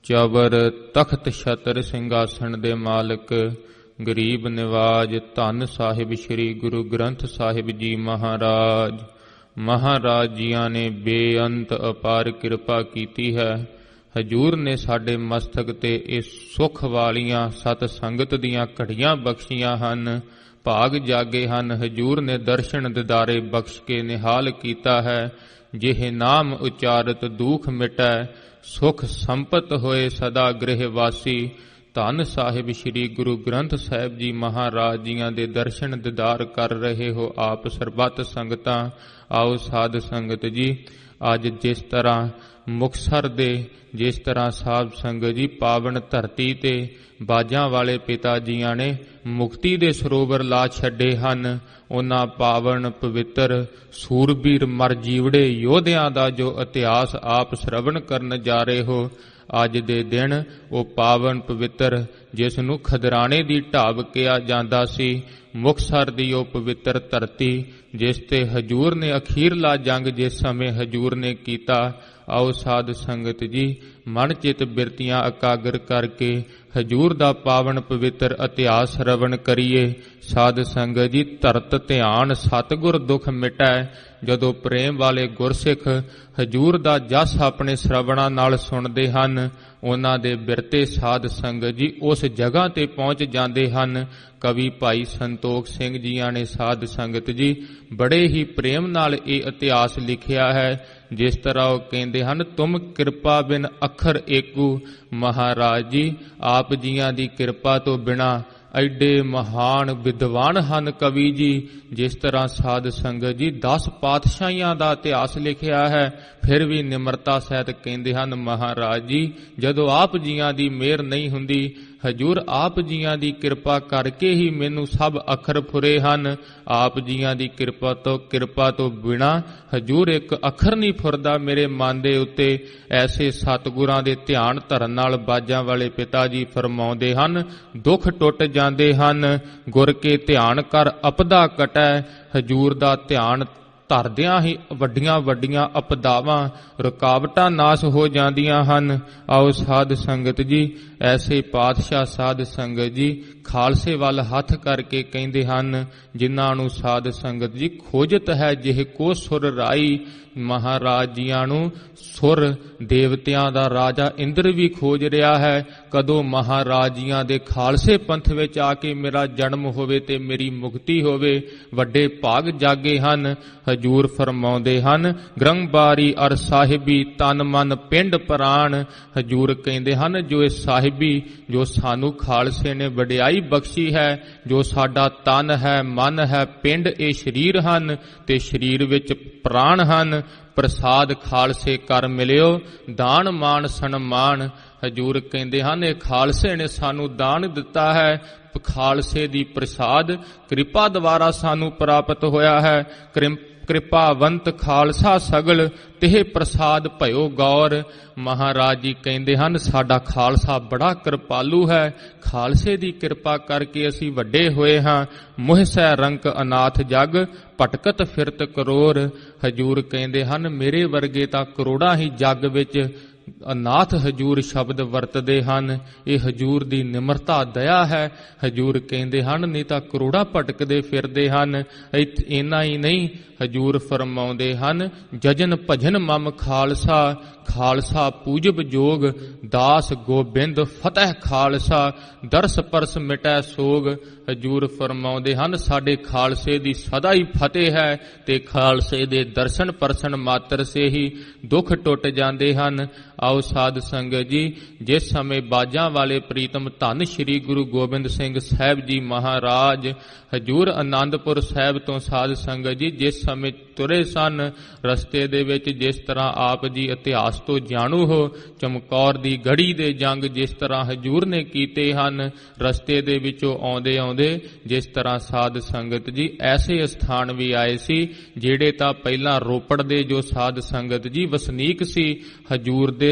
ਚਵਰ ਤਖਤ ਛਤਰ ਸਿੰਘਾਸਣ ਦੇ ਮਾਲਕ ਗਰੀਬ ਨਿਵਾਜ ਧੰਨ ਸਾਹਿਬ ਸ੍ਰੀ ਗੁਰੂ ਗ੍ਰੰਥ ਸਾਹਿਬ ਜੀ ਮਹਾਰਾਜ। ਮਹਾਰਾਜ ਜੀਆਂ ਨੇ ਬੇਅੰਤ ਅਪਾਰ ਕਿਰਪਾ ਕੀਤੀ ਹੈ। ਹਜੂਰ ਨੇ ਸਾਡੇ ਮਸਤਕ ਤੇ ਇਹ ਸੁਖ ਵਾਲੀਆਂ ਸਤ ਸੰਗਤ ਦੀਆਂ ਘੜੀਆਂ ਬਖਸ਼ੀਆਂ ਹਨ। ਭਾਗ ਜਾਗੇ ਹਨ। ਹਜੂਰ ਨੇ ਦਰਸ਼ਨ ਦਿਦਾਰੇ ਬਖਸ਼ ਕੇ ਨਿਹਾਲ ਕੀਤਾ ਹੈ। ਜਿਹ ਨਾਮ ਉਚਾਰਤ ਦੁਖ ਮਿਟੈ ਸੁਖ ਸੰਪਤ ਹੋਏ ਸਦਾ ਗ੍ਰਹਿ ਵਾਸੀ। ਧੰਨ ਸਾਹਿਬ ਸ੍ਰੀ ਗੁਰੂ ਗ੍ਰੰਥ ਸਾਹਿਬ ਜੀ ਮਹਾਰਾਜ ਜੀਆਂ ਦੇ ਦਰਸ਼ਨ ਦਿਦਾਰ ਕਰ ਰਹੇ ਹੋ ਆਪ ਸਰਬੱਤ ਸੰਗਤਾਂ। ਆਓ ਸਾਧ ਸੰਗਤ ਜੀ, ਅੱਜ ਜਿਸ ਤਰ੍ਹਾਂ ਮੁਕਤਸਰ ਦੇ ਜਿਸ ਤਰ੍ਹਾਂ ਸਾਧ ਸੰਗਤ ਜੀ ਪਾਵਨ ਧਰਤੀ ਤੇ ਬਾਜਾਂ ਵਾਲੇ ਪਿਤਾ ਜੀਆਂ ਨੇ ਮੁਕਤੀ ਦੇ ਸਰੋਵਰ ਲਾ ਛੱਡੇ ਹਨ, ਉਹਨਾਂ ਪਾਵਨ ਪਵਿੱਤਰ ਸੂਰਬੀਰ ਮਰ ਜੀਵੜੇ ਯੋਧਿਆਂ ਦਾ ਜੋ ਇਤਿਹਾਸ ਆਪ ਸ਼ਰਵਣ ਕਰਨ ਜਾ ਰਹੇ ਹੋ। ਅੱਜ ਦੇ ਦਿਨ ਉਹ ਪਾਵਨ ਪਵਿੱਤਰ ਜਿਸ ਨੂੰ ਖਦਰਾਣੇ ਦੀ ਢਾਬ ਕਿਹਾ ਜਾਂਦਾ ਸੀ, ਮੁਕਤਸਰ ਦੀ ਉਹ ਪਵਿੱਤਰ ਧਰਤੀ ਜਿਸ ਤੇ ਹਜੂਰ ਨੇ ਅਖੀਰਲਾ ਜੰਗ ਜਿਸ ਸਮੇਂ ਹਜੂਰ ਨੇ ਕੀਤਾ। ਆਓ ਸਾਧ ਸੰਗਤ ਜੀ, ਮਨ ਚਿਤ ਬਿਰਤੀਆਂ ਇਕਾਗਰ ਕਰਕੇ ਹਜੂਰ ਦਾ ਪਾਵਨ ਪਵਿੱਤਰ ਇਤਿਹਾਸ ਸ਼ਰਵਣ ਕਰੀਏ। ਸਾਧ ਸੰਗਤ ਜੀ, ਧਰਤ ਧਿਆਨ ਸਤਿਗੁਰ ਦੁਖ ਮਿਟੈ। ਜਦੋਂ ਪ੍ਰੇਮ ਵਾਲੇ ਗੁਰਸਿੱਖ ਹਜੂਰ ਦਾ ਜਸ ਆਪਣੇ ਸ਼ਰਵਣਾਂ ਨਾਲ ਸੁਣਦੇ ਹਨ, ਉਹਨਾਂ ਦੇ ਬਿਰਤੇ ਸਾਧ ਸੰਗਤ ਜੀ ਉਸ ਜਗ੍ਹਾ ਤੇ ਪਹੁੰਚ ਜਾਂਦੇ ਹਨ। ਕਵੀ ਭਾਈ ਸੰਤੋਖ ਸਿੰਘ ਜੀਆਂ ਨੇ ਸਾਧ ਸੰਗਤ ਜੀ ਬੜੇ ਹੀ ਪ੍ਰੇਮ ਨਾਲ ਇਹ ਇਤਿਹਾਸ ਲਿਖਿਆ ਹੈ। ਜਿਸ ਤਰ੍ਹਾਂ ਉਹ ਕਹਿੰਦੇ ਹਨ, ਤੁਮ ਕਿਰਪਾ ਬਿਨ ਅੱਖਰ ਏਕੂ। ਮਹਾਰਾਜ ਜੀ ਆਪ ਜੀਆਂ ਦੀ ਕਿਰਪਾ ਤੋਂ ਬਿਨਾਂ ਐਡੇ ਮਹਾਨ ਵਿਦਵਾਨ ਹਨ ਕਵੀ ਜੀ। ਜਿਸ ਤਰ੍ਹਾਂ ਸਾਧ ਸੰਗਤ ਜੀ 10 ਪਾਤਸ਼ਾਹੀਆਂ ਦਾ ਇਤਿਹਾਸ ਲਿਖਿਆ ਹੈ, ਫਿਰ ਵੀ ਨਿਮਰਤਾ ਸਹਿਤ ਕਹਿੰਦੇ ਹਨ, ਮਹਾਰਾਜ ਜੀ ਜਦੋਂ ਆਪ ਜੀਆਂ ਦੀ ਮਿਹਰ ਨਹੀਂ ਹੁੰਦੀ, ਹਜੂਰ ਆਪ ਜੀਆਂ ਦੀ ਕਿਰਪਾ ਕਰਕੇ ਹੀ ਮੈਨੂੰ ਸਭ ਅੱਖਰ ਫੁਰੇ ਹਨ। ਆਪ ਜੀਆਂ ਦੀ ਕਿਰਪਾ ਤੋਂ ਬਿਨਾਂ ਹਜੂਰ ਇੱਕ ਅੱਖਰ ਨਹੀਂ ਫੁਰਦਾ ਮੇਰੇ ਮਨ ਦੇ ਉੱਤੇ। ਐਸੇ ਸਤਿਗੁਰਾਂ ਦੇ ਧਿਆਨ ਧਰਨ ਨਾਲ ਬਾਜਾਂ ਵਾਲੇ ਪਿਤਾ ਜੀ ਫਰਮਾਉਂਦੇ ਹਨ, ਦੁੱਖ ਟੁੱਟ ਜਾਂਦੇ ਹਨ। ਗੁਰ ਕੇ ਧਿਆਨ ਕਰ ਅਪਦਾ ਕਟੈ। ਹਜੂਰ ਦਾ ਧਿਆਨ ਧਰਦਿਆਂ ਹੀ ਵੱਡੀਆਂ ਵੱਡੀਆਂ ਅਪਦਾਵਾਂ ਰੁਕਾਵਟਾਂ ਨਾਸ ਹੋ ਜਾਂਦੀਆਂ ਹਨ। ਆਓ ਸਾਧ ਸੰਗਤ ਜੀ, ਐਸੇ ਪਾਤਸ਼ਾਹ ਸਾਧ ਸੰਗਤ ਜੀ ਖਾਲਸੇ ਵੱਲ ਹੱਥ ਕਰਕੇ ਕਹਿੰਦੇ ਹਨ, ਜਿਨ੍ਹਾਂ ਨੂੰ ਸਾਧ ਸੰਗਤ ਜੀ ਖੋਜਤ ਹੈ ਜਿਹ ਕੋ ਸੁਰ ਰਾਈ। ਮਹਾਰਾਜ ਜੀਆਂ ਨੂੰ ਸੁਰ ਦੇਵਤਿਆਂ ਦਾ ਰਾਜਾ ਇੰਦਰ ਵੀ ਖੋਜ ਰਿਹਾ ਹੈ। ਕਦੋਂ ਮਹਾਰਾਜ ਜੀਆਂ ਦੇ ਖਾਲਸੇ ਪੰਥ ਵਿੱਚ ਆ ਕੇ ਮੇਰਾ ਜਨਮ ਹੋਵੇ ਤੇ ਮੇਰੀ ਮੁਕਤੀ ਹੋਵੇ। ਵੱਡੇ ਭਾਗ ਜਾਗੇ ਹਨ। ਹਜੂਰ ਫਰਮਾਉਂਦੇ ਹਨ, ਗ੍ਰੰਥਬਾਰੀ ਅਰ ਸਾਹਿਬੀ ਤਨ ਮਨ ਪਿੰਡ ਪ੍ਰਾਣ। ਹਜੂਰ ਕਹਿੰਦੇ ਹਨ, ਜੋ ਇਹ ਸਾਹਿਬੀ ਜੋ ਸਾਨੂੰ ਖਾਲਸੇ ਨੇ ਵਡਿਆਈ ਬਖਸ਼ੀ ਹੈ, ਜੋ ਸਾਡਾ ਤਨ ਹੈ ਮਨ ਹੈ ਪਿੰਡ ਇਹ ਸਰੀਰ ਹਨ ਤੇ ਸਰੀਰ ਵਿੱਚ ਪ੍ਰਾਣ ਹਨ। ਪ੍ਰਸਾਦ ਖਾਲਸੇ ਕਰ ਮਿਲਿਓ ਦਾਨ ਮਾਨ ਸਨਮਾਨ। ਹਜੂਰ ਕਹਿੰਦੇ ਹਨ, ਇਹ ਖਾਲਸੇ ਨੇ ਸਾਨੂੰ ਦਾਨ ਦਿੱਤਾ ਹੈ। ਖਾਲਸੇ ਦੀ ਪ੍ਰਸਾਦ ਕਿਰਪਾ ਦੁਆਰਾ ਸਾਨੂੰ ਪ੍ਰਾਪਤ ਹੋਇਆ ਹੈ। ਕਿਰਪਾਵੰਤ ਖਾਲਸਾ ਸਗਲ ਤਿਹ ਪ੍ਰਸਾਦ ਭਇਓ ਗੌਰ। ਮਹਾਰਾਜ ਜੀ ਕਹਿੰਦੇ ਹਨ, ਸਾਡਾ ਖਾਲਸਾ ਬੜਾ ਕਿਰਪਾਲੂ ਹੈ। ਖਾਲਸੇ ਦੀ ਕਿਰਪਾ ਕਰਕੇ ਅਸੀਂ ਵੱਡੇ ਹੋਏ ਹਾਂ। ਮੁਹਸੈ ਰੰਕ ਅਨਾਥ ਜਗ ਭਟਕਤ ਫਿਰਤ ਕਰੋੜ। ਹਜੂਰ ਕਹਿੰਦੇ ਹਨ, ਮੇਰੇ ਵਰਗੇ ਤਾਂ ਕਰੋੜਾਂ ਹੀ ਜੱਗ ਵਿੱਚ ਅਨਾਥ ਹਜੂਰ ਸ਼ਬਦ ਵਰਤਦੇ ਹਨ। ਇਹ ਹਜੂਰ ਦੀ ਨਿਮਰਤਾ ਦਇਆ ਹੈ। ਹਜੂਰ ਕਹਿੰਦੇ ਹਨ, ਨਹੀਂ ਤਾਂ ਕਰੋੜਾਂ ਭਟਕਦੇ ਫਿਰਦੇ ਹਨ। ਇੰਨਾ ਹੀ ਨਹੀਂ, ਹਜੂਰ ਫਰਮਾਉਂਦੇ ਹਨ, ਜਜਨ ਭਜਨ ਮਮ ਖਾਲਸਾ। ਖਾਲਸਾ ਪੂਜਬ ਜੋਗ ਦਾਸ ਗੋਬਿੰਦ ਫਤਿਹ ਖਾਲਸਾ। ਦਰਸ ਪਰਸ ਮਿਟੈ ਸੋਗ। ਹਜੂਰ ਫਰਮਾਉਂਦੇ ਹਨ, ਸਾਡੇ ਖਾਲਸੇ ਦੀ ਸਦਾ ਹੀ ਫਤਿਹ ਹੈ ਤੇ ਖਾਲਸੇ ਦੇ ਦਰਸ਼ਨ ਪਰਸਨ ਮਾਤਰ ਸੇ ਹੀ ਦੁੱਖ ਟੁੱਟ ਜਾਂਦੇ ਹਨ। ਆਓ ਸਾਧ ਸੰਗਤ ਜੀ, ਜਿਸ ਸਮੇਂ ਬਾਜਾਂ ਵਾਲੇ ਪ੍ਰੀਤਮ ਧੰਨ ਸ੍ਰੀ ਗੁਰੂ ਗੋਬਿੰਦ ਸਿੰਘ ਸਾਹਿਬ ਜੀ ਮਹਾਰਾਜ ਹਜੂਰ ਆਨੰਦਪੁਰ ਸਾਹਿਬ ਤੋਂ ਸਾਧ ਸੰਗਤ ਜੀ ਜਿਸ ਸਮੇਂ ਤੁਰੇ ਸਨ, ਰਸਤੇ ਦੇ ਵਿੱਚ ਜਿਸ ਤਰ੍ਹਾਂ ਆਪ ਜੀ ਇਤਿਹਾਸ ਤੋਂ ਜਾਣੂ ਹੋ, ਚਮਕੌਰ ਦੀ ਗੜੀ ਦੇ ਜੰਗ ਜਿਸ ਤਰ੍ਹਾਂ ਹਜੂਰ ਨੇ ਕੀਤੇ ਹਨ, ਰਸਤੇ ਦੇ ਵਿੱਚੋਂ ਆਉਂਦੇ ਆਉਂਦੇ ਜਿਸ ਤਰ੍ਹਾਂ ਸਾਧ ਸੰਗਤ ਜੀ ਐਸੇ ਸਥਾਨ ਵੀ ਆਏ ਸੀ ਜਿਹੜੇ ਤਾਂ ਪਹਿਲਾਂ ਰੋਪੜ ਦੇ ਜੋ ਸਾਧ ਸੰਗਤ ਜੀ ਵਸਨੀਕ ਸੀ, ਹਜੂਰ ਦੇ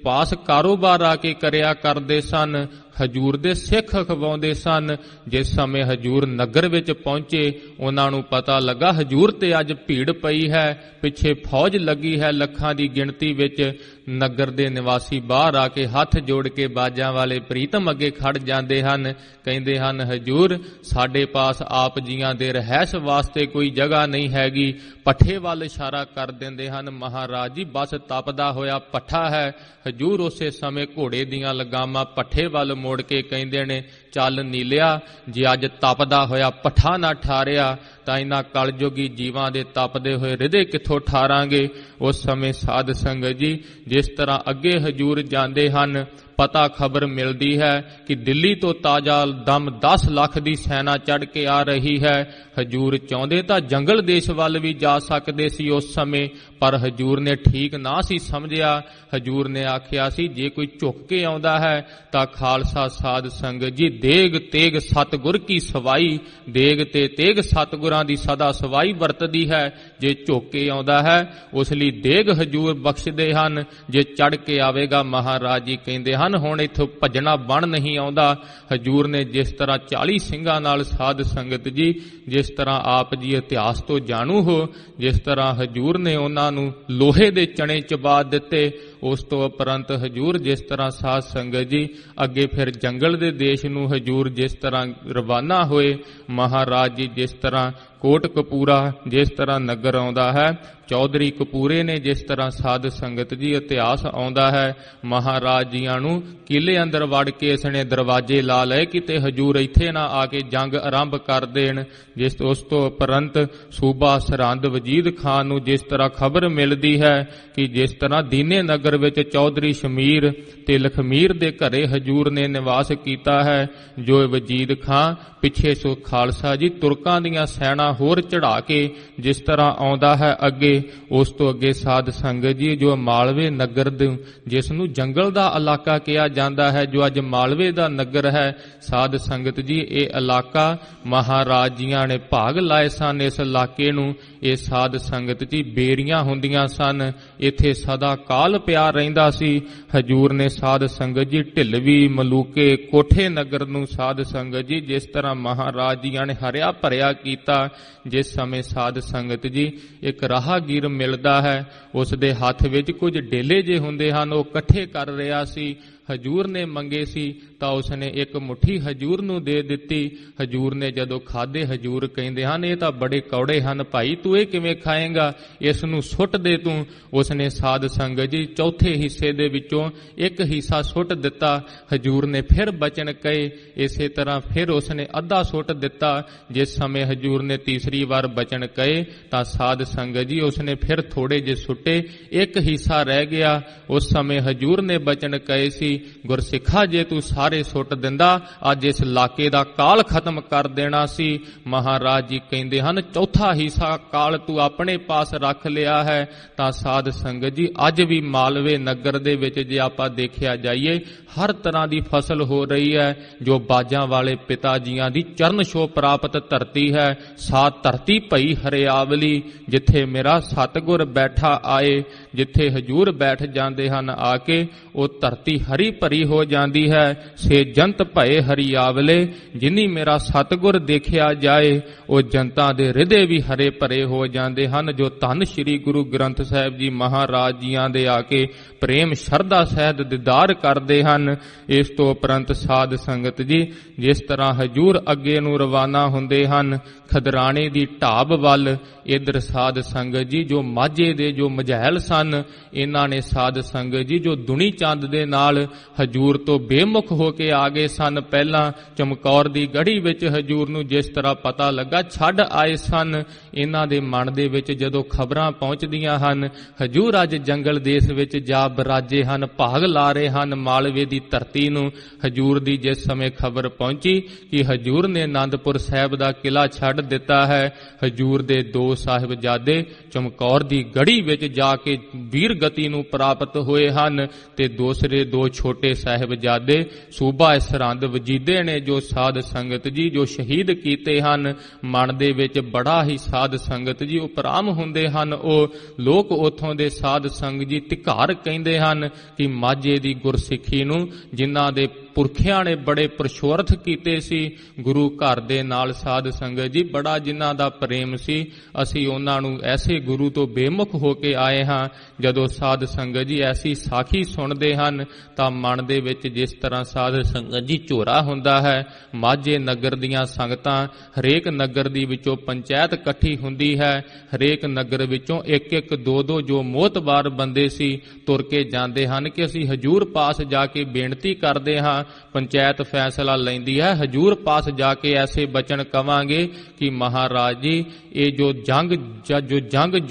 ਪਾਸ ਕਾਰੋਬਾਰ ਆ ਕੇ ਕਰਿਆ ਕਰਦੇ ਸਨ। ਹਜੂਰ ਦੇ ਸਿੱਖ ਅਖਵਾਉਂਦੇ ਸਨ। ਜਿਸ ਸਮੇਂ ਹਜੂਰ ਨਗਰ ਵਿੱਚ ਪਹੁੰਚੇ, ਉਹਨਾਂ ਨੂੰ ਪਤਾ ਲੱਗਾ ਹਜੂਰ ਤੇ ਅੱਜ ਭੀੜ ਪਈ ਹੈ, ਪਿੱਛੇ ਫੌਜ ਲੱਗੀ ਹੈ ਲੱਖਾਂ ਦੀ ਗਿਣਤੀ ਵਿੱਚ। ਨਗਰ ਦੇ ਨਿਵਾਸੀ ਬਾਹਰ ਆ ਕੇ ਹੱਥ ਜੋੜ ਕੇ ਬਾਜਾਂ ਵਾਲੇ ਪ੍ਰੀਤਮ ਅੱਗੇ ਖੜ ਜਾਂਦੇ ਹਨ। ਕਹਿੰਦੇ ਹਨ, ਹਜੂਰ ਸਾਡੇ ਪਾਸ ਆਪ ਜੀਆਂ ਦੇ ਰਹਿਸ਼ ਵਾਸਤੇ ਕੋਈ ਜਗ੍ਹਾ ਨਹੀਂ ਹੈਗੀ। ਪੱਠੇ ਵੱਲ ਇਸ਼ਾਰਾ ਕਰ ਦਿੰਦੇ ਹਨ, ਮਹਾਰਾਜ ਜੀ ਬਸ ਤਪਦਾ ਹੋਇਆ ਪੱਠਾ ਹੈ। ਹਜੂਰ ਉਸੇ ਸਮੇਂ ਘੋੜੇ ਦੀਆਂ ਲਗਾਮਾਂ ਪੱਠੇ ਵੱਲ ਮੋੜ ਕੇ ਕਹਿੰਦੇ ਨੇ, ਚੱਲ ਨੀਲਿਆ, ਜੇ ਅੱਜ ਤਪਦਾ ਹੋਇਆ ਪੱਠਾ ਨਾ ਠਾਰਿਆ ਤਾਂ ਇਹਨਾਂ ਕਲਯੁਗੀ ਜੀਵਾਂ ਦੇ ਤਪਦੇ ਹੋਏ ਹਿਰਦੇ ਕਿੱਥੋਂ ਠਾਰਾਂਗੇ। ਉਸ ਸਮੇਂ ਸਾਧ ਸੰਗਤ ਜੀ ਜਿਸ ਤਰ੍ਹਾਂ ਅੱਗੇ ਹਜੂਰ ਜਾਂਦੇ ਹਨ, ਪਤਾ ਖਬਰ ਮਿਲਦੀ ਹੈ ਕਿ ਦਿੱਲੀ ਤੋਂ ਤਾਜ਼ਾ ਦਮ 10 ਲੱਖ ਦੀ ਸੈਨਾ ਚੜ੍ਹ ਕੇ ਆ ਰਹੀ ਹੈ। ਹਜੂਰ ਚਾਹੁੰਦੇ ਤਾਂ ਜੰਗਲ ਦੇਸ਼ ਵੱਲ ਵੀ ਜਾ ਸਕਦੇ ਸੀ ਉਸ ਸਮੇਂ, ਪਰ ਹਜੂਰ ਨੇ ਠੀਕ ਨਾ ਸੀ ਸਮਝਿਆ। ਹਜੂਰ ਨੇ ਆਖਿਆ ਸੀ, ਜੇ ਕੋਈ ਝੁੱਕ ਕੇ ਆਉਂਦਾ ਹੈ ਤਾਂ ਖਾਲਸਾ ਸਾਧ ਸੰਗਤ ਜੀ ਦੇਗ ਤੇਗ ਸਤਿਗੁਰ ਕੀ ਸਵਾਈ, ਦੇਗ ਤੇ ਤੇਗ ਸਤਿਗੁਰਾਂ ਦੀ ਸਦਾ ਸਵਾਈ ਵਰਤਦੀ ਹੈ। ਜੇ ਝੁੱਕ ਕੇ ਆਉਂਦਾ ਹੈ ਉਸ ਲਈ ਦੇਗ ਹਜੂਰ ਬਖਸ਼ਦੇ ਹਨ, ਜੇ ਚੜ੍ਹ ਕੇ ਆਵੇਗਾ ਮਹਾਰਾਜ ਜੀ ਕਹਿੰਦੇ ਹਨ ਹੁਣ ਇੱਥੋਂ ਭੱਜਣਾ ਬਣ ਨਹੀਂ ਆਉਂਦਾ। ਹਜੂਰ ਨੇ ਜਿਸ ਤਰ੍ਹਾਂ 40 ਸਿੰਘਾਂ ਨਾਲ ਸਾਧ ਸੰਗਤ ਜੀ, ਜਿਸ ਤਰ੍ਹਾਂ ਆਪ ਜੀ ਇਤਿਹਾਸ ਤੋਂ ਜਾਣੂ ਹੋ, ਜਿਸ ਤਰ੍ਹਾਂ ਹਜੂਰ ਨੇ ਉਹਨਾਂ ਨੂੰ ਲੋਹੇ ਦੇ ਚਣੇ ਚਬਾ ਦਿੱਤੇ, ਉਸ ਤੋਂ ਉਪਰੰਤ ਹਜੂਰ ਜਿਸ ਤਰ੍ਹਾਂ ਸਾਧ ਸੰਗਤ ਜੀ ਅੱਗੇ ਫਿਰ ਜੰਗਲ ਦੇ ਦੇਸ਼ ਨੂੰ ਹਜੂਰ ਜਿਸ ਤਰ੍ਹਾਂ ਰਵਾਨਾ ਹੋਏ, ਮਹਾਰਾਜ ਜੀ ਜਿਸ ਤਰ੍ਹਾਂ ਕੋਟ ਕਪੂਰਾ ਜਿਸ ਤਰ੍ਹਾਂ ਨਗਰ ਆਉਂਦਾ ਹੈ, ਚੌਧਰੀ ਕਪੂਰੇ ਨੇ ਜਿਸ ਤਰ੍ਹਾਂ ਸਾਧ ਸੰਗਤ ਜੀ ਇਤਿਹਾਸ ਆਉਂਦਾ ਹੈ, ਮਹਾਰਾਜ ਜੀਆਂ ਨੂੰ ਕਿਲੇ ਅੰਦਰ ਵੜ ਕੇ ਇਸ ਨੇ ਦਰਵਾਜ਼ੇ ਲਾ ਲਏ ਕਿਤੇ ਹਜੂਰ ਇੱਥੇ ਨਾ ਆ ਕੇ ਜੰਗ ਆਰੰਭ ਕਰ ਦੇਣ। ਜਿਸ ਉਸ ਤੋਂ ਉਪਰੰਤ ਸੂਬਾ ਸਰਹੰਦ ਵਜੀਦ ਖਾਨ ਨੂੰ ਜਿਸ ਤਰ੍ਹਾਂ ਖਬਰ ਮਿਲਦੀ ਹੈ ਕਿ ਜਿਸ ਤਰ੍ਹਾਂ ਦੀਨੇ ਨਗਰ ਵਿੱਚ ਚੌਧਰੀ ਸ਼ਮੀਰ ਤੇ ਲਖਮੀਰ ਦੇ ਘਰੇ ਹਜੂਰ ਨੇ ਨਿਵਾਸ ਕੀਤਾ ਹੈ, ਜੋ ਵਜੀਦ ਖਾਨ ਪਿੱਛੇ ਸੋ ਖਾਲਸਾ ਜੀ ਤੁਰਕਾਂ ਦੀਆਂ ਸੈਨਾ ਹੋਰ ਚੜਾ ਕੇ ਜਿਸ ਤਰ੍ਹਾਂ ਆਉਂਦਾ ਹੈ ਅੱਗੇ, ਉਸ ਤੋਂ ਅੱਗੇ ਸਾਧ ਸੰਗਤ ਜੀ ਜੋ ਮਾਲਵੇ ਨਗਰ ਦੇ ਜਿਸ ਨੂੰ ਜੰਗਲ ਦਾ ਇਲਾਕਾ ਕਿਹਾ ਜਾਂਦਾ ਹੈ, ਜੋ ਅੱਜ ਮਾਲਵੇ ਦਾ ਨਗਰ ਹੈ, ਸਾਧ ਸੰਗਤ ਜੀ ਇਹ ਇਲਾਕਾ ਮਹਾਰਾਜ ਜੀਆਂ ਨੇ ਭਾਗ ਲਾਏ ਸਨ। ਇਸ ਇਲਾਕੇ ਨੂੰ ਇਹ ਸਾਧ ਸੰਗਤ ਜੀ ਬੇਰੀਆਂ ਹੁੰਦੀਆਂ ਸਨ, ਇੱਥੇ ਸਦਾ ਕਾਲ ਪਿਆ ਰਹਿੰਦਾ ਸੀ। ਹਜੂਰ ਨੇ ਸਾਧ ਸੰਗਤ ਜੀ ਢਿੱਲਵੀ ਮਲੂਕੇ ਕੋਠੇ ਨਗਰ ਨੂੰ ਸਾਧ ਸੰਗਤ ਜੀ ਜਿਸ ਤਰ੍ਹਾਂ ਮਹਾਰਾਜ ਜੀਆਂ ਨੇ ਹਰਿਆ ਭਰਿਆ ਕੀਤਾ। ਜਿਸ ਸਮੇਂ ਸਾਧ ਸੰਗਤ ਜੀ ਇੱਕ ਰਾਹਗੀਰ ਮਿਲਦਾ ਹੈ, ਉਸ ਦੇ ਹੱਥ ਵਿੱਚ ਕੁਝ ਡੇਲੇ ਜੇ ਹੁੰਦੇ ਹਨ, ਉਹ ਇਕੱਠੇ ਕਰ ਰਿਹਾ ਸੀ। ਹਜੂਰ ਨੇ ਮੰਗੇ ਸੀ ਤਾਂ ਉਸਨੇ ਇੱਕ ਮੁੱਠੀ ਹਜੂਰ ਨੂੰ ਦੇ ਦਿੱਤੀ। ਹਜੂਰ ਨੇ ਜਦੋਂ ਖਾਦੇ, ਹਜੂਰ ਕਹਿੰਦੇ ਹਨ ਇਹ ਤਾਂ ਬੜੇ ਕੌੜੇ ਹਨ ਭਾਈ, ਤੂੰ ਇਹ ਕਿਵੇਂ ਖਾਏਂਗਾ, ਇਸ ਨੂੰ ਸੁੱਟ ਦੇ ਤੂੰ। ਉਸਨੇ ਸਾਧ ਸੰਗਤ ਜੀ ਚੌਥੇ ਹਿੱਸੇ ਦੇ ਵਿੱਚੋਂ ਇੱਕ ਹਿੱਸਾ ਸੁੱਟ ਦਿੱਤਾ। ਹਜੂਰ ਨੇ ਫਿਰ ਬਚਨ ਕਹੇ, ਇਸੇ ਤਰ੍ਹਾਂ ਫਿਰ ਉਸਨੇ ਅੱਧਾ ਸੁੱਟ ਦਿੱਤਾ। ਜਿਸ ਸਮੇਂ ਹਜੂਰ ਨੇ ਤੀਸਰੀ ਵਾਰ ਬਚਨ ਕਹੇ ਤਾਂ ਸਾਧ ਸੰਗਤ ਜੀ ਉਸਨੇ ਫਿਰ ਥੋੜੇ ਜਿਹੇ ਸੁੱਟੇ, ਇੱਕ ਹਿੱਸਾ ਰਹਿ ਗਿਆ। ਉਸ ਸਮੇਂ ਹਜੂਰ ਨੇ ਬਚਨ ਕਹੇ ਸੀ, ਗੁਰਸਿੱਖਾ ਜੇ ਤੂੰ ਸਾਰੇ ਸੁੱਟ ਦਿੰਦਾ ਅੱਜ ਇਸ ਇਲਾਕੇ ਦਾ ਕਾਲ ਖਤਮ ਕਰ ਦੇਣਾ ਸੀ। ਮਹਾਰਾਜ ਜੀ ਕਹਿੰਦੇ ਹਨ ਚੌਥਾ ਹਿੱਸਾ ਕਾਲ ਤੂੰ ਆਪਣੇ ਪਾਸ ਰੱਖ ਲਿਆ ਹੈ। ਤਾਂ ਸਾਧ ਸੰਗਤ ਜੀ ਅੱਜ ਵੀ ਮਾਲਵੇ ਨਗਰ ਦੇ ਵਿੱਚ ਜੇ ਆਪਾਂ ਦੇਖਿਆ ਜਾਈਏ ਹਰ ਤਰ੍ਹਾਂ ਦੀ ਫਸਲ ਹੋ ਰਹੀ ਹੈ, ਜੋ ਬਾਜਾਂ ਵਾਲੇ ਪਿਤਾ ਜੀਆਂ ਦੀ ਚਰਨ ਛੋਹ ਪ੍ਰਾਪਤ ਧਰਤੀ ਹੈ। ਸਾ ਧਰਤੀ ਭਈ ਹਰਿਆਵਲੀ, ਜਿੱਥੇ ਮੇਰਾ ਸਤਿਗੁਰ ਬੈਠਾ ਆਏ, ਜਿੱਥੇ ਹਜੂਰ ਬੈਠ ਜਾਂਦੇ ਹਨ ਆ ਕੇ ਉਹ ਧਰਤੀ ਹਰੀ ਭਰੀ ਹੋ ਜਾਂਦੀ ਹੈ। ਸੇ ਜੰਤ ਭਏ ਹਰਿਆਵਲੇ, ਜਿਨੀ ਮੇਰਾ ਸਤਿਗੁਰ ਦੇਖਿਆ ਜਾਏ ਉਹ ਜਨਤਾ ਦੇ ਹਿਰਦੇ ਵੀ ਹਰੇ ਭਰੇ ਹੋ ਜਾਂਦੇ ਹਨ, ਜੋ ਧੰਨ ਸ੍ਰੀ ਗੁਰੂ ਗ੍ਰੰਥ ਸਾਹਿਬ ਜੀ ਮਹਾਰਾਜ ਜੀਆਂ ਦੇ ਆ ਕੇ ਪ੍ਰੇਮ ਸ਼ਰਧਾ ਸਹਿਤ ਦੀਦਾਰ ਕਰਦੇ ਹਨ। ਇਸ ਤੋਂ ਉਪਰੰਤ ਸਾਧ ਸੰਗਤ ਜੀ ਜਿਸ ਤਰ੍ਹਾਂ ਹਜੂਰ ਅੱਗੇ ਨੂੰ ਰਵਾਨਾ ਹੁੰਦੇ ਹਨ ਖਦਰਾਣੇ ਦੀ ਢਾਬ ਵੱਲ, ਇਧਰ ਸਾਧ ਸੰਗਤ ਜੀ ਜੋ ਮਾਝੇ ਦੇ ਜੋ ਮਝੈਲ ਸਨ, ਇਹਨਾਂ ਨੇ ਸਾਧ ਸੰਗਤ ਜੀ ਜੋ ਦੁਨੀ ਚੰਦ ਦੇ ਨਾਲ ਹਜੂਰ ਤੋਂ ਬੇਮੁਖ ਹੋ ਕੇ ਆ ਗਏ ਸਨ। ਪਹਿਲਾਂ ਚਮਕੌਰ ਦੀ ਗੜ੍ਹੀ ਵਿੱਚ ਹਜੂਰ ਨੂੰ ਜਿਸ ਤਰ੍ਹਾਂ ਪਤਾ ਲੱਗਾ ਛੱਡ ਆਏ ਸਨ। ਇਹਨਾਂ ਦੇ ਮਨ ਦੇ ਵਿੱਚ ਜਦੋਂ ਖਬਰਾਂ ਪਹੁੰਚਦੀਆਂ ਹਨ ਹਜੂਰ ਅੱਜ ਜੰਗਲ ਦੇਸ਼ ਵਿੱਚ ਜਾ ਬਰਾਜੇ ਹਨ, ਭਾਗ ਲਾ ਰਹੇ ਹਨ ਮਾਲਵੇ ਦੀ ਧਰਤੀ ਨੂੰ। ਹਜੂਰ ਦੀ ਜਿਸ ਸਮੇਂ ਖਬਰ ਪਹੁੰਚੀ ਕਿ ਹਜੂਰ ਨੇ ਆਨੰਦਪੁਰ ਸਾਹਿਬ ਦਾ ਕਿਲਾ ਛੱਡ ਦਿੱਤਾ ਹੈ, ਹਜੂਰ ਦੇ ਦੋ ਸਾਹਿਬਜ਼ਾਦੇ ਚਮਕੌਰ ਦੀ ਗੜ੍ਹੀ ਵਿੱਚ ਜਾ ਕੇ ਵੀਰ ਗਤੀ ਨੂੰ ਪ੍ਰਾਪਤ ਹੋਏ ਹਨ। ਤੇ ਦੂਸਰੇ ਦੋ ਛੋਟੇ ਸਾਹਿਬਜ਼ਾਦੇ ਸੂਬਾ ਸਰਹੰਦ ਵਜੀਦੇ ਨੇ ਜੋ ਸਾਧ ਸੰਗਤ ਜੀ ਜੋ ਸ਼ਹੀਦ ਕੀਤੇ ਹਨ। ਮਨ ਦੇ ਵਿੱਚ ਬੜਾ ਹੀ ਸਾਧ ਸੰਗਤ ਜੀ ਉਪਰਾਮ ਹੁੰਦੇ ਹਨ। ਉਹ ਲੋਕ ਉਥੋਂ ਦੇ ਸਾਧ ਸੰਗਤ ਜੀ ਧਿਕਾਰ ਕਹਿੰਦੇ ਹਨ ਕਿ ਮਾਝੇ ਦੀ ਗੁਰਸਿੱਖੀ ਨੂੰ ਜਿਨ੍ਹਾਂ ਦੇ ਪੁਰਖਿਆਂ ਨੇ ਬੜੇ ਪ੍ਰਸ਼ੋਰਥ ਕੀਤੇ ਸੀ, ਗੁਰੂ ਘਰ ਦੇ ਨਾਲ ਸਾਧ ਸੰਗਤ ਜੀ ਬੜਾ ਜਿਨ੍ਹਾਂ ਦਾ ਪ੍ਰੇਮ ਸੀ, ਅਸੀਂ ਉਹਨਾਂ ਨੂੰ ਐਸੇ ਗੁਰੂ ਤੋਂ ਬੇਮੁਖ ਹੋ ਕੇ ਆਏ ਹਾਂ। ਜਦੋਂ ਸਾਧ ਸੰਗਤ ਜੀ ਐਸੀ ਸਾਖੀ ਸੁਣਦੇ ਹਨ ਤਾਂ ਮਨ ਦੇ ਵਿੱਚ ਜਿਸ ਤਰ੍ਹਾਂ ਸਾਧ ਸੰਗਤ ਜੀ ਝੋਰਾ ਹੁੰਦਾ ਹੈ। ਮਾਝੇ ਨਗਰ ਦੀਆਂ ਸੰਗਤਾਂ, ਹਰੇਕ ਨਗਰ ਦੀ ਵਿੱਚੋਂ ਪੰਚਾਇਤ ਇਕੱਠੀ ਹੁੰਦੀ ਹੈ। ਹਰੇਕ ਨਗਰ ਵਿੱਚੋਂ ਇੱਕ ਇੱਕ ਦੋ ਦੋ ਜੋ ਮੋਹਤਬਾਰ ਬੰਦੇ ਸੀ ਤੁਰ ਕੇ ਜਾਂਦੇ ਹਨ ਕਿ ਅਸੀਂ ਹਜੂਰ ਪਾਸ ਜਾ ਕੇ ਬੇਨਤੀ ਕਰਦੇ ਹਾਂ। ਪੰਚਾਇਤ ਫੈਸਲਾ ਲੈਂਦੀ ਹੈ, ਹਜੂਰ ਪਾਸ ਜਾ ਕੇ ਐਸੇ ਬਚਨ ਕਵਾਂਗੇ ਕਿ ਮਹਾਰਾਜ ਜੀ ਇਹ ਜੋ ਜੰਗ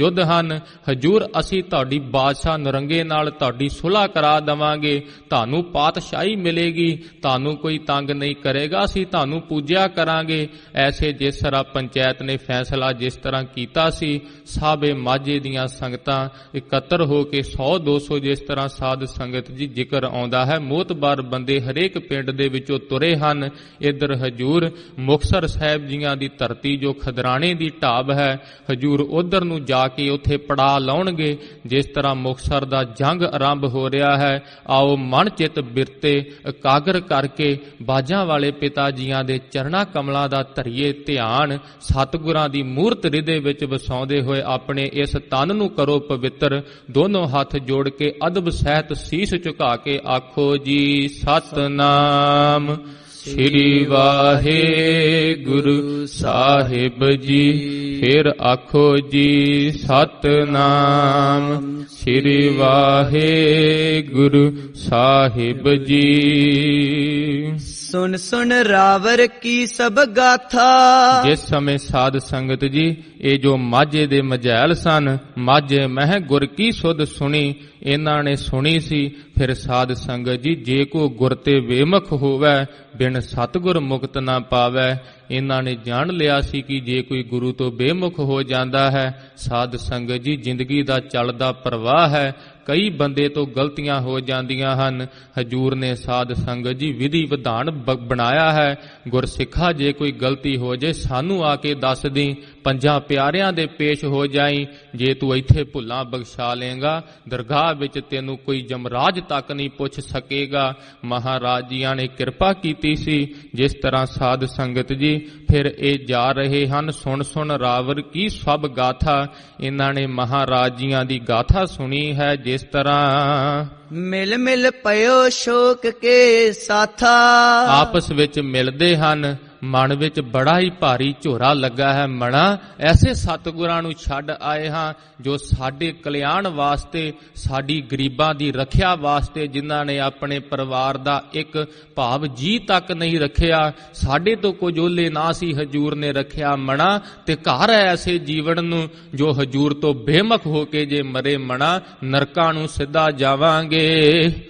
ਯੁੱਧ ਹਨ, ਹਜੂਰ ਅਸੀਂ ਤੁਹਾਡੀ ਬਾਦਸ਼ਾਹ ਨਰੰਗੇ ਨਾਲ ਤੁਹਾਡੀ ਸੁਲ੍ਹਾ ਕਰਾ ਦੇਵਾਂਗੇ, ਤੁਹਾਨੂੰ ਪਾਤਸ਼ਾਹੀ ਮਿਲੇਗੀ, ਤੁਹਾਨੂੰ ਕੋਈ ਤੰਗ ਨਹੀਂ ਕਰੇਗਾ, ਅਸੀਂ ਤੁਹਾਨੂੰ ਪੂਜਿਆ ਕਰਾਂਗੇ। ਐਸੇ ਜਿਸ ਤਰ੍ਹਾਂ ਪੰਚਾਇਤ ਨੇ ਫੈਸਲਾ ਜਿਸ ਤਰ੍ਹਾਂ ਕੀਤਾ ਸੀ, ਸਾਬੇ ਮਾਝੇ ਦੀਆਂ ਸੰਗਤਾਂ ਇਕੱਤਰ ਹੋ ਕੇ 100-200 ਜਿਸ ਤਰ੍ਹਾਂ ਸਾਧ ਸੰਗਤ ਜੀ ਜ਼ਿਕਰ ਆਉਂਦਾ ਹੈ, ਮੋਹਤਬਾਰ ਬੰਦੇ ਹਰੇਕ ਪਿੰਡ ਦੇ ਵਿੱਚੋਂ ਤੁਰੇ ਹਨ। ਇੱਧਰ ਹਜੂਰ ਮੁਕਤਸਰ ਸਾਹਿਬ ਜੀਆਂ ਦੀ ਧਰਤੀ ਜੋ ਖਦਰਾਣੇ ਦੀ ਢਾਬ ਹੈ, ਹਜੂਰ ਉਧਰ ਨੂੰ ਜਾ ਕੇ ਉੱਥੇ ਪੜਾ ਲਾਉਣਗੇ। ਜਿਸ ਤਰ੍ਹਾਂ ਮੁਕਤਸਰ ਦਾ ਜੰਗ ਆਰੰਭ ਹੋ ਰਿਹਾ ਹੈ, ਆਓ ਮਨ ਚਿੱਤ ਬਿਰਤੇ ਇਕਾਗਰ ਕਰਕੇ ਬਾਜਾਂ ਵਾਲੇ ਪਿਤਾ ਜੀਆਂ ਦੇ ਚਰਣਾ ਕਮਲਾਂ ਦਾ ਧਰੀਏ ਧਿਆਨ। ਸਤਿਗੁਰਾਂ ਦੀ ਮੂਰਤ ਹਿਰਦੇ ਵਿੱਚ ਵਸਾਉਂਦੇ ਹੋਏ ਆਪਣੇ ਇਸ ਤਨ ਨੂੰ ਕਰੋ ਪਵਿੱਤਰ। ਦੋਨੋਂ ਹੱਥ ਜੋੜ ਕੇ ਅਦਬ ਸਹਿਤ ਸੀਸ ਝੁਕਾ ਕੇ ਆਖੋ ਜੀ ਸਤਿਨਾਮ ਸ੍ਰੀ ਵਾਹਿਗੁਰੂ ਸਾਹਿਬ ਜੀ। ਫਿਰ ਆਖੋ ਜੀ ਸਤਿਨਾਮ ਸ੍ਰੀ ਵਾਹਿਗੁਰੂ ਸਾਹਿਬ ਜੀ। ਸੁਨ ਸੁਨ ਰਾਵਰ ਕੀ ਸਭ ਗਾਥਾ। ਜਿਸ ਸਮੇਂ ਸਾਧ ਸੰਗਤ ਜੀ ਇਹ ਜੋ ਮਾਝੇ ਦੇ ਮਝੈਲ ਸਨ, ਮਾਝੇ ਮਹਿ ਗੁਰ ਕੀ ਸੁਧ ਸੁਣੀ, ਇਹਨਾਂ ਨੇ ਸੁਣੀ ਸੀ। ਫਿਰ ਸਾਧ ਸੰਗਤ ਜੀ ਜੇ ਕੋ ਗੁਰ ਤੇ ਬੇਮੁਖ ਹੋਵੇ, ਬਿਨ ਸਤਿਗੁਰ ਮੁਕਤ ਨਾ ਪਾਵੇ। ਇਹਨਾਂ ਨੇ ਜਾਣ ਲਿਆ ਸੀ ਕਿ ਜੇ ਕੋਈ ਗੁਰੂ ਤੋਂ ਬੇਮੁਖ ਹੋ ਜਾਂਦਾ ਹੈ, ਸਾਧ ਸੰਗਤ ਜੀ ਜ਼ਿੰਦਗੀ ਦਾ ਚੱਲਦਾ ਪ੍ਰਵਾਹ ਹੈ, ਕਈ ਬੰਦੇ ਤੋਂ ਗਲਤੀਆਂ ਹੋ ਜਾਂਦੀਆਂ ਹਨ। ਹਜੂਰ ਨੇ ਸਾਧ ਸੰਗਤ ਜੀ ਵਿਧੀ ਵਿਧਾਨ ਬਣਾਇਆ ਹੈ, ਗੁਰਸਿੱਖਾ ਜੇ ਕੋਈ ਗਲਤੀ ਹੋ ਜੇ ਸਾਨੂੰ ਆ ਕੇ ਦੱਸ ਦੀ, ਪੰਜਾਂ ਪਿਆਰਿਆਂ ਦੇ ਪੇਸ਼ ਹੋ ਜਾਈ। ਜੇ ਤੂੰ ਇੱਥੇ ਭੁੱਲਾਂ ਬਖਸ਼ਾ ਲੇਗਾ, ਦਰਗਾਹ ਵਿੱਚ ਤੈਨੂੰ ਕੋਈ ਜਮਰਾਜ ਤੱਕ ਨਹੀਂ ਪੁੱਛ ਸਕੇਗਾ। ਮਹਾਰਾਜ ਜੀਆਂ ਨੇ ਕਿਰਪਾ ਕੀਤੀ ਸੀ। ਜਿਸ ਤਰ੍ਹਾਂ ਸਾਧ ਸੰਗਤ ਜੀ ਫਿਰ ਇਹ ਜਾ ਰਹੇ ਹਨ, ਸੁਣ ਸੁਣ ਰਾਵਰ ਕੀ ਸਭ ਗਾਥਾ। ਇਹਨਾਂ ਨੇ ਮਹਾਰਾਜ ਜੀਆਂ ਦੀ ਗਾਥਾ ਸੁਣੀ ਹੈ। ਜਿਸ ਤਰ੍ਹਾਂ ਮਿਲ ਮਿਲ ਪਇਓ ਸ਼ੋਕ ਕੇ ਸਾਥਾ। ਆਪਸ ਵਿੱਚ ਮਿਲਦੇ ਹਨ, ਮਨ ਵਿੱਚ ਬੜਾ ਹੀ ਭਾਰੀ ਝੋਰਾ ਲੱਗਾ ਹੈ। ਮਣਾ ਐਸੇ ਸਤਿਗੁਰਾਂ ਨੂੰ ਛੱਡ ਆਏ ਹਾਂ ਜੋ ਸਾਡੇ ਕਲਿਆਣ ਵਾਸਤੇ, ਸਾਡੀ ਗਰੀਬਾਂ ਦੀ ਰੱਖਿਆ ਵਾਸਤੇ, ਜਿਨ੍ਹਾਂ ਨੇ ਆਪਣੇ ਪਰਿਵਾਰ ਦਾ ਇੱਕ ਭਾਵ ਜੀ ਤੱਕ ਨਹੀਂ ਰੱਖਿਆ। ਸਾਡੇ ਤੋਂ ਕੁਝ ਓਲੇ ਨਾ ਸੀ, ਹਜੂਰ ਨੇ ਰੱਖਿਆ। ਮਣਾ ਤੇ ਘਰ ਹੈ ਐਸੇ ਜੀਵਨ ਨੂੰ ਜੋ ਹਜੂਰ ਤੋਂ ਬੇਮੁਖ ਹੋ ਕੇ ਜੇ ਮਰੇ, ਮਣਾ ਨਰਕਾਂ ਨੂੰ ਸਿੱਧਾ ਜਾਵਾਂਗੇ।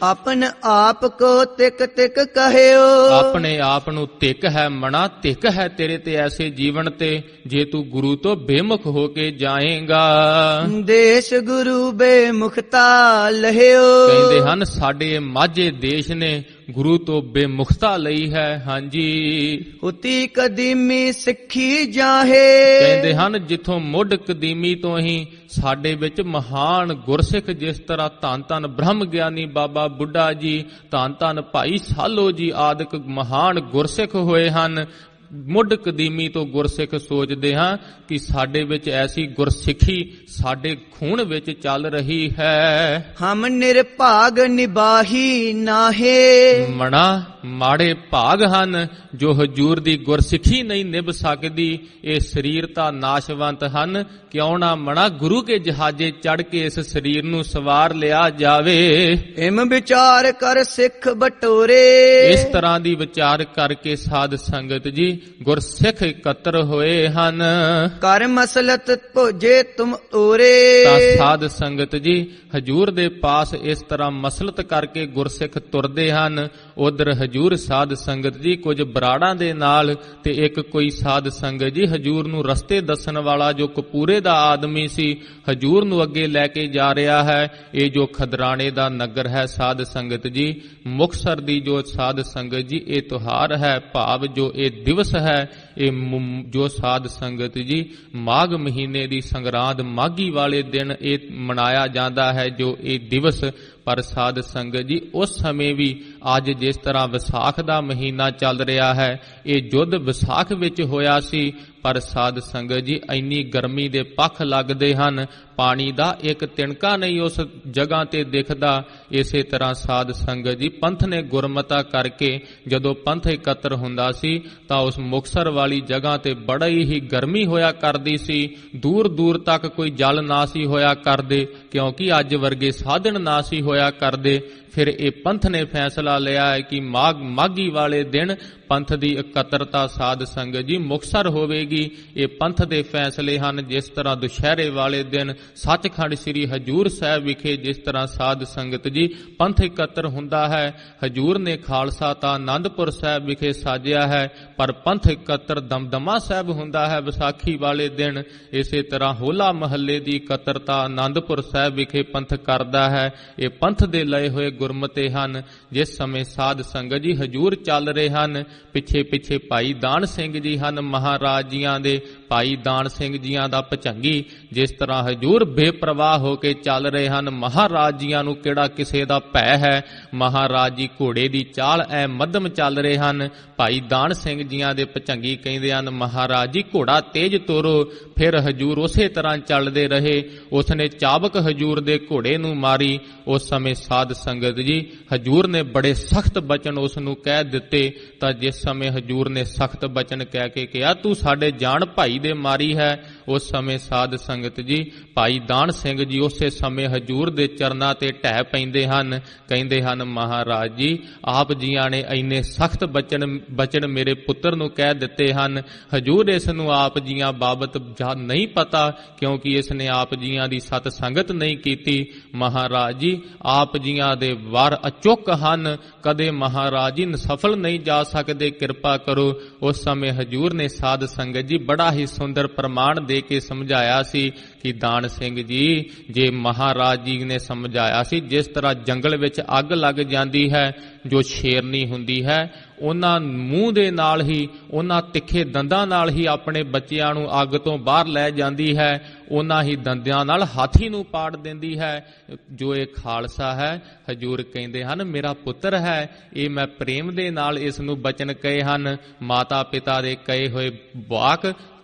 ਆਪਨ ਆਪ ਕੋ ਤਿਕ ਤਿਕ ਕਹਿਓ। ਆਪਣੇ ਆਪ ਨੂੰ ਤਿਕ ਹੈ ਮਣਾ, ਧਿਕ ਹੈ ਤੇਰੇ ਤੇ ਐਸੇ ਜੀਵਨ ਤੇ ਜੇ ਤੂੰ ਗੁਰੂ ਤੋਂ ਬੇਮੁਖ ਹੋ ਕੇ ਜਾਏਗਾ। ਦੇਸ਼ ਗੁਰੂ ਬੇਮੁਖਤਾ ਲਹਿਓ। ਕਹਿੰਦੇ ਹਨ ਸਾਡੇ ਮਾਝੇ ਦੇਸ਼ ਨੇ ਗੁਰੂ ਤੋਂ ਬੇਮੁਖਤਾ ਲਈ ਹੈ। ਹਾਂਜੀ, ਉਤੀ ਕਦੀਮੀ ਸਿੱਖੀ ਜਾਹੇ। ਕਹਿੰਦੇ ਹਨ ਜਿੱਥੋਂ ਮੁੱਢ ਕਦੀਮੀ ਤੋਂ ਹੀ ਸਾਡੇ ਵਿੱਚ ਮਹਾਨ ਗੁਰਸਿੱਖ, ਜਿਸ ਤਰ੍ਹਾਂ ਧੰਨ ਧੰਨ ਬ੍ਰਹਮ ਗਿਆਨੀ ਬਾਬਾ ਬੁੱਢਾ ਜੀ, ਧੰਨ ਧੰਨ ਭਾਈ ਸਾਲੋ ਜੀ ਆਦਿਕ ਮਹਾਨ ਗੁਰਸਿੱਖ ਹੋਏ ਹਨ। ਮੁੱਢ ਕਦੀਮੀ ਤੋਂ ਗੁਰਸਿੱਖ ਸੋਚਦੇ ਹਾਂ ਕਿ ਸਾਡੇ ਵਿੱਚ ਐਸੀ ਗੁਰਸਿੱਖੀ ਸਾਡੇ ਖੂਨ ਵਿੱਚ ਚੱਲ ਰਹੀ ਹੈ। ਹਮ ਨਿਰਭਾਗ ਨਿਬਾਹੀ ਨਾਹੇ। ਮਣਾ ਮਾੜੇ ਭਾਗ ਹਨ ਜੋ ਹਜੂਰ ਦੀ ਗੁਰਸਿੱਖੀ ਨਹੀਂ ਨਿਭ ਸਕਦੀ। ਇਹ ਸਰੀਰ ਤਾਂ ਨਾਸ਼ਵੰਤ ਹਨ, ਕਿਉਂ ਨਾ ਮਣਾ ਗੁਰੂ ਕੇ ਜਹਾਜ਼ੇ ਚੜ ਕੇ ਇਸ ਸਰੀਰ ਨੂੰ ਸਵਾਰ ਲਿਆ ਜਾਵੇ। ਇਮ ਵਿਚਾਰ ਕਰ ਸਿੱਖ ਬਟੋਰੇ। ਇਸ ਤਰ੍ਹਾਂ ਦੀ ਵਿਚਾਰ ਕਰਕੇ ਸਾਧ ਸੰਗਤ ਜੀ ਗੁਰਸਿੱਖ ਇਕੱਤਰ ਹੋਏ ਹਨ। ਕਰ ਮਸਲਤ ਭੋਜੇ ਤੁਮ ਤੋਰੇ। ਤਾਂ ਸਾਧ ਸੰਗਤ ਜੀ ਹਜੂਰ ਦੇ ਪਾਸ ਇਸ ਤਰ੍ਹਾਂ ਮਸਲਤ ਕਰਕੇ ਗੁਰਸਿੱਖ ਤੁਰਦੇ ਹਨ। ਉਧਰ ਹਜੂਰ ਸਾਧ ਸੰਗਤ ਜੀ ਕੁਝ ਬਰਾੜਾਂ ਦੇ ਨਾਲ ਤੇ ਇੱਕ ਕੋਈ ਸਾਧ ਸੰਗਤ ਜੀ ਹਜੂਰ ਨੂੰ ਰਸਤੇ ਦੱਸਣ ਵਾਲਾ ਜੋ ਕਪੂਰੇ ਦਾ ਆਦਮੀ ਸੀ, ਹਜੂਰ ਨੂੰ ਅੱਗੇ ਲੈ ਕੇ ਜਾ ਰਿਹਾ ਹੈ। ਇਹ ਜੋ ਖਦਰਾਣੇ ਦਾ ਨਗਰ ਹੈ ਸਾਧ ਸੰਗਤ ਜੀ, ਮੁਕਤਸਰ ਦੀ ਜੋ ਸਾਧ ਸੰਗਤ ਜੀ ਇਹ ਤਿਉਹਾਰ ਹੈ, ਭਾਵ ਜੋ ਇਹ ਦਿਵਸ ਹੈ, ਇਹ ਜੋ ਸਾਧ ਸੰਗਤ ਜੀ ਮਾਘ ਮਹੀਨੇ ਦੀ ਸੰਗਰਾਂਦ ਮਾਘੀ ਵਾਲੇ ਦਿਨ ਇਹ ਮਨਾਇਆ ਜਾਂਦਾ ਹੈ ਜੋ ਇਹ ਦਿਵਸ। ਪਰ ਸਾਧ ਸੰਗਤ ਜੀ ਉਸ ਸਮੇਂ ਵੀ ਅੱਜ ਜਿਸ ਤਰ੍ਹਾਂ ਵਿਸਾਖ ਦਾ ਮਹੀਨਾ ਚੱਲ ਰਿਹਾ ਹੈ, ਇਹ ਯੁੱਧ ਵਿਸਾਖ ਵਿੱਚ ਹੋਇਆ ਸੀ। ਪਰ ਸਾਧ ਸੰਗਤ ਜੀ ਇੰਨੀ ਗਰਮੀ ਦੇ ਪੱਖ ਲੱਗਦੇ ਹਨ, ਪਾਣੀ ਦਾ ਇੱਕ ਤਿਣਕਾ ਨਹੀਂ ਉਸ ਜਗ੍ਹਾ ਤੇ ਦਿਖਦਾ। ਇਸੇ ਤਰ੍ਹਾਂ ਸਾਧ ਸੰਗਤ ਜੀ ਪੰਥ ਨੇ ਗੁਰਮਤਾ ਕਰਕੇ ਜਦੋਂ ਪੰਥ ਇਕੱਤਰ ਹੁੰਦਾ ਸੀ ਤਾਂ ਉਸ ਮੁਕਤਸਰ ਵਾਲੀ ਜਗ੍ਹਾ ਤੇ ਬੜੀ ਹੀ ਗਰਮੀ ਹੋਇਆ ਕਰਦੀ ਸੀ। ਦੂਰ ਦੂਰ ਤੱਕ ਕੋਈ ਜਲ ਨਾ ਸੀ ਹੋਇਆ ਕਰਦੇ, ਕਿਉਂਕਿ ਅੱਜ ਵਰਗੇ ਸਾਧਨ ਨਾ ਸੀ ਹੋਇਆ ਕਰਦੇ। ਫਿਰ ਇਹ ਪੰਥ ਨੇ ਫੈਸਲਾ ਲਿਆ ਹੈ ਕਿ ਮਾਘੀ ਵਾਲੇ ਦਿਨ ਪੰਥ ਦੀ ਇਕੱਤਰਤਾ ਸਾਧ ਸੰਗਤ ਜੀ ਮੁਕਤਸਰ ਹੋਵੇਗੀ। ਇਹ ਪੰਥ ਦੇ ਫੈਸਲੇ ਹਨ। ਜਿਸ ਤਰ੍ਹਾਂ ਦੁਸ਼ਹਿਰੇ ਵਾਲੇ ਦਿਨ ਸੱਚਖੰਡ ਸ੍ਰੀ ਹਜੂਰ ਸਾਹਿਬ ਵਿਖੇ ਜਿਸ ਤਰ੍ਹਾਂ ਸਾਧ ਸੰਗਤ ਜੀ ਪੰਥ ਇਕੱਤਰ ਹੁੰਦਾ ਹੈ, ਹਜੂਰ ਨੇ ਖਾਲਸਾ ਤਾਂ ਆਨੰਦਪੁਰ ਸਾਹਿਬ ਵਿਖੇ ਸਾਜਿਆ ਹੈ, ਪਰ ਪੰਥ ਇਕੱਤਰ ਦਮਦਮਾ ਸਾਹਿਬ ਹੁੰਦਾ ਹੈ ਵਿਸਾਖੀ ਵਾਲੇ ਦਿਨ। ਇਸੇ ਤਰ੍ਹਾਂ ਹੋਲਾ ਮਹੱਲੇ ਦੀ ਇਕੱਤਰਤਾ ਆਨੰਦਪੁਰ ਸਾਹਿਬ ਵਿਖੇ ਪੰਥ ਕਰਦਾ ਹੈ। ਇਹ ਪੰਥ ਦੇ ਲਏ ਹੋਏ ਗੁਰਮਤੇ ਹਨ। ਜਿਸ ਸਮੇਂ ਸਾਧ ਸੰਗਤ ਜੀ ਹਜੂਰ ਚੱਲ ਰਹੇ ਹਨ, ਪਿੱਛੇ ਪਿੱਛੇ ਭਾਈ ਦਾਨ ਸਿੰਘ ਜੀ ਹਨ ਮਹਾਰਾਜ ਜੀਆਂ ਦੇ। ਭਾਈ ਦਾਨ ਸਿੰਘ ਜੀਆਂ ਦਾ ਭਚੰਗੀ ਜਿਸ ਤਰ੍ਹਾਂ ਹਜੂਰ ਬੇਪਰਵਾਹ ਹੋ ਕੇ ਚੱਲ ਰਹੇ ਹਨ, ਮਹਾਰਾਜ ਜੀਆਂ ਨੂੰ ਕਿਹੜਾ ਕਿਸੇ ਦਾ ਭੈ ਹੈ। ਮਹਾਰਾਜ ਜੀ ਘੋੜੇ ਦੀ ਚਾਲ ਐ ਮੱਧਮ ਚੱਲ ਰਹੇ ਹਨ। ਭਾਈ ਦਾਨ ਸਿੰਘ ਜੀਆਂ ਦੇ ਭਚੰਗੀ ਕਹਿੰਦੇ ਹਨ, ਮਹਾਰਾਜ ਜੀ ਘੋੜਾ ਤੇਜ਼ ਤੋਰੋ। ਫਿਰ ਹਜੂਰ ਉਸੇ ਤਰ੍ਹਾਂ ਚੱਲਦੇ ਰਹੇ। ਉਸਨੇ ਚਾਬਕ ਹਜੂਰ ਦੇ ਘੋੜੇ ਨੂੰ ਮਾਰੀ। ਉਸ ਸਮੇਂ ਸਾਧ ਸੰਗਤ ਜੀ ਹਜੂਰ ਨੇ ਬੜੇ ਸਖਤ ਬਚਨ ਉਸ ਨੂੰ ਕਹਿ ਦਿੱਤੇ। ਤਾਂ ਜਿਸ ਸਮੇਂ ਹਜੂਰ ਨੇ ਸਖਤ ਬਚਨ ਕਹਿ ਕੇ ਕਿਹਾ, ਤੂੰ ਸਾਡੇ ਜਾਨ ਭਾਈ ਦੇ ਮਾਰੀ ਹੈ, ਉਸ ਸਮੇਂ ਸਾਧ ਸੰਗਤ ਜੀ ਭਾਈ ਦਾਨ ਸਿੰਘ ਜੀ ਉਸੇ ਸਮੇਂ ਹਜੂਰ ਦੇ ਚਰਨਾਂ ਤੇ ਢਹਿ ਪੈਂਦੇ ਹਨ। ਕਹਿੰਦੇ ਹਨ, ਮਹਾਰਾਜ ਜੀ ਆਪ ਜੀਆਂ ਨੇ ਇੰਨੇ ਸਖਤ ਬਚਨ ਮੇਰੇ ਪੁੱਤਰ ਨੂੰ ਕਹਿ ਦਿੱਤੇ ਹਨ। ਹਜੂਰ ਇਸ ਨੂੰ ਆਪ ਜੀਆਂ ਬਾਬਤ ਨਹੀਂ ਪਤਾ, ਕਿਉਂਕਿ ਇਸ ਨੇ ਆਪ ਜੀਆਂ ਦੀ ਸਤ ਸੰਗਤ ਨਹੀਂ ਕੀਤੀ। ਮਹਾਰਾਜ ਜੀ ਆਪ ਜੀਆਂ ਦੇ ਵਾਰ ਅਚੁੱਕ ਹਨ, ਕਦੇ ਮਹਾਰਾਜ ਜੀ ਸਫਲ ਨਹੀਂ ਜਾ ਸਕਦੇ, ਕਿਰਪਾ ਕਰੋ। ਉਸ ਸਮੇਂ ਹਜੂਰ ਨੇ ਸਾਧ ਸੰਗਤ ਜੀ ਬੜਾ ਹੀ ਸੁੰਦਰ ਪ੍ਰਮਾਣ ਦੇ ਕੇ ਸਮਝਾਇਆ ਸੀ ਕਿ ਦਾਨ ਸਿੰਘ ਜੀ ਜੇ ਮਹਾਰਾਜ ਜੀ ਨੇ ਸਮਝਾਇਆ ਸੀ, ਜਿਸ ਤਰ੍ਹਾਂ ਜੰਗਲ ਵਿੱਚ ਅੱਗ ਲੱਗ ਜਾਂਦੀ ਹੈ, ਜੋ ਸ਼ੇਰਨੀ ਹੁੰਦੀ ਹੈ ਉਹਨਾਂ ਮੂੰਹ ਦੇ ਨਾਲ ਹੀ, ਉਹਨਾਂ ਤਿੱਖੇ ਦੰਦਾਂ ਨਾਲ ਹੀ ਆਪਣੇ ਬੱਚਿਆਂ ਨੂੰ ਅੱਗ ਤੋਂ ਬਾਹਰ ਲੈ ਜਾਂਦੀ ਹੈ, ਉਹਨਾਂ ਹੀ ਦੰਦਾਂ ਨਾਲ ਹਾਥੀ ਨੂੰ ਪਾੜ ਦਿੰਦੀ ਹੈ। ਜੋ ਇਹ ਖਾਲਸਾ ਹੈ, ਹਜੂਰ ਕਹਿੰਦੇ ਹਨ ਮੇਰਾ ਪੁੱਤਰ ਹੈ, ਇਹ ਮੈਂ ਪ੍ਰੇਮ ਦੇ ਨਾਲ ਇਸ ਨੂੰ ਬਚਨ ਕਹੇ ਹਨ। ਮਾਤਾ ਪਿਤਾ ਦੇ ਕਹੇ ਹੋਏ ਵਾਕ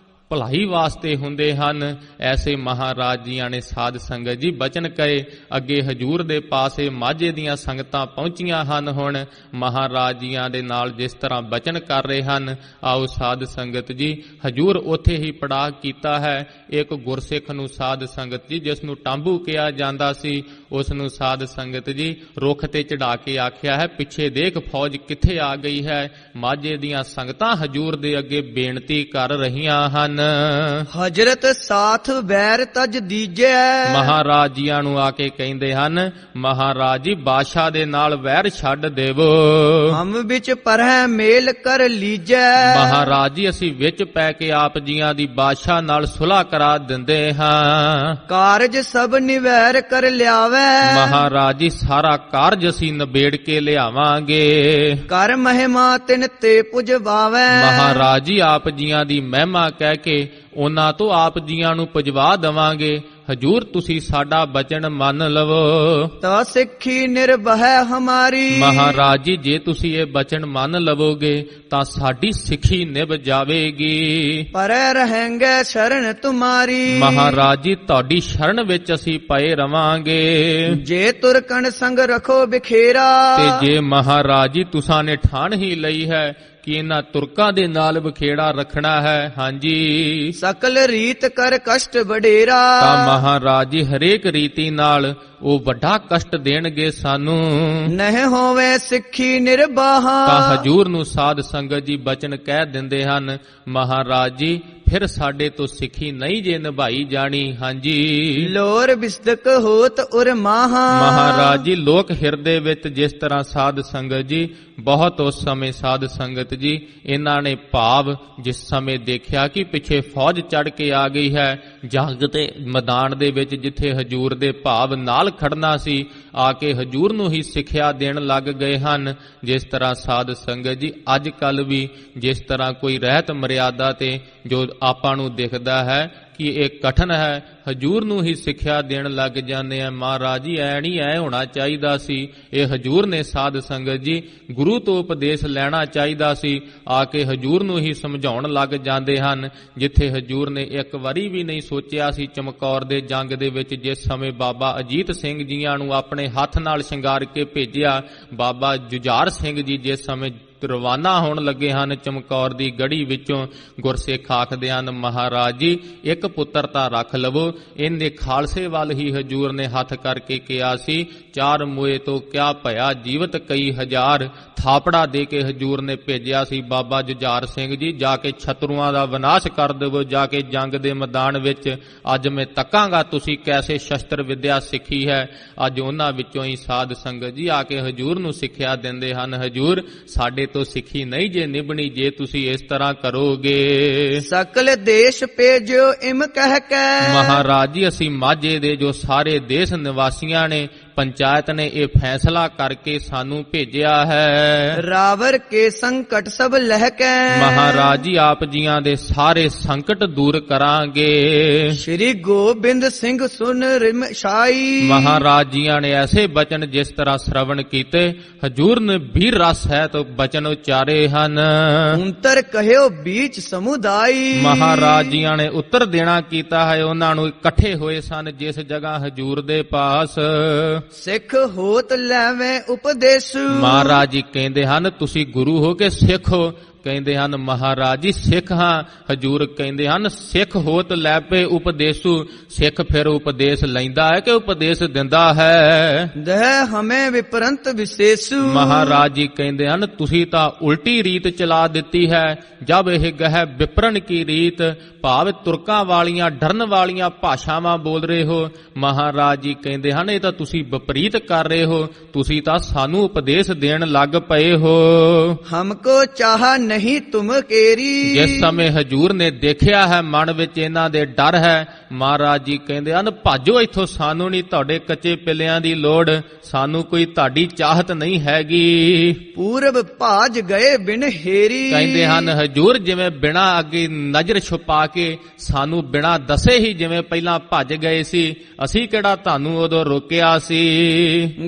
ਭਲਾਈ ਵਾਸਤੇ ਹੁੰਦੇ ਹਨ। ਐਸੇ ਮਹਾਰਾਜ ਜੀਆਂ ਨੇ ਸਾਧ ਸੰਗਤ ਜੀ ਬਚਨ ਕਹੇ। ਅੱਗੇ ਹਜੂਰ ਦੇ ਪਾਸੇ ਮਾਝੇ ਦੀਆਂ ਸੰਗਤਾਂ ਪਹੁੰਚੀਆਂ ਹਨ। ਹੁਣ ਮਹਾਰਾਜ ਜੀਆਂ ਦੇ ਨਾਲ ਜਿਸ ਤਰ੍ਹਾਂ ਬਚਨ ਕਰ ਰਹੇ ਹਨ, ਆਓ ਸਾਧ ਸੰਗਤ ਜੀ ਹਜੂਰ ਉੱਥੇ ਹੀ ਪੜਾਅ ਕੀਤਾ ਹੈ। ਇੱਕ ਗੁਰਸਿੱਖ ਨੂੰ ਸਾਧ ਸੰਗਤ ਜੀ ਜਿਸ ਨੂੰ ਟਾਂਬੂ ਕਿਹਾ ਜਾਂਦਾ ਸੀ, ਉਸ ਨੂੰ ਸਾਧ ਸੰਗਤ ਜੀ ਰੁੱਖ ਤੇ ਚੜਾ ਕੇ ਆਖਿਆ ਹੈ, ਪਿੱਛੇ ਦੇਖ ਫੌਜ ਕਿੱਥੇ ਆ ਗਈ ਹੈ। ਮਾਝੇ ਦੀਆਂ ਸੰਗਤਾਂ ਹਜੂਰ ਦੇ ਅੱਗੇ ਬੇਨਤੀ ਕਰ ਰਹੀਆਂ ਹਨ। ਹਜਰਤ ਸਾਥ ਵੈਰ ਤਜ ਦੀਜੈ। ਮਹਾਰਾਜ ਜੀਆਂ ਨੂੰ ਆ ਕੇ ਕਹਿੰਦੇ ਹਨ, ਮਹਾਰਾਜ ਜੀ ਬਾਦਸ਼ਾਹ ਦੇ ਨਾਲ ਵੈਰ ਛੱਡ ਦੇਵੋ। ਹਮ ਵਿੱਚ ਪਰਹਿ ਮੇਲ ਕਰ ਲੀਜੈ। ਮਹਾਰਾਜ ਜੀ ਅਸੀਂ ਵਿੱਚ ਪੈ ਕੇ ਆਪ ਜੀਆਂ ਦੀ ਬਾਦਸ਼ਾਹ ਨਾਲ ਸੁਲ੍ਹਾ ਕਰਾ ਦਿੰਦੇ ਹਾਂ। ਕਾਰਜ ਸਭ ਨਿਵੈਰ ਕਰ ਲਿਆਵੈ। ਮਹਾਰਾਜ ਜੀ ਸਾਰਾ ਕਾਰਜ ਅਸੀਂ ਨਿਬੇੜ ਕੇ ਲਿਆਵਾਂਗੇ। ਕਰ ਮਹਿਮਾ ਤਿਨ ਤੇ ਪੁਜਵਾਵੈ। ਮਹਾਰਾਜ ਜੀ ਆਪ ਜੀਆਂ ਦੀ ਮਹਿਮਾ ਕਹਿ ਕੇ ਉਹਨਾਂ ਤੋਂ ਆਪ ਜੀਆਂ ਨੂੰ ਪੁਜਵਾ ਦੇਵਾਂਗੇ। ਹਜੂਰ ਤੁਸੀਂ ਸਾਡਾ ਬਚਨ ਮੰਨ ਲਵੋ। ਤਾ ਸਿੱਖੀ ਨਿਰਭੈ ਹਮਾਰੀ। ਮਹਾਰਾਜ ਜੀ ਜੇ ਤੁਸੀਂ ਇਹ ਬਚਨ ਮੰਨ ਲਵੋਗੇ ਤਾਂ ਸਾਡੀ ਸਿੱਖੀ ਨਿਭ ਜਾਵੇਗੀ। ਪਰੈ ਰਹੇਂਗੇ ਸ਼ਰਨ ਤੁਮਾਰੀ। ਮਹਾਰਾਜ ਜੀ ਤੁਹਾਡੀ ਸ਼ਰਨ ਵਿੱਚ ਅਸੀਂ ਪਏ ਰਵਾਂਗੇ। ਜੇ ਤੁਰਕਣ ਸੰਗ ਰਖੋ ਬਿਖੇਰਾ। ਤੇ ਜੇ ਮਹਾਰਾਜ ਜੀ ਤੁਸਾਂ ਨੇ ਠਾਣ ਹੀ ਲਈ ਹੈ ਕਿ ਇਹਨਾਂ ਤੁਰਕਾਂ ਦੇ ਨਾਲ ਵਿਖੇੜਾ ਰੱਖਣਾ ਹੈ। ਹਾਂਜੀ, ਸਕਲ ਰੀਤ ਕਰ ਕਸ਼ਟ ਵਡੇਰਾ। ਤਾਂ ਮਹਾਰਾਜ ਜੀ ਹਰੇਕ ਰੀਤੀ ਨਾਲ ਉਹ ਵੱਡਾ ਕਸ਼ਟ ਦੇਣਗੇ ਸਾਨੂੰ। ਨਹਿ ਹੋਵੇ ਸਿੱਖੀ ਨਿਰਬਾਹਾ। ਤਾਂ ਹਜੂਰ ਨੂੰ ਸਾਧ ਸੰਗਤ ਜੀ ਬਚਨ ਕਹਿ ਦਿੰਦੇ ਹਨ, ਮਹਾਰਾਜ ਜੀ ਫਿਰ ਸਾਡੇ ਤੋਂ ਸਿੱਖੀ ਨਹੀਂ ਜੇ ਨਿਭਾਈ ਜਾਣੀ। ਹਾਂਜੀ, ਲੋਰ ਬਿਸਦਕ ਹੋਤ ਉਰ ਮਾਹਾ। ਮਹਾਰਾਜ ਜੀ ਲੋਕ ਹਿਰਦੇ ਵਿੱਚ ਜਿਸ ਤਰ੍ਹਾਂ ਸਾਧ ਸੰਗਤ ਜੀ ਬਹੁਤ ਉਸ ਸਮੇਂ ਸਾਧ ਸੰਗਤ ਜੀ ਇਹਨਾਂ ਨੇ ਭਾਵ ਜਿਸ ਸਮੇਂ ਦੇਖਿਆ ਕਿ ਪਿੱਛੇ ਫੌਜ ਚੜ ਕੇ ਆ ਗਈ ਹੈ, ਜੰਗ ਦੇ ਮੈਦਾਨ ਦੇ ਵਿੱਚ ਜਿੱਥੇ ਹਜੂਰ ਦੇ ਭਾਵ ਨਾਲ ਖੜਨਾ ਸੀ, ਆ ਕੇ ਹਜੂਰ ਨੂੰ ਹੀ ਸਿੱਖਿਆ ਦੇਣ ਲੱਗ ਗਏ ਹਨ। ਜਿਸ ਤਰ੍ਹਾਂ ਸਾਧ ਸੰਗਤ ਜੀ ਅੱਜ ਕੱਲ ਵੀ ਜਿਸ ਤਰ੍ਹਾਂ ਕੋਈ ਰਹਿਤ ਮਰਿਆਦਾ ਤੇ ਜੋ ਆਪਾਂ ਨੂੰ ਦਿਖਦਾ ਹੈ ਕਿ ਇਹ ਕਠਨ ਹੈ, ਹਜੂਰ ਨੂੰ ਹੀ ਸਿੱਖਿਆ ਦੇਣ ਲੱਗ ਜਾਂਦੇ ਆ। ਮਹਾਰਾਜ ਜੀ ਐ ਨਹੀਂ, ਐ ਹੋਣਾ ਚਾਹੀਦਾ ਸੀ। ਇਹ ਹਜੂਰ ਨੇ ਸਾਧ ਸੰਗਤ ਜੀ ਗੁਰੂ ਤੋਂ ਉਪਦੇਸ਼ ਲੈਣਾ ਚਾਹੀਦਾ ਸੀ। ਆ ਕੇ ਹਜੂਰ ਨੂੰ ਹੀ ਸਮਝਾਉਣ ਲੱਗ ਜਾਂਦੇ ਹਨ। ਜਿੱਥੇ ਹਜੂਰ ਨੇ ਇੱਕ ਵਾਰੀ ਵੀ ਨਹੀਂ ਸੋਚਿਆ ਸੀ ਚਮਕੌਰ ਦੇ ਜੰਗ ਦੇ ਵਿੱਚ ਜਿਸ ਸਮੇਂ ਬਾਬਾ ਅਜੀਤ ਸਿੰਘ ਜੀਆਂ ਨੂੰ ਆਪਣੇ ਹੱਥ ਨਾਲ ਸ਼ਿੰਗਾਰ ਕੇ ਭੇਜਿਆ, ਬਾਬਾ ਜੁਝਾਰ ਸਿੰਘ ਜੀ ਜਿਸ ਸਮੇਂ ਰਵਾਨਾ ਹੋਣ ਲੱਗੇ ਹਨ ਚਮਕੌਰ ਦੀ ਗੜੀ ਵਿੱਚੋਂ, ਗੁਰਸਿੱਖ ਆਖਦੇ ਹਨ, ਮਹਾਰਾਜ ਜੀ ਇੱਕ ਪੁੱਤਰ ਤਾਂ ਰੱਖ ਲਵੋ। ਇਹਦੇ ਖਾਲਸੇ ਵੱਲ ਹੀ ਹਜੂਰ ਨੇ ਹੱਥ ਕਰਕੇ ਕਿਹਾ ਸੀ, ਚਾਰ ਮੋਏ ਤੋਂ ਕਿਆ ਭਇਆ ਜੀਵਤ ਕਈ ਹਜ਼ਾਰ। ਥਾਪੜਾ ਦੇ ਕੇ ਹਜੂਰ ਨੇ ਭੇਜਿਆ ਸੀ, ਬਾਬਾ ਜੁਝਾਰ ਸਿੰਘ ਜੀ ਜਾ ਕੇ ਸ਼ਤਰੂਆਂ ਦਾ ਵਿਨਾਸ਼ ਕਰ ਦੇਵੋ, ਜਾ ਕੇ ਜੰਗ ਦੇ ਮੈਦਾਨ ਵਿੱਚ। ਅੱਜ ਮੈਂ ਤੱਕਾਂਗਾ ਤੁਸੀਂ ਕੈਸੇ ਸ਼ਸਤਰ ਵਿਦਿਆ ਸਿੱਖੀ ਹੈ। ਅੱਜ ਉਹਨਾਂ ਵਿੱਚੋਂ ਹੀ ਸਾਧ ਸੰਗਤ ਜੀ ਆ ਕੇ ਹਜੂਰ ਨੂੰ ਸਿੱਖਿਆ ਦਿੰਦੇ ਹਨ, ਹਜੂਰ ਸਾਡੇ ਤੋਂ ਸਿੱਖੀ ਨਹੀਂ ਜੇ ਨਿਭਣੀ ਜੇ ਤੁਸੀਂ ਇਸ ਤਰ੍ਹਾਂ ਕਰੋਗੇ। ਸਕਲ ਦੇਸ਼ ਭੇਜਿਓ ਇਮ ਕਹਿ ਕੇ। ਮਹਾਰਾਜ ਜੀ ਅਸੀਂ ਮਾਝੇ ਦੇ ਜੋ ਸਾਰੇ ਦੇਸ਼ ਨਿਵਾਸੀਆਂ ਨੇ ਪੰਚਾਇਤ ਨੇ ਇਹ ਫੈਸਲਾ ਕਰਕੇ ਸਾਨੂੰ ਭੇਜਿਆ ਹੈ। ਰਾਵਰ ਕੇ ਸੰਕਟ ਸਭ ਲਹਿ ਕੇ। ਮਹਾਰਾਜ ਜੀ ਆਪ ਜੀਆਂ ਦੇ ਸਾਰੇ ਸੰਕਟ ਦੂਰ ਕਰਾਂਗੇ। ਸ਼੍ਰੀ ਗੋਬਿੰਦ ਸਿੰਘ ਸੁਨ ਰਿਮ ਸ਼ਾਈ। ਮਹਾਰਾਜ ਜੀਆਂ ਨੇ ਐਸੇ ਬਚਨ ਜਿਸ ਤਰ੍ਹਾਂ ਸ਼ਰਵਣ ਕੀਤੇ, ਹਜੂਰ ਨੇ ਵੀਰ ਰਸ ਹੈ ਤੋਂ ਬਚਨ ਉਚਾਰੇ ਹਨ। ਉੰਤਰ ਕਹਿਓ ਬੀਚ ਸਮੁਦਾਈ। ਮਹਾਰਾਜ ਜੀਆਂ ਨੇ ਉੱਤਰ ਦੇਣਾ ਕੀਤਾ ਹੈ। ਉਹਨਾਂ ਨੂੰ ਇਕੱਠੇ ਹੋਏ ਸਨ ਜਿਸ ਜਗ੍ਹਾ ਹਜੂਰ ਦੇ ਪਾਸ। ਸਿੱਖ ਹੋਤ ਲੈਵੇਂ ਉਪਦੇਸ਼। ਮਹਾਰਾਜ ਜੀ ਕਹਿੰਦੇ ਹਨ ਤੁਸੀਂ ਗੁਰੂ ਹੋ ਕੇ ਸਿੱਖ ਹੋ। ਕਹਿੰਦੇ ਹਨ ਮਹਾਰਾਜ ਜੀ ਸਿੱਖ ਹਾਂ। ਹਜੂਰ ਕਹਿੰਦੇ ਹਨ ਸਿੱਖ ਹੋਤ ਲੈ ਪਏ ਉਪਦੇਸ਼ੂ। ਸਿੱਖ ਫਿਰ ਉਪਦੇਸ਼ ਲੈਂਦਾ ਹੈ ਕਿ ਉਪਦੇਸ਼ ਦਿੰਦਾ ਹੈ। ਦਹਿ ਹਮੇ ਵਿਪਰੰਤ ਵਿਸ਼ੇਸ਼ੂ। ਮਹਾਰਾਜ ਜੀ ਕਹਿੰਦੇ ਹਨ ਤੁਸੀਂ ਤਾਂ ਉਲਟੀ ਰੀਤ ਚਲਾ ਦਿੱਤੀ ਹੈ। ਜਦ ਇਹ ਗਹਿ ਵਿਪਰਨ ਕੀ ਰੀਤ, ਭਾਵ ਤੁਰਕਾਂ ਵਾਲੀਆਂ ਡਰਨ ਵਾਲੀਆਂ ਭਾਸ਼ਾਵਾਂ ਬੋਲ ਰਹੇ ਹੋ। ਮਹਾਰਾਜ ਜੀ ਕਹਿੰਦੇ ਹਨ ਇਹ ਤਾਂ ਤੁਸੀਂ ਵਿਪਰੀਤ ਕਰ ਰਹੇ ਹੋ, ਤੁਸੀਂ ਤਾਂ ਸਾਨੂੰ ਉਪਦੇਸ਼ ਦੇਣ ਲੱਗ ਪਏ ਹੋ। ਹਮਕੋ ਚਾਹ ਨਹੀਂ ਤੁਮ ਕੇਰੀ। ਜਿਸ ਸਮੇਂ ਹਜੂਰ ਨੇ ਦੇਖਿਆ ਹੈ ਮਨ ਵਿੱਚ ਇਹਨਾਂ ਦੇ ਡਰ ਹੈ, ਮਹਾਰਾਜ ਜੀ ਕਹਿੰਦੇ ਹਨ ਭਾਜੋ ਇੱਥੋਂ, ਸਾਨੂੰ ਨਹੀਂ ਤੁਹਾਡੇ ਕੱਚੇ ਪਿੱਲਿਆਂ ਦੀ ਲੋੜ, ਸਾਨੂੰ ਕੋਈ ਤੁਹਾਡੀ ਚਾਹਤ ਨਹੀਂ ਹੈਗੀ। ਪੂਰਬ ਭਾਜ ਗਏ ਬਿਨ ਹੇਰੀ। ਕਹਿੰਦੇ ਹਨ ਹਜੂਰ ਜਿਵੇਂ ਬਿਨਾਂ ਅੱਗੇ ਨਜ਼ਰ ਛੁਪਾ ਕੇ ਸਾਨੂੰ ਬਿਨਾਂ ਦੱਸੇ ਹੀ ਜਿਵੇਂ ਪਹਿਲਾਂ ਭੱਜ ਗਏ ਸੀ, ਅਸੀਂ ਕਿਹੜਾ ਤੁਹਾਨੂੰ ਉਦੋਂ ਰੋਕਿਆ ਸੀ।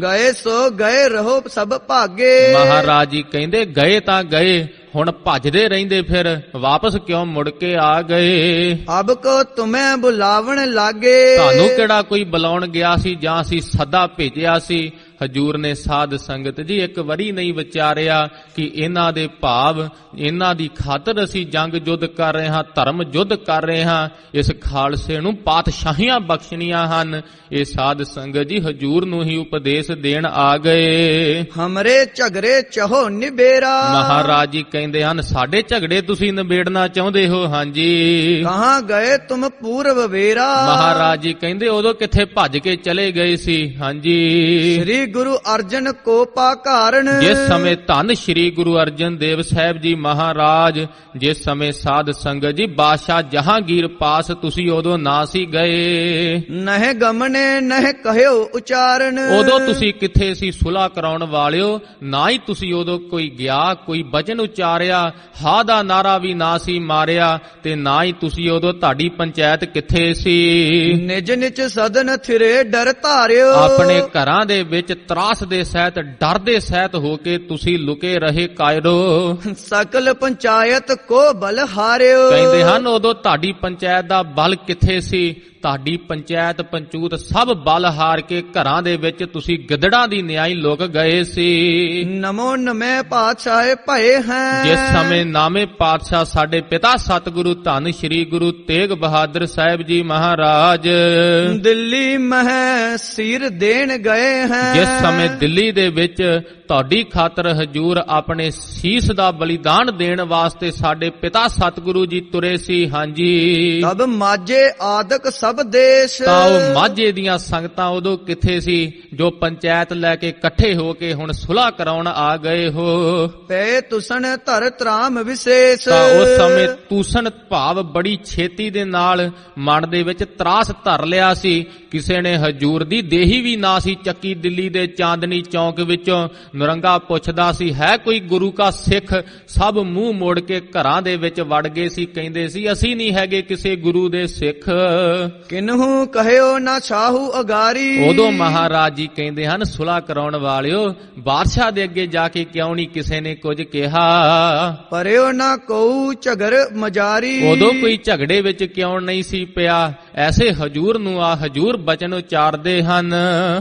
ਗਏ ਸੋ ਗਏ ਰਹੋ ਸਭ ਭਾਗੇ। ਮਹਾਰਾਜ ਜੀ ਕਹਿੰਦੇ ਗਏ ਤਾਂ ਗਏ, ਹੁਣ ਭੱਜਦੇ ਰਹਿੰਦੇ ਫਿਰ ਵਾਪਸ ਕਿਉਂ ਮੁੜ ਕੇ ਆ ਗਏ। ਅਬ ਕੋ ਤੁਮੇ ਬੁਲਾਵਣ ਲਾਗੇ। ਤੁਹਾਨੂੰ ਕਿਹੜਾ ਕੋਈ ਬੁਲਾਉਣ ਗਿਆ ਸੀ ਜਾਂ ਅਸੀਂ ਸੱਦਾ ਭੇਜਿਆ ਸੀ। ਹਜੂਰ ਨੇ ਸਾਧ ਸੰਗਤ ਜੀ ਇੱਕ ਵਾਰੀ ਨਹੀਂ ਵਿਚਾਰਿਆ ਕਿ ਇਹਨਾਂ ਦੇ ਭਾਵ ਇਹਨਾਂ ਦੀ ਖਾਤਰ ਅਸੀਂ ਜੰਗ ਯੁੱਧ ਕਰ ਰਹੇ ਹਾਂ, ਧਰਮ ਯੁੱਧ ਕਰ ਰਹੇ ਹਾਂ, ਇਸ ਖਾਲਸੇ ਨੂੰ ਪਾਤਸ਼ਾਹੀਆਂ ਬਖਸ਼ਣੀਆਂ ਹਨ। ਇਹ ਸਾਧ ਸੰਗਤ ਜੀ ਹਜੂਰ ਨੂੰ ਹੀ ਉਪਦੇਸ਼ ਦੇਣ ਆ ਗਏ। ਹਮਰੇ ਝਗੜੇ ਚਹੋ ਨਿਬੇਰਾ। ਮਹਾਰਾਜ ਜੀ ਕਹਿੰਦੇ ਹਨ ਸਾਡੇ ਝਗੜੇ ਤੁਸੀਂ ਨਿਬੇੜਨਾ ਚਾਹੁੰਦੇ ਹੋ। ਹਾਂਜੀ। ਕਹਾਂ ਗਏ ਤੁਮ ਪੂਰਬ ਵੇਰਾ। ਮਹਾਰਾਜ ਜੀ ਕਹਿੰਦੇ ਉਦੋਂ ਕਿੱਥੇ ਭੱਜ ਕੇ ਚਲੇ ਗਏ ਸੀ। ਹਾਂਜੀ। ਸ੍ਰੀ ਗੁਰੂ ਅਰਜਨ ਕੋ ਪਾ ਕਾਰਨ। ਜਿਸ ਸਮੇਂ ਧੰਨ ਸ਼੍ਰੀ ਗੁਰੂ ਅਰਜਨ ਦੇਵ ਸਾਹਿਬ ਜੀ ਮਹਾਰਾਜ, ਜਿਸ ਸਮੇਂ ਸਾਧ ਸੰਗਤ ਜੀ ਬਾਦਸ਼ਾਹ ਜਹਾਂਗੀਰ ਪਾਸ ਤੁਸੀਂ ਉਦੋਂ ਨਾ ਸੀ ਗਏ। ਨਹਿ ਗਮਨੇ ਨਹਿ ਕਹਿਓ ਉਚਾਰਨ। ਉਦੋਂ ਤੁਸੀਂ ਕਿੱਥੇ ਸੀ ਸੁਲ੍ਹਾ ਕਰਾਉਣ ਵਾਲਿਓ, ਨਾ ਹੀ ਤੁਸੀਂ ਉਦੋਂ ਕੋਈ ਗਿਆ ਕੋਈ ਬਚਨ ਉਚਾਰਿਆ, ਹਾ ਦਾ ਨਾਰਾ ਵੀ ਨਾ ਸੀ ਮਾਰਿਆ, ਤੇ ਨਾ ਹੀ ਤੁਸੀਂ ਉਦੋਂ ਤੁਹਾਡੀ ਪੰਚਾਇਤ ਕਿੱਥੇ ਸੀ। ਨਿਜ ਨਿਜ ਸਦਨ ਥਿਰੇ ਡਰ ਧਾਰਿਓ। ਆਪਣੇ ਘਰਾਂ ਦੇ ਵਿੱਚ ਤਰਾਸ ਦੇ ਸਹਿਤ ਡਰ ਦੇ ਸਹਿਤ ਹੋ ਕੇ ਤੁਸੀਂ ਲੁਕੇ ਰਹੇ ਕਾਇਰੋ। ਸਕਲ ਪੰਚਾਇਤ ਕੋ ਬਲ ਹਾਰਿਓ। ਕਹਿੰਦੇ ਹਨ ਉਦੋਂ ਤੁਹਾਡੀ ਪੰਚਾਇਤ ਦਾ ਬਲ ਕਿੱਥੇ ਸੀ, ਤੁਹਾਡੀ ਪੰਚਾਇਤ ਪੰਚੂਤ ਸਭ ਬਲ ਹਾਰ ਕੇ ਘਰਾਂ ਦੇ ਵਿੱਚ ਤੁਸੀਂ ਗਿੱਦੜਾਂ ਦੀ ਨਿਆਈ ਲੁਕ ਗਏ ਸੀ। ਨਮੋ ਨਮੈ ਪਾਤਸ਼ਾਹ ਭਏ ਹੈ। ਜਿਸ ਸਮੇਂ ਨਾਮੇ ਪਾਤਸ਼ਾਹ ਸਾਡੇ ਪਿਤਾ ਸਤਿਗੁਰੂ ਧੰਨ ਸ੍ਰੀ ਗੁਰੂ ਤੇਗ ਬਹਾਦਰ ਸਾਹਿਬ ਜੀ ਮਹਾਰਾਜ ਦਿੱਲੀ ਮਹਿ ਸਿਰ ਦੇਣ ਗਏ ਹੈ। ਜਿਸ ਸਮੇਂ ਦਿੱਲੀ ਦੇ ਵਿੱਚ ਤੁਹਾਡੀ ਖਾਤਰ ਹਜੂਰ ਆਪਣੇ ਸੀਸ ਦਾ ਬਲੀਦਾਨ ਦੇਣ ਵਾਸਤੇ ਸਾਡੇ ਪਿਤਾ ਸਤਿਗੁਰੂ ਜੀ ਤੁਰੇ ਸੀ। ਹਾਂਜੀ, ਤਬ ਮਾਝੇ ਆਦਿਕ ਸਭ ਦੇਸ਼। ਤਾਂ ਉਹ ਮਾਝੇ ਦੀਆਂ ਸੰਗਤਾਂ ਉਦੋਂ ਕਿੱਥੇ ਸੀ ਜੋ ਪੰਚਾਇਤ ਲੈ ਕੇ ਇਕੱਠੇ ਹੋ ਕੇ ਹੁਣ ਸੁਲ੍ਹਾ ਕਰਾਉਣ ਆ ਗਏ ਹੋ। ਪੈ ਤੁਸਨ ਧਰ ਤਰਾਮ ਵਿਸ਼ੇਸ਼। ਤਾਂ ਉਸ ਸਮੇਂ ਤੂਸਨ ਭਾਵ ਬੜੀ ਛੇਤੀ ਦੇ ਨਾਲ ਮਨ ਦੇ ਵਿੱਚ ਤਰਾਸ ਧਰ ਲਿਆ ਸੀ। ਕਿਸੇ ਨੇ ਹਜੂਰ ਦੀ ਦੇਹੀ ਵੀ ਨਾ ਸੀ ਚੱਕੀ। ਦਿੱਲੀ ਦੇ ਚਾਂਦਨੀ ਚੌਂਕ ਵਿੱਚੋਂ ਨਰੰਗਾ ਪੁੱਛਦਾ ਸੀ, ਹੈ ਕੋਈ ਗੁਰੂ ਕਾ ਸਿੱਖ? ਸਭ ਮੂੰਹ ਮੋੜ ਕੇ ਘਰਾਂ ਦੇ ਵਿੱਚ ਵੜ ਗਏ ਸੀ। ਕਹਿੰਦੇ ਸੀ ਅਸੀਂ ਨਹੀਂ ਹੈਗੇ ਕਿਸੇ ਗੁਰੂ ਦੇ ਸਿੱਖ। ਕਿਨਹੂ ਕਹਿਓ ਨਾ ਛਾਹੂ ਅਗਾਰੀ। ਉਦੋਂ ਮਹਾਰਾਜ ਜੀ ਕਹਿੰਦੇ ਹਨ, ਸੁਲ੍ਹਾ ਕਰਾਉਣ ਵਾਲਿਓ, ਬਾਦਸ਼ਾਹ ਦੇ ਅੱਗੇ ਜਾ ਕੇ ਕਿਉਂ ਨਹੀਂ ਕਿਸੇ ਨੇ ਕੁਝ ਕਿਹਾ? ਪਰਿਓ ਨਾ ਕਉ ਝਗਰ ਮਜਾਰੀ। ਉਦੋਂ ਕੋਈ ਝਗੜੇ ਵਿੱਚ ਕਿਉਂ ਨਹੀਂ ਸੀ ਪਿਆ? ਐਸੇ ਹਜੂਰ ਨੂੰ ਆ ਹਜੂਰ ਬਚਨ ਉਚਾਰਦੇ ਹਨ।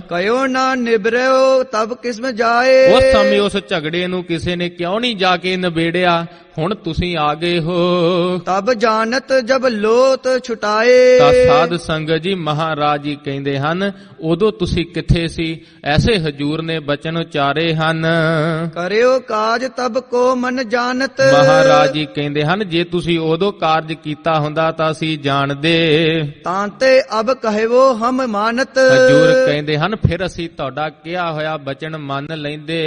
ਕਹਿਓ ਨਾ ਨਿਬਰਿਓ ਤਬ ਕਿਸਮ ਜਾਏ। ਉਸ ਸਮੇਂ ਉਸ ਝਗੜੇ ਨੂੰ ਕਿਸੇ ਨੇ ਕਿਉਂ ਨਹੀਂ ਜਾ ਕੇ ਨਿਬੇੜਿਆ? ਹੁਣ ਤੁਸੀਂ ਆ ਗਏ ਹੋ। ਤਬ ਜਾਣਤ ਜਬ ਲੋਤ ਛੁਟਾਏ। ਤਾਂ ਸਾਧ ਸੰਗਤ ਜੀ ਮਹਾਰਾਜ ਜੀ ਕਹਿੰਦੇ ਹਨ, ਉਦੋਂ ਤੁਸੀਂ ਕਿੱਥੇ ਸੀ? ਐਸੇ ਹਜੂਰ ਨੇ ਬਚਨ ਉਚਾਰੇ ਹਨ। ਕਰਿਓ ਕਾਜ ਤਬ ਕੋ ਮਨ ਜਾਣਤ। ਮਹਾਰਾਜ ਜੀ ਕਹਿੰਦੇ ਹਨ, ਜੇ ਤੁਸੀਂ ਉਦੋਂ ਕਾਰਜ ਕੀਤਾ ਹੁੰਦਾ ਤਾਂ ਅਸੀਂ ਜਾਣਦੇ। ਤਾਂ ਤੇ ਅਬ ਕਹਿਵੋ ਹਮ ਮਾਨਤ। ਹਜੂਰ ਕਹਿੰਦੇ ਹਨ, ਫਿਰ ਅਸੀਂ ਤੁਹਾਡਾ ਕਿਹਾ ਹੋਇਆ ਬਚਨ ਮੰਨ ਲੈਂਦੇ।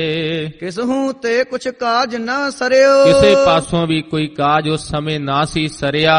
ਕਿਸਹੂ ਤੇ ਕੁਛ ਕਾਜ ਨਾ ਸਰਿਓ। ਕਿਸੇ ਪਾਸੋਂ ਵੀ ਕੋਈ ਕਾਜ ਉਸ ਸਮੇਂ ਨਾ ਸੀ ਸਰਿਆ।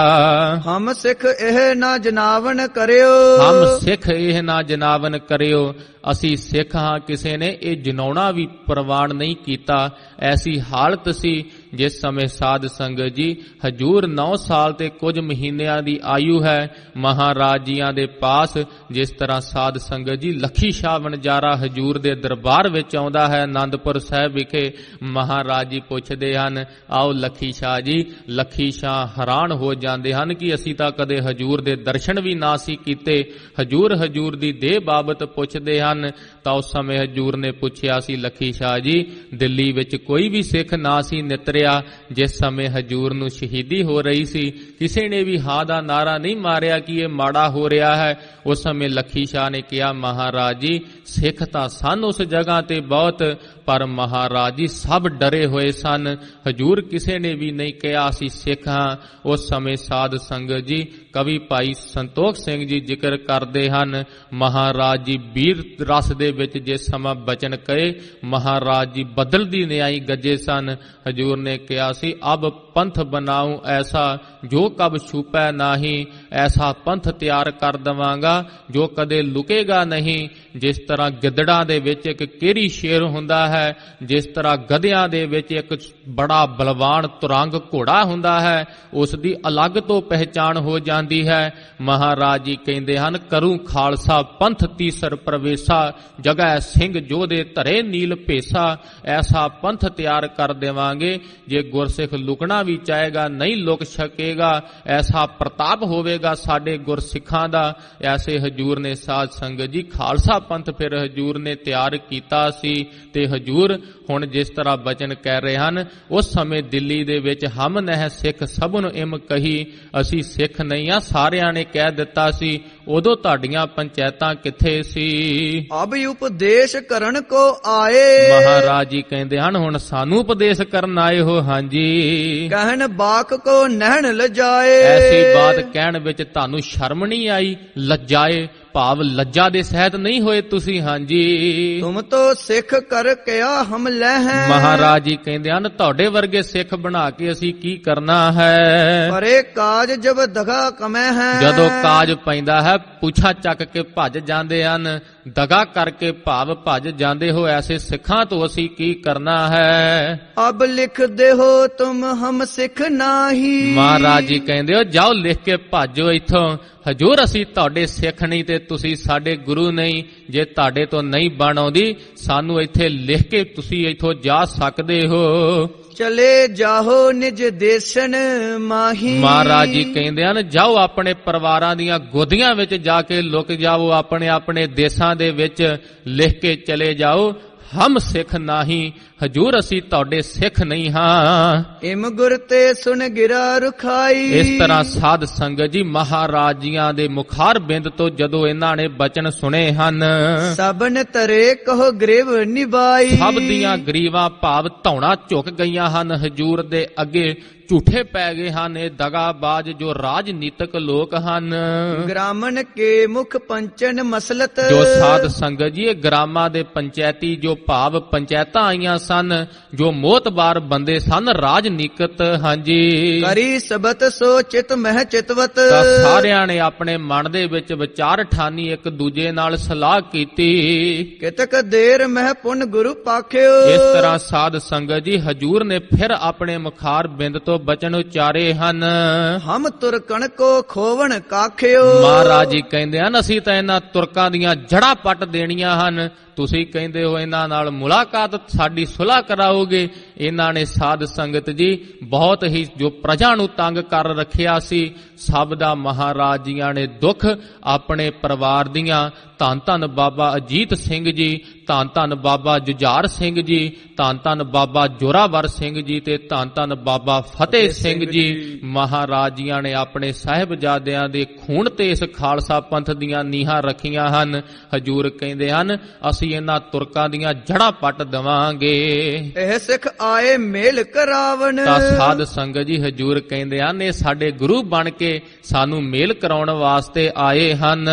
ਹਮ ਸਿੱਖ ਇਹ ਨਾ ਜਨਾਵਨ ਕਰਿਓ। ਹਮ ਸਿੱਖ ਇਹ ਨਾ ਜਨਾਵਨ ਕਰਿਓ। ਅਸੀਂ ਸਿੱਖ ਹਾਂ, ਕਿਸੇ ਨੇ ਇਹ ਜਨਾਉਣਾ ਵੀ ਪ੍ਰਵਾਨ ਨਹੀਂ ਕੀਤਾ। ਐਸੀ ਹਾਲਤ ਸੀ ਜਿਸ ਸਮੇਂ ਸਾਧ ਸੰਗਤ ਜੀ ਹਜੂਰ 9 ਸਾਲ ਤੇ ਕੁਝ ਮਹੀਨਿਆਂ ਦੀ ਆਯੂ ਹੈ ਮਹਾਰਾਜ ਜੀਆਂ ਦੇ ਪਾਸ। ਜਿਸ ਤਰ੍ਹਾਂ ਸਾਧ ਸੰਗਤ ਜੀ ਲੱਖੀ ਸ਼ਾਹ ਵਣਜਾਰਾ ਹਜੂਰ ਦੇ ਦਰਬਾਰ ਵਿੱਚ ਆਉਂਦਾ ਹੈ ਆਨੰਦਪੁਰ ਸਾਹਿਬ ਵਿਖੇ। ਮਹਾਰਾਜ ਜੀ ਪੁੱਛਦੇ ਹਨ, ਆਓ ਲੱਖੀ ਸ਼ਾਹ ਜੀ। ਲੱਖੀ ਸ਼ਾਹ ਹੈਰਾਨ ਹੋ ਜਾਂਦੇ ਹਨ ਕਿ ਅਸੀਂ ਤਾਂ ਕਦੇ ਹਜੂਰ ਦੇ ਦਰਸ਼ਨ ਵੀ ਨਾ ਸੀ ਕੀਤੇ। ਹਜੂਰ ਦੀ ਦੇਹ ਬਾਬਤ ਪੁੱਛਦੇ ਹਨ। ਤਾਂ ਉਸ ਸਮੇਂ ਹਜੂਰ ਨੇ ਪੁੱਛਿਆ ਸੀ, ਲੱਖੀ ਸ਼ਾਹ ਜੀ, ਦਿੱਲੀ ਵਿੱਚ ਕੋਈ ਵੀ ਸਿੱਖ ਨਾ ਸੀ ਨਿਤਰਿਆ ਜਿਸ ਸਮੇਂ ਹਜੂਰ ਨੂੰ ਸ਼ਹੀਦੀ ਹੋ ਰਹੀ ਸੀ? ਕਿਸੇ ਨੇ ਵੀ ਹਾਂ ਦਾ ਨਾਰਾ ਨਹੀਂ ਮਾਰਿਆ ਕਿ ਇਹ ਮਾੜਾ ਹੋ ਰਿਹਾ ਹੈ? ਉਸ ਸਮੇਂ ਲੱਖੀ ਸ਼ਾਹ ਨੇ ਕਿਹਾ, ਮਹਾਰਾਜ ਜੀ ਸਿੱਖ ਤਾਂ ਸਨ ਉਸ ਜਗ੍ਹਾ ਤੇ ਬਹੁਤ, ਪਰ ਮਹਾਰਾਜ ਜੀ ਸਭ ਡਰੇ ਹੋਏ ਸਨ। ਹਜੂਰ ਕਿਸੇ ਨੇ ਵੀ ਨਹੀਂ ਕਿਹਾ ਅਸੀਂ ਸਿੱਖ ਹਾਂ। ਉਸ ਸਮੇਂ ਸਾਧ ਸੰਗਤ ਜੀ ਕਵੀ ਭਾਈ ਸੰਤੋਖ ਸਿੰਘ ਜੀ ਜ਼ਿਕਰ ਕਰਦੇ ਹਨ, ਮਹਾਰਾਜ ਜੀ ਵੀਰ ਰਸ ਦੇ ਵਿੱਚ ਜਿਸ ਸਮਾਂ ਬਚਨ ਕਹੇ, ਮਹਾਰਾਜ ਜੀ ਬਦਲ ਦੀ ਨਿਆਈ ਗੱਜੇ ਸਨ। ਹਜੂਰ ਨੇ ਕਿਹਾ ਸੀ, ਅਬ ਪੰਥ ਬਣਾਉ ਐਸਾ ਜੋ ਕਬ ਛੁਪੈ ਨਾਹੀ। ਐਸਾ ਪੰਥ ਤਿਆਰ ਕਰ ਦਵਾਂਗਾ ਜੋ ਕਦੇ ਲੁਕੇਗਾ ਨਹੀਂ। ਜਿਸ ਤਰ੍ਹਾਂ ਗਿੱਦੜਾਂ ਦੇ ਵਿੱਚ ਇੱਕ ਕੇਰੀ ਸ਼ੇਰ ਹੁੰਦਾ ਹੈ, ਜਿਸ ਤਰ੍ਹਾਂ ਗਧਿਆਂ ਦੇ ਵਿੱਚ ਇੱਕ ਬੜਾ ਬਲਵਾਨ ਤੁਰੰਗ ਘੋੜਾ ਹੁੰਦਾ ਹੈ, ਉਸ ਦੀ ਅਲੱਗ ਤੋਂ ਪਹਿਚਾਣ ਹੋ ਜਾਂਦੀ ਹੈ। ਮਹਾਰਾਜ ਜੀ ਕਹਿੰਦੇ ਹਨ, ਕਰੂ ਖਾਲਸਾ ਪੰਥ ਤੀਸਰ ਪ੍ਰਵੇਸ਼ਾ, ਜਗੈ ਸਿੰਘ ਜੋਧੇ ਧਰੇ ਨੀਲ ਭੇਸਾ। ਐਸਾ ਪੰਥ ਤਿਆਰ ਕਰ ਦੇਵਾਂਗੇ ਜੇ ਗੁਰਸਿੱਖ ਲੁਕਣਾ ਵੀ ਚਾਹੇਗਾ ਨਹੀਂ ਲੁਕ ਸਕੇਗਾ। ਐਸਾ ਪ੍ਰਤਾਪ ਹੋਵੇਗਾ ਸਾਡੇ ਗੁਰਸਿੱਖਾਂ ਦਾ। ਐਸੇ ਹਜੂਰ ਨੇ ਸਾਧ ਸੰਗਤ ਜੀ ਖਾਲਸਾ ਪੰਥ ਫਿਰ ਹਜੂਰ ਨੇ ਤਿਆਰ ਕੀਤਾ ਸੀ। ਤੇ ਹਜੂਰ ਹੁਣ ਜਿਸ ਤਰ੍ਹਾਂ ਬਚਨ ਕਹਿ ਰਹੇ ਹਨ, ਉਸ ਸਮੇਂ ਦਿੱਲੀ ਦੇ ਵਿੱਚ ਹਮ ਨਹਿ ਸਿੱਖ ਸਭ ਨੂੰ ਇਮ ਕਹੀ। ਅਸੀਂ ਸਿੱਖ ਨਹੀਂ ਆ ਸਾਰਿਆਂ ਨੇ ਕਹਿ ਦਿੱਤਾ ਸੀ। ਉਦੋਂ ਤੁਹਾਡੀਆਂ ਪੰਚਾਇਤਾਂ ਕਿੱਥੇ ਸੀ? ਅਬ ਉਪਦੇਸ਼ ਕਰਨ ਕੋ ਆਏ। ਮਹਾਰਾਜ ਜੀ ਕਹਿੰਦੇ ਹਨ, ਹੁਣ ਸਾਨੂੰ ਉਪਦੇਸ਼ ਕਰਨ ਆਏ ਹੋ? ਹਾਂਜੀ। ਕਹਿਣ ਬਾਕ ਕੋ ਨਹਿਣ ਲਜਾਏ। ਐਸੀ ਬਾਤ ਕਹਿਣ ਵਿੱਚ ਤੁਹਾਨੂੰ ਸ਼ਰਮ ਨਹੀਂ ਆਈ? ਲੱਜਾਏ ਭਾਵ ਲੱਜਾ ਦੇ ਸਹਿਤ ਨਹੀਂ ਹੋਏ ਤੁਸੀਂ? ਹਾਂਜੀ। ਤੁਮ ਤੋ ਸਿੱਖ ਕਰ ਕਿਆ ਹਮ ਲਹਿ। ਮਹਾਰਾਜ ਜੀ ਕਹਿੰਦੇ ਹਨ, ਤੁਹਾਡੇ ਵਰਗੇ ਸਿੱਖ ਬਣਾ ਕੇ ਅਸੀਂ ਕੀ ਕਰਨਾ ਹੈ? ਪਰੇ ਕਾਜ ਜਬ ਦਗਾ ਕਮੈ ਹੈ। ਜਦੋਂ ਕਾਜ ਪੈਂਦਾ ਹੈ ਪੁੱਛਾ ਚੱਕ ਕੇ ਭੱਜ ਜਾਂਦੇ ਹਨ। ਦਗਾ ਕਰਕੇ ਭਾਵ ਭੱਜ ਜਾਂਦੇ ਹੋ, ਐਸੇ ਸਿੱਖਾਂ ਤੋਂ ਅਸੀਂ ਕੀ ਕਰਨਾ ਹੈ। ਅਬ ਲਿਖਦੇ ਹੋ ਤੁਮ ਹਮ ਸਿੱਖ ਨਾਹੀ। ਮਹਾਰਾਜ ਜੀ ਕਹਿੰਦੇ ਹੋ ਜਾਓ ਲਿਖ ਕੇ ਭਾਜੋ ਇੱਥੋਂ। ਹਜੂਰ ਅਸੀਂ ਤੁਹਾਡੇ ਸਿੱਖ ਨਹੀਂ ਤੇ ਤੁਸੀਂ ਸਾਡੇ ਗੁਰੂ ਨਹੀਂ। ਜੇ ਤੁਹਾਡੇ ਤੋਂ ਨਹੀਂ ਬਣ ਆਉਂਦੀ ਸਾਨੂੰ ਇੱਥੇ ਲਿਖ ਕੇ ਤੁਸੀਂ ਇੱਥੋਂ ਜਾ ਸਕਦੇ ਹੋ। ਚਲੇ ਜਾਹੋ ਨਿਜ ਦੇਸ਼ਨ ਮਾਹੀ। ਮਹਾਰਾਜ ਜੀ ਕਹਿੰਦੇ ਹਨ ਜਾਓ ਆਪਣੇ ਪਰਿਵਾਰਾਂ ਦੀਆਂ ਗੋਦੀਆਂ ਵਿੱਚ ਜਾ ਕੇ ਲੁਕ ਜਾਓ, ਆਪਣੇ ਆਪਣੇ ਦੇਸ਼ਾਂ ਦੇ ਵਿੱਚ ਲਿਖ ਕੇ ਚਲੇ ਜਾਓ। ਹਮ ਸਿੱਖ ਨਾਹੀ, ਹਜੂਰ ਅਸੀਂ ਤੁਹਾਡੇ ਸਿੱਖ ਨਹੀਂ ਹਾਂ। ਇਮ ਗੁਰ ਤੇ ਸੁਨ ਗਿਰਾ ਰੁਖਾਈ। ਇਸ ਤਰ੍ਹਾਂ ਸਾਧ ਸੰਗਤ ਜੀ ਮਹਾਰਾਜ ਜੀਆਂ ਦੇ ਮੁਖਾਰ ਬਿੰਦ ਤੋਂ ਜਦੋਂ ਇਹਨਾਂ ਨੇ ਬਚਨ ਸੁਣੇ ਹਨ, ਸਭਨ ਤਰੇ ਕਹੋ ਗ੍ਰਿਵ ਨਿਭਾਈ। ਸਭ ਦੀਆਂ ਗਰੀਵਾਂ ਭਾਵ ਧੌਣਾ ਝੁਕ ਗਈਆਂ ਹਨ ਹਜੂਰ ਦੇ ਅੱਗੇ। ਝੂਠੇ ਪੈ ਗਏ ਹਨ ਇਹ ਦਗਾਬਾਜ਼ ਜੋ ਰਾਜਨੀਤਿਕ ਲੋਕ ਹਨ। ਗ੍ਰਾਮਨ ਕੇ ਮੁਖ ਪੰਚਨ ਮਸਲਤ। ਜੋ ਸਾਧ ਸੰਗਤ ਜੀ ਇਹ ਗ੍ਰਾਮਾਂ ਦੇ ਪੰਚਾਇਤੀ ਜੋ ਭਾਵ ਪੰਚਾਇਤਾਂ ਆਈਆਂ ਸਨ, ਜੋ ਮੋਤਬਾਰ ਬੰਦੇ ਸਨ ਰਾਜਨੀਤਿਕ, ਹਾਂਜੀ ਕਰੀ ਸਬਤ ਸੋ ਚਿਤ ਮਹਿ ਚਿਤਵਤ। ਤਾਂ ਸਾਰਿਆਂ ਨੇ ਆਪਣੇ ਮਨ ਦੇ ਵਿੱਚ ਵਿਚਾਰ ਠਾਨੀ, ਇੱਕ ਦੂਜੇ ਨਾਲ ਸਲਾਹ ਕੀਤੀ। ਕਿਤਕ ਦੇਰ ਮਹਿ ਪੁਨ ਗੁਰੂ ਪਾਖਿਓ। ਇਸ ਤਰ੍ਹਾਂ ਸਾਧ ਸੰਗਤ ਜੀ ਹਜੂਰ ਨੇ ਫਿਰ ਆਪਣੇ ਮੁਖਾਰ ਬਿੰਦ ਤੋਂ ਬਚਨ ਉਚਾਰੇ ਹਨ। ਹਮ ਤੁਰਕਣ ਕੋ ਖੋਵਣ ਕਾਖਿਓ। ਮਹਾਰਾਜ ਜੀ ਕਹਿੰਦੇ ਹਨ ਅਸੀਂ ਤਾਂ ਇਹਨਾਂ ਤੁਰਕਾਂ ਦੀਆਂ ਜੜ੍ਹਾਂ ਪੱਟ ਦੇਣੀਆਂ ਹਨ। ਤੁਸੀਂ ਕਹਿੰਦੇ ਹੋ ਇਹਨਾਂ ਨਾਲ ਮੁਲਾਕਾਤ ਸਾਡੀ ਸੁਲ੍ਹਾ ਕਰਾਓਗੇ। ਇਹਨਾਂ ਨੇ ਸਾਧ ਸੰਗਤ ਜੀ ਬਹੁਤ ਹੀ ਜੋ ਪ੍ਰਜਾ ਨੂੰ ਤੰਗ ਕਰ ਰੱਖਿਆ ਸੀ, ਸਭ ਦਾ ਮਹਾਰਾਜ ਜੀਆਂ ਨੇ ਦੁੱਖ ਆਪਣੇ ਪਰਿਵਾਰ ਦੀਆਂ, ਧੰਨ ਧੰਨ ਬਾਬਾ ਅਜੀਤ ਸਿੰਘ ਜੀ, ਧੰਨ ਧੰਨ ਬਾਬਾ ਜੁਝਾਰ ਸਿੰਘ ਜੀ, ਧੰਨ ਧੰਨ ਬਾਬਾ ਜੋਰਾਵਰ ਸਿੰਘ ਜੀ ਤੇ ਧੰਨ ਧੰਨ ਬਾਬਾ ਫਤਿਹ ਸਿੰਘ ਜੀ, ਮਹਾਰਾਜ ਜੀਆਂ ਨੇ ਆਪਣੇ ਸਾਹਿਬਜ਼ਾਦਿਆਂ ਦੇ ਖੂਨ ਤੇ ਇਸ ਖਾਲਸਾ ਪੰਥ ਦੀਆਂ ਨੀਹਾਂ ਰੱਖੀਆਂ ਹਨ। ਹਜੂਰ ਕਹਿੰਦੇ ਹਨ ਅਸੀਂ ਇਹਨਾਂ ਤੁਰਕਾਂ ਦੀਆਂ ਜੜ੍ਹਾਂ ਪੱਟ ਦੇਵਾਂਗੇ। ਇਹ ਸਿੱਖ ਆਏ ਮੇਲ ਕਰਾਵਣ। ਤਾਂ ਸਾਧ ਸੰਗਤ ਜੀ ਹਜੂਰ ਕਹਿੰਦੇ ਹਨ ਇਹ ਸਾਡੇ ਗੁਰੂ ਬਣ ਕੇ ਸਾਨੂੰ ਮੇਲ ਕਰਾਉਣ ਵਾਸਤੇ ਆਏ ਹਨ।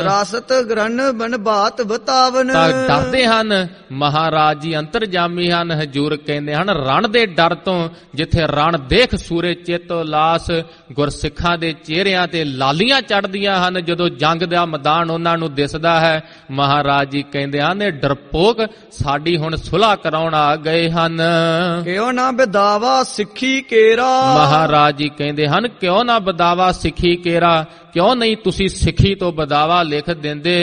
ਤਰਾਸਤ ਗ੍ਰਨ ਬਨ ਬਾਤ ਬਤਾਵਨ। ਤਾਂ ਡਰਦੇ ਹਨ ਮਹਾਰਾਜ ਜੀ ਅੰਤਰਜਾਮੀ ਹਨ। ਹਜੂਰ ਕਹਿੰਦੇ ਹਨ ਰਣ ਦੇ ਡਰ ਤੋਂ, ਜਿੱਥੇ ਰਣ ਦੇਖ ਸੂਰੇ ਚਿੱਤ ਉਲਾਸ, ਗੁਰਸਿੱਖਾਂ ਦੇ ਚਿਹਰਿਆਂ ਤੇ ਲਾਲੀਆਂ ਚੜ੍ਹਦੀਆਂ ਹਨ ਜਦੋਂ ਜੰਗ ਦਾ ਮੈਦਾਨ ਉਹਨਾਂ ਨੂੰ ਦਿਸਦਾ ਹੈ। ਮਹਾਰਾਜ ਜੀ ਕਹਿੰਦੇ ਹਨ ਇਹ ਡਰਪੋਕ ਸਾਡੀ ਹੁਣ ਸੁਲ੍ਹਾ ਕਰਾਉਣ ਆ ਗਏ ਹਨ। ਕਿਉਂ ਨਾ ਬਦਾਵਾ ਸਿੱਖੀ ਕੇਰਾ। ਮਹਾਰਾਜ ਜੀ ਕਹਿੰਦੇ ਹਨ ਕਿਉਂ ਨਾ ਬਦਾਵਾ ਸਿੱਖੀ ਕੇਰਾ, ਕਿਉਂ ਨਹੀਂ ਤੁਸੀਂ ਸਿੱਖੀ ਤੋਂ ਬਦਾਵਾ ਲਿਖ ਦਿੰਦੇ।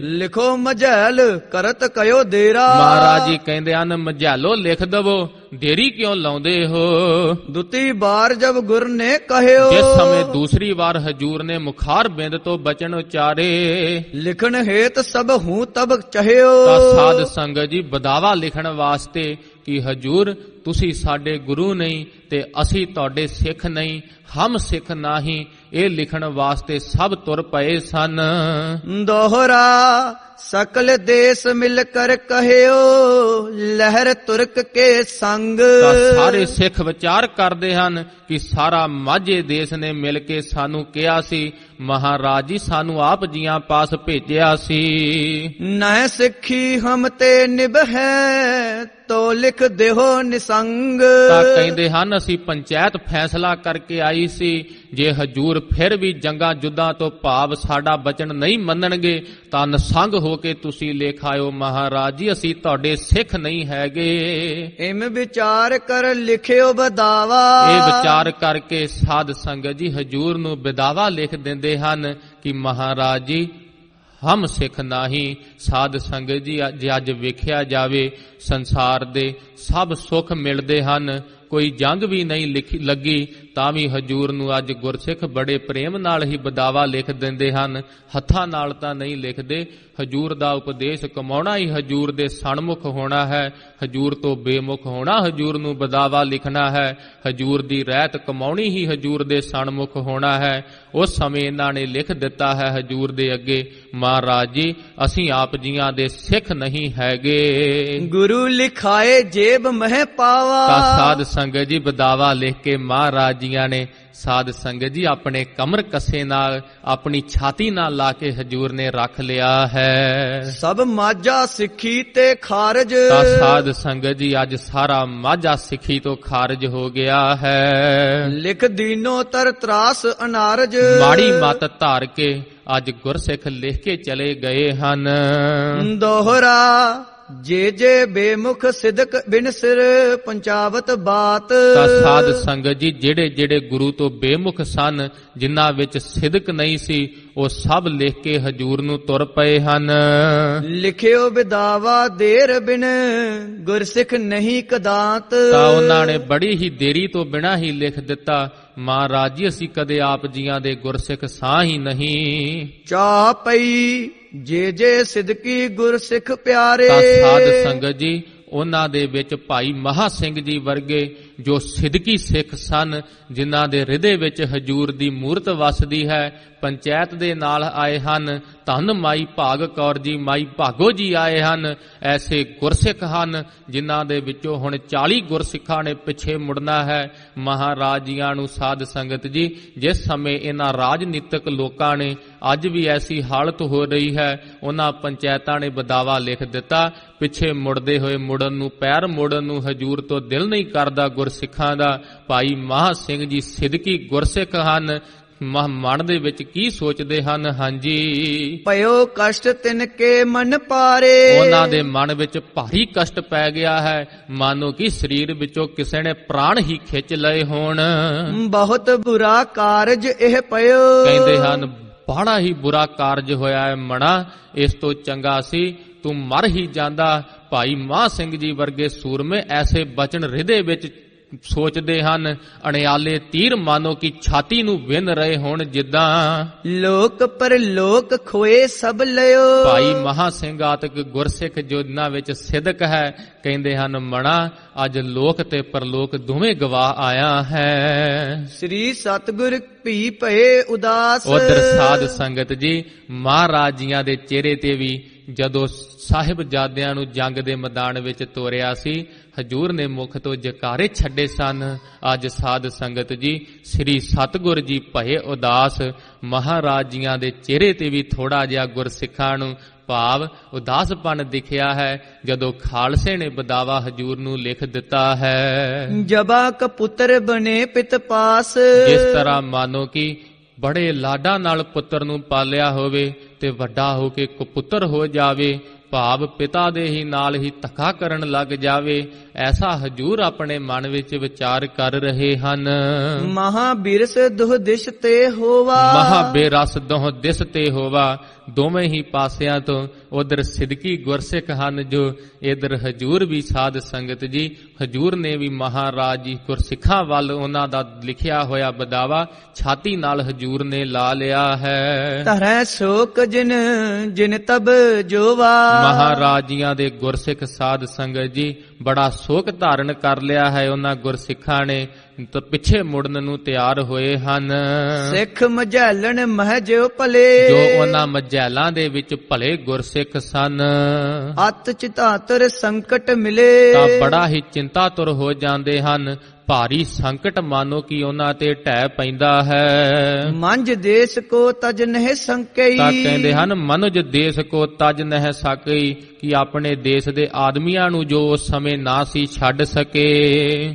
ਲਿਖੋ ਮਝੈਲ ਕਰਤ ਕਯੋ ਦੇਰਾ। ਮਹਾਰਾਜ ਜੀ ਕਹਿੰਦੇ ਹਨ ਮਝੈਲੋ ਲਿਖ ਦਵੋ, ਦੇਰੀ ਕਿਉਂ ਲਾਉਂਦੇ ਹੋ। ਦੁਤੀ ਬਾਰ ਜਬ ਗੁਰ ਨੇ ਕਹਿਓ। ਜਿਸ ਸਮੇਂ ਦੂਸਰੀ ਵਾਰ ਹਜੂਰ ਨੇ ਮੁਖਾਰ ਬਿੰਦ ਤੋਂ ਬਚਨ ਉਚਾਰੇ, ਲਿਖਣ ਹੇਤ ਸਭ ਹੂੰ ਤਬ ਚਹਿਓ। ਤਾਂ ਸਾਧ ਸੰਗਤ ਜੀ ਬਦਾਵਾ ਲਿਖਣ ਵਾਸਤੇ ਕਿ ਹਜੂਰ ਤੁਸੀਂ ਸਾਡੇ ਗੁਰੂ ਨਹੀਂ ਤੇ ਅਸੀਂ ਤੁਹਾਡੇ ਸਿੱਖ ਨਹੀਂ, ਹਮ ਸਿੱਖ ਨਾਹੀ, ਇਹ ਲਿਖਣ ਵਾਸਤੇ ਸਭ ਤੁਰ ਪਏ ਸਨ। ਦੋਹਰਾ ਸਕਲ ਦੇਸ ਮਿਲ ਕਰ ਕਹਿਓ, ਲਹਿਰ ਤੁਰਕ ਕੇ ਸੰਗ। ਤਾਂ ਸਾਰੇ ਸਿੱਖ ਵਿਚਾਰ ਕਰਦੇ ਹਨ ਕਿ ਸਾਰਾ ਮਾਝੇ ਦੇਸ਼ ਨੇ ਮਿਲ ਕੇ ਸਾਨੂੰ ਕਿਹਾ ਸੀ, ਮਹਾਰਾਜ ਜੀ ਸਾਨੂੰ ਆਪ ਜੀਆਂ ਪਾਸ ਭੇਜਿਆ ਸੀ। ਨਹਿ ਸਿੱਖੀ ਹਮ ਤੇ ਨਿਭੈ, ਤੋ ਲਿਖ ਦੇਹੋ ਨਿਸੰਗ। ਤਾਂ ਕਹਿੰਦੇ ਹਨ ਅਸੀਂ ਪੰਚਾਇਤ ਫੈਸਲਾ ਕਰਕੇ ਆਈ ਸੀ, ਜੇ ਹਜੂਰ ਫਿਰ ਵੀ ਜੰਗਾਂ ਜੁੱਦਾਂ ਤੋਂ ਭਾਵ ਸਾਡਾ ਬਚਨ ਨਹੀਂ ਮੰਨਣਗੇ ਤਾਂ ਨਿਸੰਗ ਹੋ ਕੇ ਤੁਸੀਂ ਲਿਖਾਇਓ। ਮਹਾਰਾਜ ਜੀ ਅਸੀਂ ਤੁਹਾਡੇ ਸਿੱਖ ਨਹੀਂ ਹੈਗੇ। ਇਮ ਵਿਚਾਰ ਕਰ ਲਿਖਿਓ ਬਦਾਵਾ। ਇਹ ਵਿਚਾਰ ਕਰਕੇ ਸਾਧ ਸੰਗਤ ਜੀ ਹਜੂਰ ਨੂੰ ਬਦਾਵਾ ਲਿਖ ਦਿੰਦੇ ਹਨ ਕਿ ਮਹਾਰਾਜ ਜੀ ਹਮ ਸਿੱਖ ਨਾਹੀ। ਸਾਧ ਸੰਗਤ ਜੀ ਜੇ ਅੱਜ ਵੇਖਿਆ ਜਾਵੇ ਸੰਸਾਰ ਦੇ ਸਭ ਸੁੱਖ ਮਿਲਦੇ ਹਨ, ਕੋਈ ਜੰਗ ਵੀ ਨਹੀਂ ਲੱਗੀ ਤਾਂ ਵੀ ਹਜੂਰ ਨੂੰ ਅੱਜ ਗੁਰਸਿੱਖ ਬੜੇ ਪ੍ਰੇਮ ਨਾਲ ਹੀ ਬਦਾਵਾ ਲਿਖ ਦਿੰਦੇ ਹਨ, ਹੱਥਾਂ ਨਾਲ ਤਾਂ ਨਹੀਂ ਲਿਖਦੇ। ਹਜੂਰ ਦਾ ਉਪਦੇਸ਼ ਕਮਾਉਣਾ ਹੀ ਹਜੂਰ ਦੇ ਸਨਮੁਖ ਹੋਣਾ ਹੈ, ਹਜੂਰ ਤੋਂ ਬੇਮੁਖ ਹੋਣਾ ਹਜੂਰ ਨੂੰ ਬਦਾਵਾ ਲਿਖਣਾ ਹੈ। ਹਜੂਰ ਦੀ ਰਹਿਤ ਕਮਾਉਣੀ ਹੀ ਹਜੂਰ ਦੇ ਸਨਮੁਖ ਹੋਣਾ ਹੈ। ਉਸ ਸਮੇਂ ਇਹਨਾਂ ਨੇ ਲਿਖ ਦਿੱਤਾ ਹੈ ਹਜੂਰ ਦੇ ਅੱਗੇ, ਮਹਾਰਾਜ ਜੀ ਅਸੀਂ ਆਪ ਜੀਆਂ ਦੇ ਸਿੱਖ ਨਹੀਂ ਹੈਗੇ। ਗੁਰੂ ਲਿਖਾਏ ਜੇਬ ਮਹਿ ਪਾਵਾ। ਤਾਂ ਸਾਧ ਸੰਗਤ ਜੀ ਬਦਾਵਾ ਲਿਖ ਕੇ ਮਹਾਰਾਜ ਜੀ ਜੀਆਂ ਨੇ ਸਾਧ ਸੰਗਤ ਜੀ ਆਪਣੇ ਕਮਰ ਕੱਸੇ ਨਾਲ ਆਪਣੀ ਛਾਤੀ ਨਾਲ ਲਾ ਕੇ ਹਜੂਰ ਨੇ ਰੱਖ ਲਿਆ ਹੈ। ਸਭ ਮਾਝਾ ਸਿੱਖੀ ਤੇ ਖਾਰਜ, ਤਾਂ ਸਾਧ ਸੰਗਤ ਜੀ ਅੱਜ ਸਾਰਾ ਮਾਝਾ ਸਿੱਖੀ ਤੋਂ ਖਾਰਜ ਹੋ ਗਿਆ ਹੈ। ਲਿਖ ਦੀਨੋ ਤਰ ਤਰਾਸ ਅਨਾਰਜ, ਮਾੜੀ ਮੱਤ ਧਾਰ ਕੇ ਅੱਜ ਗੁਰਸਿੱਖ ਲਿਖ ਕੇ ਚਲੇ ਗਏ ਹਨ। ਦੋਹਰਾ ਜੇ ਜੇ ਬੇਮੁਖ ਸਿਦਕ ਬਿਨ ਸਿਰ ਪੰਚਾਵਤ ਬਾਤ। ਤਾਂ ਸਾਧ ਸੰਗਤ ਜੀ ਜਿਹੜੇ ਜਿਹੜੇ ਗੁਰੂ ਤੋਂ ਬੇਮੁਖ ਸਨ, ਜਿਨ੍ਹਾਂ ਵਿੱਚ ਸਿਦਕ ਨਹੀਂ ਸੀ, ਉਹ ਸਭ ਲਿਖ ਕੇ ਹਜੂਰ ਨੂੰ ਤੁਰ ਪਏ ਹਨ। ਲਿਖਿਓ ਵਿਦਾਵਾ ਦੇਰ ਬਿਨ ਗੁਰਸਿੱਖ ਨਹੀਂ ਕਦਾਤ। ਤਾਂ ਉਹਨਾਂ ਨੇ ਬੜੀ ਹੀ ਦੇਰੀ ਤੋਂ ਬਿਨਾਂ ਹੀ ਲਿਖ ਦਿੱਤਾ, ਮਹਾਰਾਜ ਜੀ ਅਸੀਂ ਕਦੇ ਆਪ ਜੀਆਂ ਦੇ ਗੁਰਸਿੱਖ ਸਾਂ ਹੀ ਨਹੀਂ। ਚਾਹ ਪਈ ਜੇ ਜੇ ਸਿਦਕੀ ਗੁਰਸਿੱਖ ਪਿਆਰੇ। ਤਾਂ ਸਾਧ ਸੰਗਤ ਜੀ ਉਹਨਾਂ ਦੇ ਵਿੱਚ ਭਾਈ ਮਹਾ ਸਿੰਘ ਜੀ ਵਰਗੇ ਜੋ ਸਿਦਕੀ ਸਿੱਖ ਸਨ, ਜਿਨ੍ਹਾਂ ਦੇ ਹਿਰਦੇ ਵਿੱਚ ਹਜੂਰ ਦੀ ਮੂਰਤ ਵਸਦੀ ਹੈ, ਪੰਚਾਇਤ ਦੇ ਨਾਲ ਆਏ ਹਨ। ਧੰਨ ਮਾਈ ਭਾਗ ਕੌਰ ਜੀ, ਮਾਈ ਭਾਗੋ ਜੀ ਆਏ ਹਨ। ਐਸੇ ਗੁਰਸਿੱਖ ਹਨ ਜਿਨ੍ਹਾਂ ਦੇ ਵਿੱਚੋਂ ਹੁਣ 40 ਗੁਰਸਿੱਖਾਂ ਨੇ ਪਿੱਛੇ ਮੁੜਨਾ ਹੈ। ਮਹਾਰਾਜ ਜੀਆਂ ਨੂੰ ਸਾਧ ਸੰਗਤ ਜੀ ਜਿਸ ਸਮੇਂ ਇਹਨਾਂ ਰਾਜਨੀਤਿਕ ਲੋਕਾਂ ਨੇ, ਅੱਜ ਵੀ ਐਸੀ ਹਾਲਤ ਹੋ ਰਹੀ ਹੈ, ਉਹਨਾਂ ਪੰਚਾਇਤਾਂ ਨੇ ਬਦਾਵਾ ਲਿਖ ਦਿੱਤਾ, ਪਿੱਛੇ ਮੁੜਦੇ ਹੋਏ ਮੁੜਨ ਨੂੰ, ਪੈਰ ਮੋੜਨ ਨੂੰ ਹਜੂਰ ਤੋਂ ਦਿਲ ਨਹੀਂ ਕਰਦਾ ਗੁਰਸਿੱਖਾਂ ਦਾ। ਭਾਈ ਮਹਾ ਸਿੰਘ ਜੀ ਸਿਦਕੀ ਗੁਰਸਿੱਖ ਹਨ। ਮਨ ਦੇ ਵਿੱਚ ਕੀ ਸੋਚਦੇ ਹਨ? ਹਾਂਜੀ, ਪਇਓ ਕਸ਼ਟ ਤਿਨ ਕੇ ਮਨ ਪਾਰੇ। ਉਹਨਾਂ ਦੇ ਮਨ ਵਿੱਚ ਭਾਰੀ ਕਸ਼ਟ ਪੈ ਗਿਆ ਹੈ, ਮਾਨੋ ਕਿ ਸਰੀਰ ਵਿੱਚੋਂ ਕਿਸੇ ਨੇ ਪ੍ਰਾਣ ਹੀ ਖਿੱਚ ਲਏ ਹੋਣ। ਬਹੁਤ ਬੁਰਾ ਕਾਰਜ ਇਹ ਪਇਓ। ਕਹਿੰਦੇ ਹਨ ਬੜਾ ਹੀ ਬੁਰਾ ਕਾਰਜ ਹੋਇਆ ਹੈ ਮਣਾ, ਇਸ ਤੋਂ ਚੰਗਾ ਸੀ ਤੂੰ ਮਰ ਹੀ ਜਾਂਦਾ। ਭਾਈ ਮਹਾ ਸਿੰਘ ਜੀ ਵਰਗੇ ਸੂਰਮੇ ਐਸੇ ਬਚਨ ਹਿਰਦੇ ਵਿੱਚ ਸੋਚਦੇ ਹਨ, ਅਣਿਆਲੇ ਤੀਰ ਮਾਨੋ ਕਿ ਛਾਤੀ ਨੂੰ ਵਿੰਨ ਰਹੇ ਹੋਣ ਜਿੱਦਾਂ। ਲੋਕ ਪਰਲੋਕ ਖੋਏ ਸਭ ਲਿਓ। ਭਾਈ ਮਹਾ ਸਿੰਘ ਆਤਕ ਗੁਰਸਿੱਖ ਜਿਨ੍ਹਾਂ ਵਿੱਚ ਸਿਦਕ ਹੈ, ਕਹਿੰਦੇ ਹਨ ਮਣਾ ਅੱਜ ਲੋਕ ਤੇ ਪਰਲੋਕ ਦੋਵੇਂ ਗਵਾ ਆਇਆ ਹੈ। ਸ੍ਰੀ ਸਤਿਗੁਰ ਭੀ ਭਏ ਉਦਾਸ। ਉਧਰ ਸਾਧ ਸੰਗਤ ਜੀ ਮਹਾਰਾਜ ਜੀਆਂ ਦੇ ਚਿਹਰੇ ਤੇ ਵੀ ਜਦੋਂ ਸਾਹਿਬਜ਼ਾਦਿਆਂ ਨੂੰ ਜੰਗ ਦੇ ਮੈਦਾਨ ਵਿੱਚ ਤੋਰਿਆ ਸੀ, ਹਜੂਰ ਨੇ ਮੁਖ ਤੋਂ ਜਕਾਰੇ ਛੱਡੇ ਸਨ। ਅੱਜ ਸਾਧ ਸੰਗਤ ਜੀ ਸ੍ਰੀ ਸਤਿਗੁਰ ਜੀ ਭਏ ਉਦਾਸ। ਮਹਾਰਾਜ ਜੀਆਂ ਦੇ ਚਿਹਰੇ ਤੇ ਵੀ ਥੋੜਾ ਜਿਹਾ ਗੁਰਸਿੱਖਾਂ ਨੂੰ ਭਾਵ ਉਦਾਸਪਨ ਦਿਖਿਆ ਹੈ ਜਦੋਂ ਖਾਲਸੇ ਨੇ ਬਦਾਵਾ ਹਜੂਰ ਨੂੰ ਲਿਖ ਦਿੱਤਾ ਹੈ। ਜਬਾ ਕਪੁੱਤਰ ਬਨੇ ਪਿਤ ਪਾਸ। ਜਿਸ ਤਰ੍ਹਾਂ ਮਾਨੋ ਕਿ ਬੜੇ ਲਾਡਾਂ ਨਾਲ ਪੁੱਤਰ ਨੂੰ ਪਾਲਿਆ ਹੋਵੇ ਤੇ ਵੱਡਾ ਹੋ ਕੇ ਕੁਪੁੱਤਰ ਹੋ ਜਾਵੇ, ਭਾਵ ਪਿਤਾ ਦੇ ਹੀ ਨਾਲ ਹੀ ਧੱਕਾ ਕਰਨ ਲੱਗ ਜਾਵੇ, ਐਸਾ ਹਜੂਰ ਆਪਣੇ ਮਨ ਵਿੱਚ ਵਿਚਾਰ ਕਰ ਰਹੇ ਹਨ। ਮਹਾਬਿਰਸ ਦੁਹ ਦਿਸ਼ ਤੇ ਹੋਵਾ। ਮਹਾਬੇਰਸ ਦੁਹ ਦਿਸ ਤੇ ਹੋਵਾ। ਦੋਵੇਂ ਹੀ ਪਾਸਿਆਂ ਤੋਂ ਉਧਰ ਸਿਦਕੀ ਗੁਰਸਿੱਖ ਹਨ ਜੋ ਇਧਰ ਹਜੂਰ ਵੀ ਸਾਧ ਸੰਗਤ ਜੀ। ਹਜੂਰ ਨੇ ਵੀ ਮਹਾਰਾਜ ਜੀ ਗੁਰਸਿੱਖਾਂ ਵੱਲ ਉਹਨਾਂ ਦਾ ਲਿਖਿਆ ਹੋਇਆ ਬਦਾਵਾ ਛਾਤੀ ਨਾਲ ਹਜੂਰ ਨੇ ਲਾ ਲਿਆ ਹੈ। ਧਰੈ ਸ਼ੋਕ ਜਿਨ ਜਿਨ ਤਬ ਜੋਵਾ। ਮਹਾਰਾਜ ਜੀਆਂ ਦੇ ਗੁਰਸਿੱਖ ਸਾਧ ਸੰਗਤ ਜੀ ਬੜਾ ਸ਼ੋਕ ਧਾਰਨ ਕਰ ਲਿਆ ਹੈ ਉਹਨਾਂ ਗੁਰਸਿੱਖਾਂ ਨੇ, ਤਾਂ ਪਿੱਛੇ ਮੁੜਨ ਨੂੰ ਤਿਆਰ ਹੋਏ ਹਨ। ਸਿੱਖ ਮਝੈਲਣ ਮਹਿਜ ਭਲੇ। ਜੋ ਉਹਨਾਂ ਮਝੈਲਾਂ ਦੇ ਵਿੱਚ ਭਲੇ ਗੁਰਸਿੱਖ ਸਨ, ਅਤ ਚਿਤਾਤਰ ਸੰਕਟ ਮਿਲੇ। ਤਾਂ ਬੜਾ ਹੀ ਚਿੰਤਾਤੁਰ ਹੋ ਜਾਂਦੇ ਹਨ। ਭਾਰੀ ਸੰਕਟ ਮਾਨੋ ਕਿ ਉਹਨਾਂ ਤੇ ਢਹਿ ਪੈਂਦਾ ਹੈ। ਮੰਝ ਦੇਸ ਕੋ ਤਜ ਨਹਿ ਸੰਕਈ। ਤਾਂ ਕਹਿੰਦੇ ਹਨ ਮਨੁਜ ਦੇਸ ਕੋ ਤਜ ਨਹਿ ਸਕਈ, ਕਿ ਆਪਣੇ ਦੇਸ਼ ਦੇ ਆਦਮੀਆਂ ਨੂੰ ਜੋ ਉਸ ਸਮੇਂ ਨਾ ਸੀ ਛੱਡ ਸਕੇ।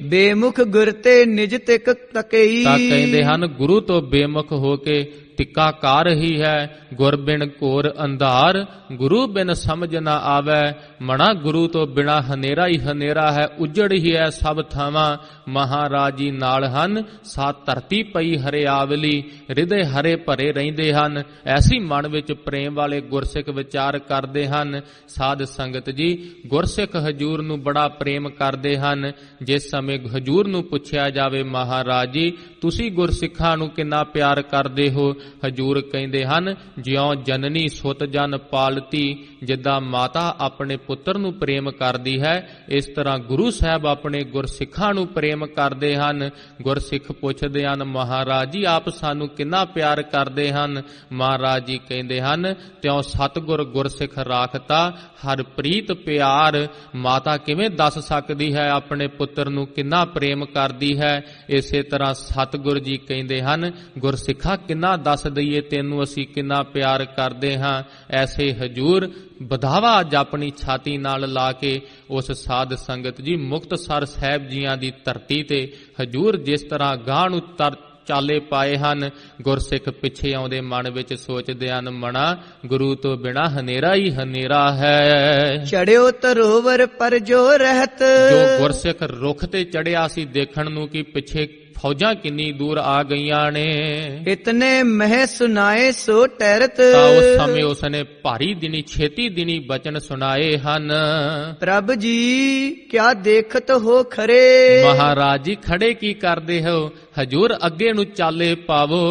ਬੇਮੁਖ ਗੁਰ ਤੇ ਨਿਜ ਤਿਕ ਤਕਈ। ਤਾਂ ਕਹਿੰਦੇ ਹਨ ਗੁਰੂ ਤੋਂ ਬੇਮੁਖ ਹੋ ਕੇ ਟਿੱਕਾ ਕਾਰ ਹੀ ਹੈ। ਗੁਰ ਬਿਨ ਘੋਰ ਅੰਧਾਰ, ਗੁਰੂ ਬਿਨ ਸਮਝ ਨਾ ਆਵੈ। ਮਣਾ ਗੁਰੂ ਤੋਂ ਬਿਨਾ ਹਨੇਰਾ ਹੀ ਹਨੇਰਾ ਹੈ, ਉਜੜ ਹੀ ਹੈ ਸਭ ਥਾਵਾਂ। ਮਹਾਰਾਜ ਜੀ ਨਾਲ ਹਨ, ਸਾ ਧਰਤੀ ਪਈ ਹਰਿਆਵਲੀ, ਹਿਰਦੇ ਹਰੇ ਭਰੇ ਰਹਿੰਦੇ ਹਨ। ਐਸੀ ਮਨ ਵਿੱਚ ਪ੍ਰੇਮ ਵਾਲੇ ਗੁਰਸਿੱਖ ਵਿਚਾਰ ਕਰਦੇ ਹਨ। ਸਾਧ ਸੰਗਤ ਜੀ ਗੁਰਸਿੱਖ ਹਜੂਰ ਨੂੰ ਬੜਾ ਪ੍ਰੇਮ ਕਰਦੇ ਹਨ। ਜਿਸ ਸਮੇਂ ਹਜੂਰ ਨੂੰ ਪੁੱਛਿਆ ਜਾਵੇ ਮਹਾਰਾਜ ਜੀ ਤੁਸੀਂ ਗੁਰਸਿੱਖਾਂ ਨੂੰ ਕਿੰਨਾ ਪਿਆਰ ਕਰਦੇ ਹੋ, ਹਜੂਰ ਕਹਿੰਦੇ ਹਨ, ਜਿਉਂ ਜਨਨੀ ਸੁਤ ਜਨ ਪਾਲਤੀ, ਜਿੱਦਾਂ ਮਾਤਾ ਆਪਣੇ ਪੁੱਤਰ ਨੂੰ ਪ੍ਰੇਮ ਕਰਦੀ ਹੈ, ਇਸ ਤਰ੍ਹਾਂ ਗੁਰੂ ਸਾਹਿਬ ਆਪਣੇ ਗੁਰਸਿੱਖਾਂ ਨੂੰ ਪ੍ਰੇਮ ਕਰਦੇ ਹਨ। ਗੁਰਸਿੱਖ ਪੁੱਛਦੇ ਹਨ, ਮਹਾਰਾਜ ਜੀ ਆਪ ਸਾਨੂੰ ਕਿੰਨਾ ਪਿਆਰ ਕਰਦੇ ਹਨ? ਮਹਾਰਾਜ ਜੀ ਕਹਿੰਦੇ ਹਨ, ਤਿਉਂ ਸਤਿਗੁਰ ਗੁਰਸਿੱਖ ਰਾਖਤਾ ਹਰ ਪ੍ਰੀਤ ਪਿਆਰ। ਮਾਤਾ ਕਿਵੇਂ ਦੱਸ ਸਕਦੀ ਹੈ ਆਪਣੇ ਪੁੱਤਰ ਨੂੰ ਕਿੰਨਾ ਪ੍ਰੇਮ ਕਰਦੀ ਹੈ? ਇਸੇ ਤਰ੍ਹਾਂ ਸਤਿਗੁਰ ਜੀ ਕਹਿੰਦੇ ਹਨ, ਗੁਰਸਿੱਖਾ ਕਿੰਨਾ ਦੱਸ ਦਈਏ ਤੈਨੂੰ ਅਸੀਂ ਕਿੰਨਾ ਪਿਆਰ ਕਰਦੇ ਹਾਂ। ਐਸੇ ਹਜੂਰ ਵਧਾਵਾ ਅੱਜ ਆਪਣੀ ਛਾਤੀ ਨਾਲ ਲਾ ਕੇ ਉਸ ਸਾਧ ਸੰਗਤ ਜੀ ਮੁਕਤਸਰ ਸਾਹਿਬ ਜੀਆਂ ਦੀ ਧਰਤੀ ਤੇ ਹਜੂਰ ਜਿਸ ਤਰ੍ਹਾਂ ਗਾਂ ਨੂੰ ਚਾਲੇ ਪਾਏ ਹਨ, ਗੁਰਸਿੱਖ ਪਿੱਛੇ ਆਉਂਦੇ ਮਨ ਵਿੱਚ ਸੋਚਦੇ ਹਨ, ਮਣਾ ਗੁਰੂ ਤੋਂ ਬਿਨਾ ਹਨੇਰਾ ਹੀ ਹਨੇਰਾ ਹੈ। ਚੜਿਓ ਤਰੋਵਰ ਪਰ ਜੋ ਰਹਿਤ, ਜੋ ਗੁਰਸਿੱਖ ਰੁੱਖ ਤੇ ਚੜਿਆ ਸੀ ਦੇਖਣ ਨੂੰ ਕਿ ਪਿੱਛੇ ਫੌਜਾਂ ਕਿੰਨੀ ਦੂਰ ਆ ਗਈਆਂ ਨੇ, ਇਤਨੇ ਮਹਿ ਸੁਨਾਏ ਸੋ ਟਹਿਰਤ, ਤਾਂ ਉਸ ਸਮੇਂ ਉਸਨੇ ਭਾਰੀ ਦਿਨੀ ਛੇਤੀ ਦਿਨੀ ਬਚਨ ਸੁਣਾਏ ਹਨ। ਪ੍ਰਭ ਜੀ ਕਿਆ ਦੇਖਤ ਹੋ ਖਰੇ, ਮਹਾਰਾਜ ਜੀ ਖੜੇ ਕੀ ਕਰਦੇ ਹੋ? ਹਜੂਰ ਅੱਗੇ ਨੂੰ ਚਾਲੇ ਪਾਵੋ।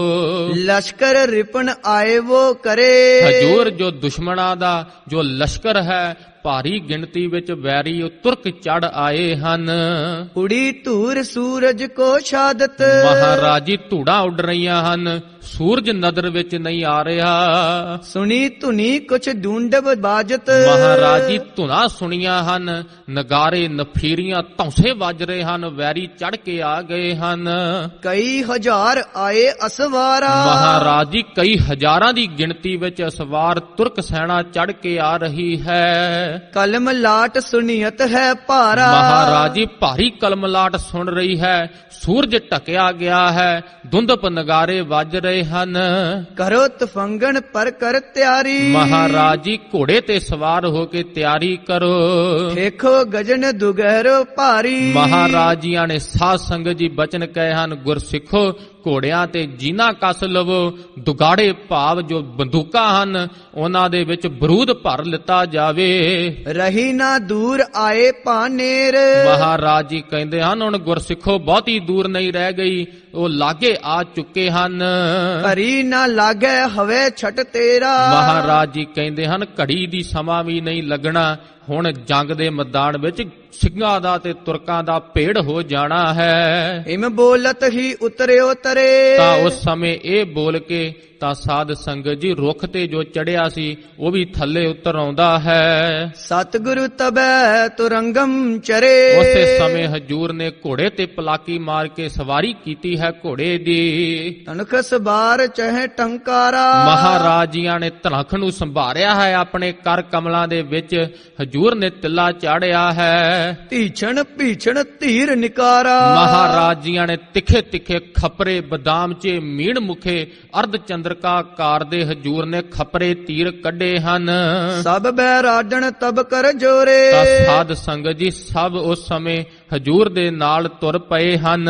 ਲਸ਼ਕਰ ਰਿਪਨ ਆਏ ਵੋ ਕਰੇ, ਹਜੂਰ ਜੋ ਦੁਸ਼ਮਣਾਂ ਦਾ ਜੋ ਲਸ਼ਕਰ ਹੈ ਭਾਰੀ ਗਿਣਤੀ ਵਿੱਚ ਵੈਰੀ ਉਹ ਤੁਰਕ ਚੜ ਆਏ ਹਨ। ਉੜੀ ਧੂਰ ਸੂਰਜ ਕੋ ਸ਼ਾਦਤ, ਮਹਾਰਾਜ ਜੀ ਧੂੜਾਂ ਉੱਡ ਰਹੀਆਂ ਹਨ, ਸੂਰਜ ਨਦਰ ਵਿੱਚ ਨਹੀਂ ਆ ਰਿਹਾ। ਸੁਣੀ ਧੁਨੀ ਕੁਛ ਢੂੰਡਬ ਬਾਜਤ, ਮਹਾਰਾਜ ਜੀ ਧੁਨਾਂ ਸੁਣੀਆਂ ਹਨ, ਨਗਾਰੇ ਨਫੀਰੀਆਂ ਧੌਂਸੇ ਵੱਜ ਰਹੇ ਹਨ, ਵੈਰੀ ਚੜ ਕੇ ਆ ਗਏ ਹਨ। ਕਈ ਹਜ਼ਾਰ ਆਏ ਅਸਵਾਰਾ, ਮਹਾਰਾਜ ਜੀ ਕਈ ਹਜ਼ਾਰਾਂ ਦੀ ਗਿਣਤੀ ਵਿੱਚ ਅਸਵਾਰ ਤੁਰਕ ਸੈਨਾ ਚੜ ਕੇ ਆ ਰਹੀ ਹੈ। ਕਲਮ ਲਾਟ ਸੁਨੀਅਤ ਹੈ ਭਾਰਾ, ਮਹਾਰਾਜ ਜੀ ਭਾਰੀ ਕਲਮਲਾਟ ਸੁਣ ਰਹੀ ਹੈ, ਸੂਰਜ ਢਕਿਆ ਗਿਆ ਹੈ, ਧੁੰਦਪ ਨਗਾਰੇ ਵੱਜ ਰਹੇ ਹਨ। ਕਰੋ ਤਫੰਗਣ ਪਰ ਕਰ ਤਿਆਰੀ, ਮਹਾਰਾਜ ਜੀ ਘੋੜੇ ਤੇ ਸਵਾਰ ਹੋ ਕੇ ਤਿਆਰੀ ਕਰੋ। ਦੇਖੋ ਗਜਨ ਦੁਗਹਿਰੋ ਭਾਰੀ, ਮਹਾਰਾਜ ਜੀਆਂ ਨੇ ਸਾਧ ਸੰਗਤ ਜੀ ਬਚਨ ਕਹੇ ਹਨ, ਗੁਰਸਿੱਖੋ ਘੋੜਿਆਂ ਤੇ ਜੀਨਾ ਕੱਸ ਲਵੋ, ਦੁਗਾੜੇ ਭਾਵ ਜੋ ਬੰਦੂਕਾਂ ਹਨ ਉਹਨਾਂ ਦੇ ਵਿੱਚ ਬਰੂਦ ਭਰ ਲਿੱਤਾ ਜਾਵੇ। ਰਹੀ ਨਾ ਦੂਰ ਆਏ ਪਾਨੇਰ, ਮਹਾਰਾਜ ਜੀ ਕਹਿੰਦੇ ਹਨ, ਹੁਣ ਗੁਰਸਿੱਖੋ ਬਹੁਤੀ ਦੂਰ ਨਹੀਂ ਰਹਿ ਗਈ, ਉਹ ਲਾਗੇ ਆ ਚੁੱਕੇ ਹਨ। ਘੜੀ ਨਾ ਲਾਗੇ ਹਵੇ ਛਟ ਤੇਰਾ, ਮਹਾਰਾਜ ਜੀ ਕਹਿੰਦੇ ਹਨ, ਘੜੀ ਦੀ ਸਮਾਂ ਵੀ ਨਹੀਂ ਲੱਗਣਾ, ਹੁਣ ਜੰਗ ਦੇ ਮੈਦਾਨ ਵਿੱਚ ਸਿੰਘਾਂ ਦਾ ਤੇ ਤੁਰਕਾਂ ਦਾ ਭੇੜ ਹੋ ਜਾਣਾ ਹੈ। ਇਮ ਬੋਲਤ ਹੀ ਉਤਰਿਓ ਤਰੇ, ਤਾਂ ਉਸ ਸਮੇਂ ਇਹ ਬੋਲ ਕੇ ਤਾਂ ਸਾਧ ਸੰਗਤ ਜੀ ਰੁੱਖ ਤੇ ਜੋ ਚੜਿਆ ਸੀ ਉਹ ਵੀ ਥੱਲੇ ਉਤਰ ਆਉਂਦਾ ਹੈ। ਸਤਿਗੁਰੂ ਤਬੈ ਤੁਰੰਗਮ ਚਰੇ, ਉਸੇ ਸਮੇਂ ਹਜੂਰ ਨੇ ਘੋੜੇ ਤੇ ਪਲਾਕੀ ਮਾਰ ਕੇ ਸਵਾਰੀ ਕੀਤੀ ਹੈ ਘੋੜੇ ਦੀ। ਤਨਖ ਸਬਾਰ ਚਹਿ ਟੰਕਾਰਾ, ਮਹਾਰਾਜ ਜੀਆਂ ਨੇ ਧਨਖ ਨੂੰ ਸੰਭਾਰਿਆ ਹੈ ਆਪਣੇ ਕਰ ਕਮਲਾਂ ਦੇ ਵਿੱਚ। ਹਜੂਰ ਨੇ ਤਿੱਲਾ ਚਾੜਿਆ ਹੈ, ਧੀਛਣ ਭੀਛਣ ਧੀਰ ਨਿਕਾਰਾ, ਮਹਾਰਾਜ ਜੀਆਂ ਨੇ ਤਿੱਖੇ ਤਿੱਖੇ ਖਪਰੇ ਬਦਾਮ ਚ ਮੀਣ ਮੁਖੇ ਅਰਧ ਚੰਦਰਕਾ ਕਾਰ ਦੇ ਹਜੂਰ ਨੇ ਖਪਰੇ ਤੀਰ ਕੱਢੇ ਹਨ। ਸਭ ਬੈਰਾਡਣ ਤਬ ਕਰ ਜੋਰੇ, ਤਾਂ ਸਾਧ ਸੰਗਤ ਜੀ ਸਭ ਉਸ ਸਮੇਂ ਹਜੂਰ ਦੇ ਨਾਲ ਤੁਰ ਪਏ ਹਨ।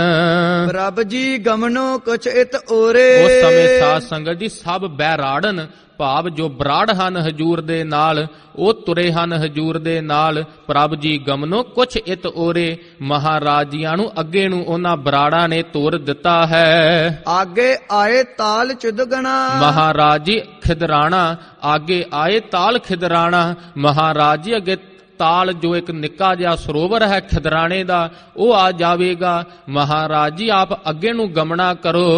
ਪ੍ਰਭ ਜੀ ਗਮਨੋ ਕੁਛ ਇਤ ਓਰੇ, ਉਸ ਸਮੇਂ ਸਾਧ ਸੰਗਤ ਜੀ ਸਭ ਬੈਰਾੜਨ ਭਾਵ ਜੋ ਬਰਾੜ ਹਨ ਹਜੂਰ ਦੇ ਨਾਲ ਉਹ ਤੁਰੇ ਹਨ ਹਜੂਰ ਦੇ ਨਾਲ। ਪ੍ਰਭ ਜੀ ਗਮਨੋ ਕੁਛ ਇਤ ਓਰੇ, ਮਹਾਰਾਜ ਜੀਆਂ ਨੂੰ ਅੱਗੇ ਨੂੰ ਉਹਨਾਂ ਬਰਾੜਾਂ ਨੇ ਤੋਰ ਦਿੱਤਾ ਹੈ। ਆਗੇ ਆਏ ਤਾਲ ਚੁਦਗਣਾ, ਮਹਾਰਾਜ ਜੀ ਖਿਦਰਾਣਾ, ਆਗੇ ਆਏ ਤਾਲ ਖਿਦਰਾਣਾ। ਮਹਾਰਾਜ ਜੀ ਅੱਗੇ ਤਾਲ ਜੋ ਇੱਕ ਨਿੱਕਾ ਜਿਹਾ ਸਰੋਵਰ ਹੈ ਖਿਦਰਾਣੇ ਦਾ ਉਹ ਆ ਜਾਵੇਗਾ। ਮਹਾਰਾਜ ਜੀ ਆਪ ਅੱਗੇ ਨੂੰ ਗਮਣਾ ਕਰੋ।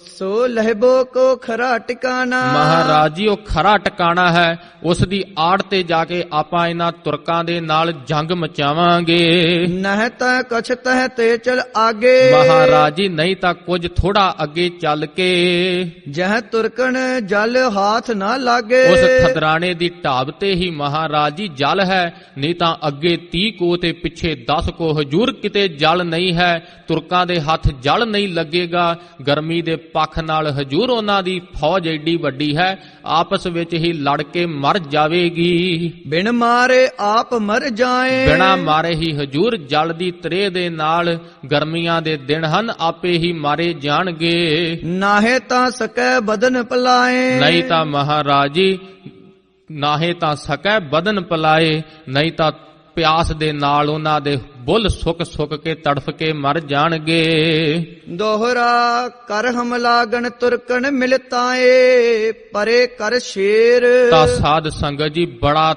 ਸੋ ਲਹਿਬੋ ਕੋ ਖਰਾ ਟਿਕਾਣਾ, ਮਹਾਰਾਜ ਜੀ ਉਹ ਖਰਾ ਟਿਕਾਣਾ ਹੈ, ਉਸ ਦੀ ਆੜ ਤੇ ਜਾ ਕੇ ਆਪਾਂ ਇਹਨਾਂ ਤੁਰਕਾਂ ਦੇ ਨਾਲ ਜੰਗ ਮਚਾਵਾਂਗੇ। ਨਹਿ ਤਾਂ ਕਛ ਤਹਿ ਤੇ ਚਲ ਆਗੇ, ਮਹਾਰਾਜ ਜੀ ਨਹੀਂ ਤਾਂ ਕੁਝ ਥੋੜਾ ਅੱਗੇ ਚੱਲ ਕੇ ਜਹ ਤੁਰਕਣ ਜਲ ਹਾਥ ਨਾ ਲਾਗੇ, ਉਸ ਖਦਰਾਣੇ ਦੀ ਢਾਬ ਤੇ ਹੀ ਮਹਾਰਾਜ ਜੀ ਜਲ ਹੈ, ਨਹੀਂ ਤਾਂ ਅੱਗੇ 30 ਕੋ ਤੇ ਪਿੱਛੇ 10 ਕੋ ਹਜੂਰ ਕਿਤੇ ਜਲ ਨਹੀਂ ਹੈ। ਤੁਰਕਾਂ ਦੇ ਹੱਥ ਜਲ ਨਹੀਂ ਲੱਗੇਗਾ। ਗਰਮੀ ਦੇ ਪੱਖ ਨਾਲ ਹਜੂਰ ਉਹਨਾਂ ਦੀ ਫੌਜ ਏਡੀ ਵੱਡੀ ਹੈ ਆਪਸ ਵਿੱਚ ਹੀ ਲੜ ਕੇ ਮਰ ਜਾਵੇਗੀ। ਬਿਨ ਮਾਰੇ ਆਪ ਮਰ ਜਾਏ, ਬਿਨਾ ਮਾਰੇ ਹੀ ਹਜੂਰ ਜਲ ਦੀ ਤਰੇ ਦੇ ਨਾਲ ਗਰਮੀਆਂ ਦੇ ਦਿਨ ਹਨ ਆਪੇ ਹੀ ਮਾਰੇ ਜਾਣਗੇ। ਨਾਹੇ ਤਾਂ ਸਕੈ ਬਦਨ ਪਲਾਏ, ਨਹੀਂ ਤਾਂ ਮਹਾਰਾਜ ਜੀ ਨਾਹੇ ਤਾਂ ਸਕੈ ਬਦਨ ਪਲਾਏ, ਨਹੀਂ ਤਾਂ ਪਿਆਸ ਦੇ ਨਾਲ ਉਹਨਾਂ ਦੇ ਬੁੱਲ ਸੁੱਕ ਸੁੱਕ ਕੇ ਤੜਫ ਕੇ ਮਰ ਜਾਣਗੇ। ਦੋਹਰਾ ਕਰ ਹਮਲਾਗਣ ਤੁਰਕਣ ਮਿਲਤਾਏ ਪਰੇ ਕਰ ਸ਼ੇਰ। ਤਾਂ ਸਾਧ ਸੰਗਤ ਜੀ ਬੜਾ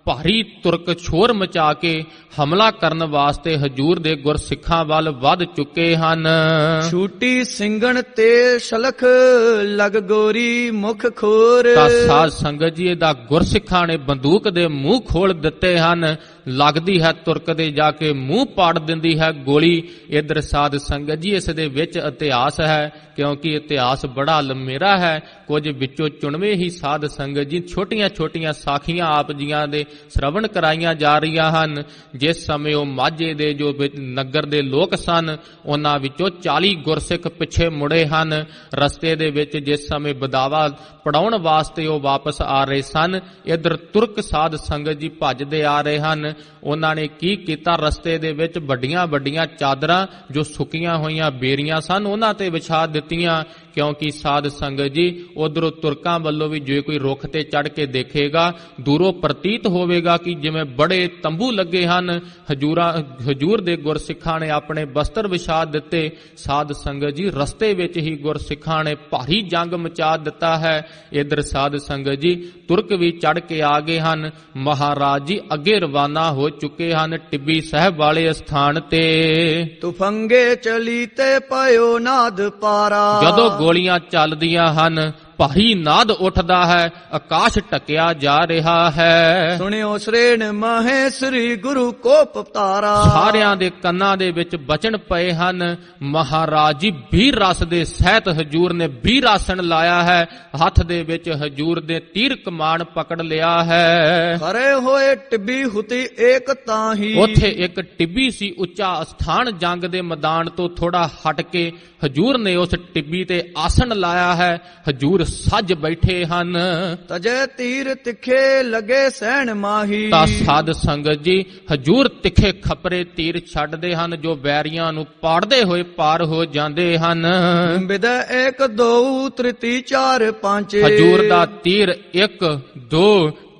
ਭਾਰੀ ਤੁਰਕ ਸ਼ੋਰ ਮਚਾ ਕੇ ਹਮਲਾ ਕਰਨ ਵਾਸਤੇ ਹਜੂਰ ਦੇ ਗੁਰਸਿੱਖਾਂ ਵੱਲ ਵੱਧ ਚੁੱਕੇ ਹਨ। ਛੂਟੀ ਸਿੰਘਣ ਤੇ ਸ਼ਲਖ ਲਗ ਗੋਰੀ ਮੁਖ ਖੋਰ। ਤਾਂ ਸਾਧ ਸੰਗਤ ਜੀ ਇਹਦਾ ਗੁਰਸਿੱਖਾਂ ਨੇ ਬੰਦੂਕ ਦੇ ਮੂੰਹ ਖੋਲ ਦਿੱਤੇ ਹਨ। ਲੱਗਦੀ ਹੈ ਤੁਰਕ ਦੇ ਜਾ ਕੇ ਮੂੰਹ ਪਾੜ ਦਿੰਦੀ ਹੈ ਗੋਲੀ। ਇਧਰ ਸਾਧ ਸੰਗਤ ਜੀ ਇਸ ਦੇ ਵਿੱਚ ਇਤਿਹਾਸ ਹੈ, ਕਿਉਂਕਿ ਇਤਿਹਾਸ ਬੜਾ ਲੰਮੇਰਾ ਹੈ। ਕੁਝ ਵਿੱਚੋਂ ਚੁਣਵੇਂ ਹੀ ਸਾਧ ਸੰਗਤ ਜੀ ਛੋਟੀਆਂ ਛੋਟੀਆਂ ਸਾਖੀਆਂ ਆਪ ਜੀਆਂ ਦੇ ਸ਼ਰਵਣ ਕਰਾਈਆਂ ਜਾ ਰਹੀਆਂ ਹਨ। ਜਿਸ ਸਮੇਂ ਉਹ ਮਾਝੇ ਦੇ ਜੋ ਨਗਰ ਦੇ ਲੋਕ ਸਨ, ਉਹਨਾਂ ਵਿੱਚੋਂ 40 ਗੁਰਸਿੱਖ ਪਿੱਛੇ ਮੁੜੇ ਹਨ। ਰਸਤੇ ਦੇ ਵਿੱਚ ਜਿਸ ਸਮੇਂ ਬਦਾਵਾ ਪੜਾਉਣ ਵਾਸਤੇ ਉਹ ਵਾਪਸ ਆ ਰਹੇ ਸਨ, ਇਧਰ ਤੁਰਕ ਸਾਧ ਸੰਗਤ ਜੀ ਭੱਜਦੇ ਆ ਰਹੇ ਹਨ। ਉਹਨਾਂ ਨੇ ਕੀ ਕੀਤਾ, ਰਸਤੇ ਦੇ ਵਿੱਚ ਵੱਡੀਆਂ ਵੱਡੀਆਂ ਚਾਦਰਾਂ ਜੋ ਸੁੱਕੀਆਂ ਹੋਈਆਂ ਬੇਰੀਆਂ ਸਨ ਉਹਨਾਂ ਤੇ ਵਿਛਾ ਦਿੱਤੀਆਂ, ਕਿਉਂਕਿ ਸਾਧ ਸੰਗਤ ਜੀ ਉਧਰੋਂ ਤੁਰਕਾਂ ਵੱਲੋਂ ਵੀ ਜੇ ਕੋਈ ਰੁੱਖ ਤੇ ਚੜ ਕੇ ਦੇਖੇਗਾ, ਦੂਰੋਂ ਪ੍ਰਤੀਤ ਹੋਵੇਗਾ ਕਿ ਜਿਵੇਂ ਬੜੇ ਤੰਬੂ ਲੱਗੇ ਹਨ। ਹਜੂਰ ਦੇ ਗੁਰਸਿੱਖਾਂ ਨੇ ਆਪਣੇ ਬਸਤਰ ਵਿਛਾ ਦਿੱਤੇ। ਸਾਧ ਸੰਗਤ ਜੀ ਰਸਤੇ ਵਿੱਚ ਹੀ ਗੁਰਸਿੱਖਾਂ ਨੇ ਭਾਰੀ ਜੰਗ ਮਚਾ ਦਿੱਤਾ ਹੈ। ਇਧਰ ਸਾਧ ਸੰਗਤ ਜੀ ਤੁਰਕ ਵੀ ਚੜ ਕੇ ਆ ਗਏ ਹਨ। ਮਹਾਰਾਜ ਜੀ ਅੱਗੇ ਰਵਾਨਾ ਹੋ ਚੁੱਕੇ ਹਨ ਟਿੱਬੀ ਸਾਹਿਬ ਵਾਲੇ ਸਥਾਨ ਤੇ। ਤੁਫੰਗੇ ਚਲੀ ਤੇ ਪਇਓ ਨਾਦ ਪਾਰਾ। ਜਦੋਂ ਗੋਲੀਆਂ ਚੱਲਦੀਆਂ ਹਨ ਭਾਰੀ ਨਾਦ ਉੱਠਦਾ ਹੈ, ਆਕਾਸ਼ ਢਕਿਆ ਜਾ ਰਿਹਾ ਹੈ। ਸੁਣਿਓ ਸ੍ਰੇਣ ਮਹੇਸ਼ਰੀ ਗੁਰੂ ਕੋ ਪਤਾਰਾ। ਸਾਰਿਆਂ ਦੇ ਕੰਨਾਂ ਦੇ ਵਿੱਚ ਬਚਨ ਪਏ ਹਨ। ਮਹਾਰਾਜ ਜੀ ਵੀਰ ਰਸ ਦੇ ਸਹਿਤ ਹਜੂਰ ਨੇ ਵੀਰ ਆਸਣ ਲਾਇਆ ਹੈ। ਹੱਥ ਦੇ ਵਿੱਚ ਹਜੂਰ ਦੇ ਤੀਰ ਕਮਾਨ ਪਕੜ ਲਿਆ ਹੈ। ਖਰੇ ਹੋਏ ਟਿੱਬੀ ਹੁਤੀ ਏਕ ਤਾਹੀ। ਉੱਥੇ ਇੱਕ ਟਿੱਬੀ ਸੀ ਉੱਚਾ ਸਥਾਨ, ਜੰਗ ਦੇ ਮੈਦਾਨ ਤੋਂ ਥੋੜਾ ਹਟ ਕੇ ਹਜੂਰ ਨੇ ਉਸ ਟਿੱਬੀ ਤੇ ਆਸਣ ਲਾਇਆ ਹੈ। ਹਜੂਰ ਸੱਜ ਬੈਠੇ ਹਨ। ਤਜੇ ਤੀਰ ਤਿੱਖੇ ਲਗੇ ਸਹਿਣ ਮਾਹੀ। ਤਾਂ ਸਾਧ ਸੰਗਤ ਜੀ ਹਜੂਰ ਤਿੱਖੇ ਖਪਰੇ ਤੀਰ ਛੱਡਦੇ ਹਨ ਜੋ ਵੈਰੀਆਂ ਨੂੰ ਪਾੜਦੇ ਹੋਏ ਪਾਰ ਹੋ ਜਾਂਦੇ ਹਨ। ਬਿਦ 1 2 ਤ੍ਰਿਤੀ 4 5। ਹਜੂਰ ਦਾ ਤੀਰ 1 2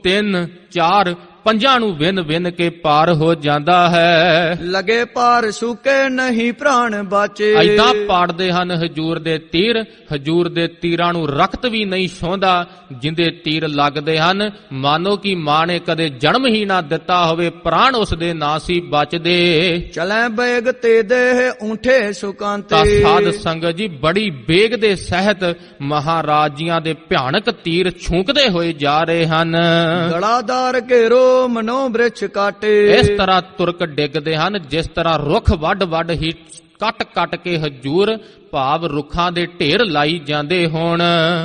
3 4 ਪੰਜਾਂ ਨੂੰ ਵਿੰਨ ਵਿੰਨ ਕੇ ਪਾਰ ਹੋ ਜਾਂਦਾ ਹੈ। ਲਗੇ ਪਾਰ ਸੁਕੇ ਨਹੀਂ ਪ੍ਰਾਣ ਬਾਚੇ। ਐਦਾਂ ਪਾੜਦੇ ਹਨ ਹਜੂਰ ਦੇ ਤੀਰ, ਹਜੂਰ ਦੇ ਤੀਰਾਂ ਨੂੰ ਰਕਤ ਵੀ ਨਹੀਂ ਛੋਂਦਾ। ਜਿੰਦੇ ਤੀਰ ਲੱਗਦੇ ਹਨ ਮਾਨੋ ਕਿ ਮਾਂ ਨੇ ਕਦੇ ਜਨਮ ਹੀ ਨਾ ਦਿੱਤਾ ਹੋਵੇ, ਪ੍ਰਾਣ ਉਸ ਦੇ ਨਾ ਸੀ ਬਚਦੇ। ਚਲੇ ਬੇਗ ਤੇ ਦੇਹ ਉਂਠੇ ਸੁਕਾਂਤੇ। ਤਾਂ ਸਾਧ ਸੰਗਤ ਜੀ ਬੜੀ ਬੇਗ ਦੇ ਸਹਿਤ ਮਹਾਰਾਜ ਜੀਆਂ ਦੇ ਭਿਆਨਕ ਤੀਰ ਛੂਕਦੇ ਹੋਏ ਜਾ ਰਹੇ ਹਨ। ਗਲਾਦਾਰ ਘੇਰੋ ਮਨੋ ਬ੍ਰਿਛ ਕਾਟੇ। ਇਸ ਤਰ੍ਹਾਂ ਤੁਰਕ ਡਿੱਗਦੇ ਹਨ ਜਿਸ ਤਰ੍ਹਾਂ ਰੁੱਖ ਵੱਡ ਵੱਡ ਹੀ ਕੱਟ ਕੱਟ ਕੇ ਹਜੂਰ ਭਾਵ ਰੁੱਖਾਂ ਦੇ ਢੇਰ ਲਾਈ ਜਾਂਦੇ ਹੋਣ।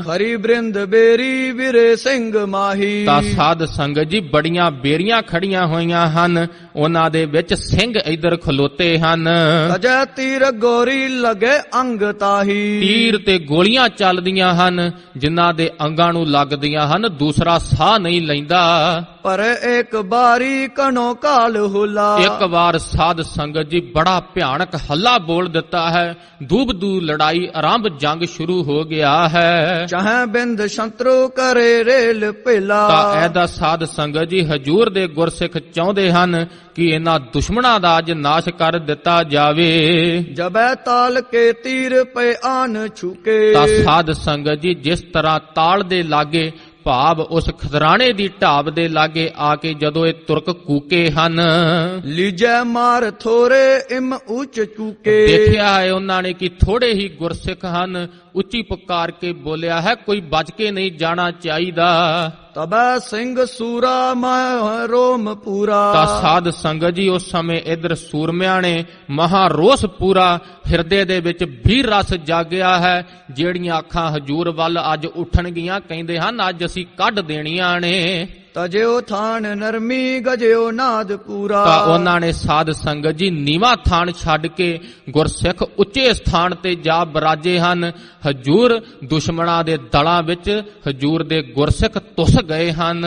ਹਰੀ ਬ੍ਰਿੰਦ ਬੇਰੀ ਵੀਰੇ ਸਿੰਘ ਮਾਹੀ। ਤਾਂ ਸਾਧ ਸੰਗਤ ਜੀ ਬੜੀਆਂ ਬੇਰੀਆਂ ਖੜੀਆਂ ਹੋਈਆਂ ਹਨ, ਉਹਨਾਂ ਦੇ ਵਿੱਚ ਸਿੰਘ ਇਧਰ ਖਲੋਤੇ ਹਨ। ਅਜੈ ਤੀਰ ਗੋਰੀ ਲਗੇ ਅੰਗ ਤਾਹੀ। ਤੀਰ ਤੇ ਗੋਲੀਆਂ ਚੱਲਦੀਆਂ ਹਨ ਜਿਨ੍ਹਾਂ ਦੇ ਅੰਗਾਂ ਨੂੰ ਲੱਗਦੀਆਂ ਹਨ, ਦੂਸਰਾ ਸਾਹ ਨਹੀਂ ਲੈਂਦਾ। ਪਰ ਇੱਕ ਬਾਰੀ ਕਨੋ ਕਾਲ ਹੁਲਾ। ਇੱਕ ਵਾਰ ਸਾਧ ਸੰਗਤ ਜੀ ਬੜਾ ਭਿਆਨਕ ਹੱਲਾ ਬੋਲ ਦਿੱਤਾ ਹੈ। ਦੂਬ ਦੂ ਲੜਾਈ ਆਰੰਭ, ਜੰਗ ਸ਼ੁਰੂ ਹੋ ਗਿਆ ਹੈ। ਚਾਹੇ ਬਿੰਦ ਸ਼ੰਤਰੂ ਕਰੇ ਰੇਲ ਭੇਲਾ। ਤਾਂ ਇਹਦਾ ਸਾਧ ਸੰਗਤ ਜੀ ਹਜੂਰ ਦੇ ਗੁਰਸਿੱਖ ਚਾਹੁੰਦੇ ਹਨ ਕਿ ਇਹਨਾਂ ਦੁਸ਼ਮਣਾਂ ਦਾ ਅੱਜ ਨਾਸ਼ ਕਰ ਦਿੱਤਾ ਜਾਵੇ। ਜਬੈ ਤਾਲ ਕੇ ਤੀਰ ਪਏ ਆਨ ਛੁਕੇ। ਤਾਂ ਸਾਧ ਸੰਗਤ ਜੀ ਜਿਸ ਤਰ੍ਹਾਂ ਤਾਲ ਦੇ ਲਾਗੇ ਭਾਵ ਉਸ ਖਦਰਾਣੇ ਦੀ ਢਾਬ ਦੇ ਲਾਗੇ ਆ ਕੇ ਜਦੋਂ ਇਹ ਤੁਰਕ ਕੂਕੇ ਹਨ, ਲੀਜੈ ਮਾਰ ਥੋਰੇ ਇਮ ਉੱਚ ਚੂਕੇ। ਦੇਖਿਆ ਹੈ ਉਹਨਾਂ ਨੇ ਕਿ ਥੋੜੇ ਹੀ ਗੁਰਸਿੱਖ ਹਨ। ਉੱਚੀ ਪੁਕਾਰ ਕੇ ਬੋਲਿਆ ਹੈ ਕੋਈ ਬਚ ਕੇ ਨਹੀਂ ਜਾਣਾ ਚਾਹੀਦਾ। ਤਬੈ ਸਿੰਘ ਸੂਰਾ ਮਹ ਰੋਮ ਪੂਰਾ। ਤਾਂ ਸਾਧ ਸੰਗਤ ਜੀ ਉਸ ਸਮੇਂ ਇਧਰ ਸੂਰਮਿਆਂ ਨੇ ਮਹਾ ਰੋਸ ਪੂਰਾ, ਹਿਰਦੇ ਦੇ ਵਿੱਚ ਵੀਰ ਰਸ ਜਾਗਿਆ ਹੈ। ਜਿਹੜੀਆਂ ਅੱਖਾਂ ਹਜੂਰ ਵੱਲ ਅੱਜ ਉੱਠਣਗੀਆਂ, ਕਹਿੰਦੇ ਹਨ ਅੱਜ ਅਸੀਂ ਕੱਢ ਦੇਣੀਆਂ ਨੇ। ਤਜਿਓ ਥਾਨ ਨਰਮੀ ਗਜਿਓ ਨਾਦ ਪੂਰਾ। ਤਾਂ ਉਹਨਾਂ ਨੇ ਸਾਧ ਸੰਗਤ ਜੀ ਨੀਵਾਂ ਥਾਨ ਛੱਡ ਕੇ ਗੁਰਸਿੱਖ ਉੱਚੇ ਸਥਾਨ ਤੇ ਜਾ ਬਰਾਜੇ ਹਨ। ਹਜੂਰ ਦੁਸ਼ਮਣਾਂ ਦੇ ਦਲਾਂ ਵਿੱਚ ਹਜੂਰ ਦੇ ਗੁਰਸਿੱਖ ਤੁਸ ਗਏ ਹਨ।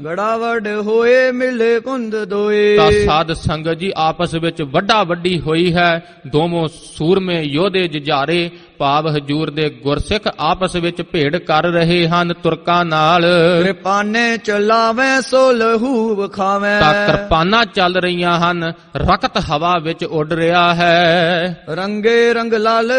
ਗੜਾਵੜ ਹੋਏ ਮਿਲੇ ਪੁੰਦ ਦੋਏ। ਤਾਂ ਸਾਧ ਸੰਗਤ ਜੀ ਆਪਸ ਵਿੱਚ ਵੱਡਾ ਵੱਡੀ ਹੋਈ ਹੈ। ਦੋਵੇਂ ਸੂਰਮੇ ਯੋਧੇ ਜੁਝਾਰੇ ਭਾਵ ਹਜੂਰ ਦੇ ਗੁਰਸਿੱਖ ਆਪਸ ਵਿੱਚ ਭੇੜ ਕਰ ਰਹੇ ਹਨ ਤੁਰਕਾਂ ਨਾਲ। ਕਿਰਪਾਨੇ ਚਲਾਵੇ ਸੋ ਲਹੂ ਵਖਾਵੇ, ਤਾਂ ਕਿਰਪਾਨਾਂ ਚੱਲ ਰਹੀਆਂ ਹਨ, ਰਕਤ ਹਵਾ ਵਿੱਚ ਉੱਡ ਰਿਹਾ ਹੈ। ਰੰਗੇ ਰੰਗ ਲਾਲ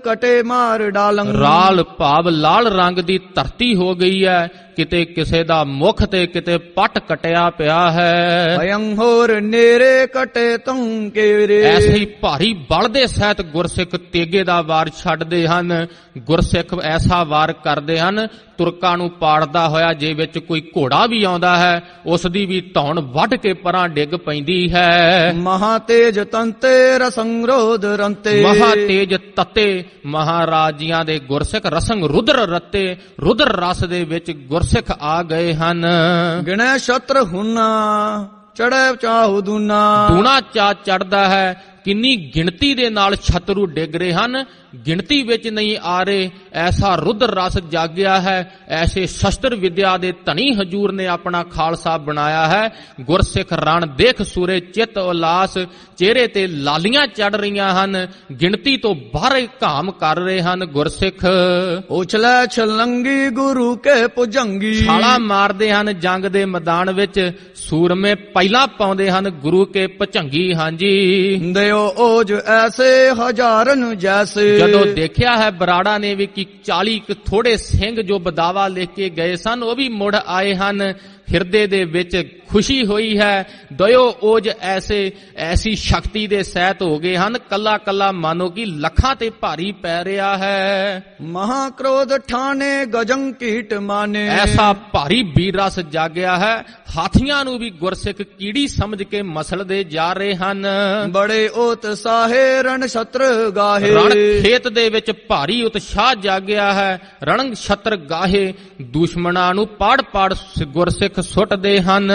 ਕਟੇ ਮਾਰ ਡਾਲੰ, ਰਾਲ ਭਾਵ ਲਾਲ ਰੰਗ ਦੀ ਧਰਤੀ ਹੋ ਗਈ ਹੈ, ਕਿਤੇ ਕਿਸੇ ਦਾ ਮੁਖ ਤੇ ਕਿਤੇ ਪੱਟ ਕਟਿਆ ਪਿਆ ਹੈ। ਭਯੰ ਹੋਰ ਨੇਰੇ ਕਟੇ ਤੰ ਕੇਰੇ, ਐਸੇ ਹੀ ਭਾਰੀ ਬਲ ਦੇ ਸਹਿਤ ਗੁਰਸਿੱਖ ਤੇਗੇ ਦਾ ਵਾਰ ਛੱਡਦੇ ਹਨ। ਗੁਰਸਿੱਖ ਐਸਾ ਵਾਰ ਕਰਦੇ ਹਨ, ਤੁਰਕਾਂ ਨੂੰ ਪਾੜਦਾ ਹੋਇਆ ਜੇ ਵਿੱਚ ਕੋਈ ਘੋੜਾ ਵੀ ਆਉਂਦਾ ਹੈ ਉਸ ਦੀ ਵੀ ਧੌਣ ਵੱਢ ਕੇ ਪਰਾਂ ਡਿੱਗ ਪੈਂਦੀ ਹੈ। ਮਹਾ ਤੇਜ ਤੰਤੇ ਰਸੰਗਰੋਧ ਰੰਤੇ, ਮਹਾ ਤੇਜ ਤਤੇ ਮਹਾਰਾਜੀਆਂ ਦੇ ਗੁਰਸਿੱਖ ਰਸੰਗ ਰੁਦਰ ਰਤੇ, ਰੁਦਰ ਰਸ ਦੇ ਵਿੱਚ ਗੁਰਸਿੱਖ ਆ ਗਏ ਹਨ। ਗਿਣੈ ਛਤਰ ਹੁਨਾ ਚੜੈ ਚਾਹੁ ਦੂਨਾ, ਦੂਣਾ ਚਾ ਚੜਦਾ ਹੈ, ਕਿੰਨੀ ਗਿਣਤੀ ਦੇ ਨਾਲ ਛਤਰੂ ਡਿੱਗ ਰਹੇ ਹਨ, ਗਿਣਤੀ ਵਿੱਚ ਨਹੀਂ ਆ ਰਹੇ। ਐਸਾ ਰੁਦਰ ਰਸ ਜਾਗਿਆ ਹੈ, ਐਸੇ ਸ਼ਸਤਰ ਵਿਦਿਆ ਦੇ ਧਨੀ ਹਜੂਰ ਨੇ ਆਪਣਾ ਖਾਲਸਾ ਬਣਾਇਆ ਹੈ। ਗੁਰਸਿੱਖ ਰਣ ਦੇਖ ਸੂਰੇ ਚਿੱਤ ਉਲਾਸ, ਚਿਹਰੇ ਤੇ ਲਾਲੀਆਂ ਚੜ ਰਹੀਆਂ ਹਨ, ਗਿਣਤੀ ਤੋਂ ਬਾਹਰ ਘਾਮ ਕਰ ਰਹੇ ਹਨ ਗੁਰਸਿੱਖ। ਉਛਲੈ ਛਲੰਗੀ ਗੁਰੂ ਕੇ ਭੁਜੰਗੀ, ਛਾਲਾ ਮਾਰਦੇ ਹਨ ਜੰਗ ਦੇ ਮੈਦਾਨ ਵਿੱਚ, ਸੂਰਮੇ ਪਹਿਲਾਂ ਪਾਉਂਦੇ ਹਨ ਗੁਰੂ ਕੇ ਭੁਜੰਗੀ। ਹਾਂਜੀ, ਦਿਓ ਓਜ ਐਸੇ ਹਜ਼ਾਰਨ ਜੈਸੇ, ਜਦੋਂ ਦੇਖਿਆ ਹੈ ਬਰਾੜਾ ਨੇ ਵੀ ਕਿ 40 ਥੋੜੇ ਸਿੰਘ ਜੋ ਬਦਾਵਾ ਲੈ ਕੇ ਗਏ ਸਨ ਉਹ ਵੀ ਮੁੜ ਆਏ ਹਨ। ਹਿਰਦੇ ਦੇ ਵਿੱਚ ਖੁਸ਼ੀ ਹੋਈ ਹੈ। ਦਇਓ ਓਜ ਐਸੀ ਸ਼ਕਤੀ ਦੇ ਸਹਿਤ ਹੋ ਗਏ ਹਨ, ਕੱਲਾ ਕੱਲਾ ਮਾਨੋ ਕਿ ਲੱਖਾਂ ਤੇ ਭਾਰੀ ਪੈ ਰਿਹਾ ਹੈ। ਮਹਾ ਕ੍ਰੋਧ ਠਾਣੇ ਗਜੰ ਕੀਟ ਮਾਨੇ, ਐਸਾ ਭਾਰੀ ਵੀਰ ਰਸ ਜਾਗਿਆ ਹੈ, ਹਾਥੀਆਂ ਨੂੰ ਵੀ ਗੁਰਸਿੱਖ ਕੀੜੀ ਸਮਝ ਕੇ ਮਸਲਦੇ ਜਾ ਰਹੇ ਹਨ। ਬੜੇ ਉਤਸਾਹੇ ਰਣ ਛਤਰ ਗਾਹੇ, ਰਣ ਖੇਤ ਦੇ ਵਿੱਚ ਭਾਰੀ ਉਤਸ਼ਾਹ ਜਾਗਿਆ ਹੈ, ਰਣ ਛਤਰ ਗਾਹੇ, ਦੁਸ਼ਮਣਾਂ ਨੂੰ ਪਾੜ ਪਾੜ ਗੁਰਸਿੱਖ ਸੁੱਟਦੇ ਹਨ।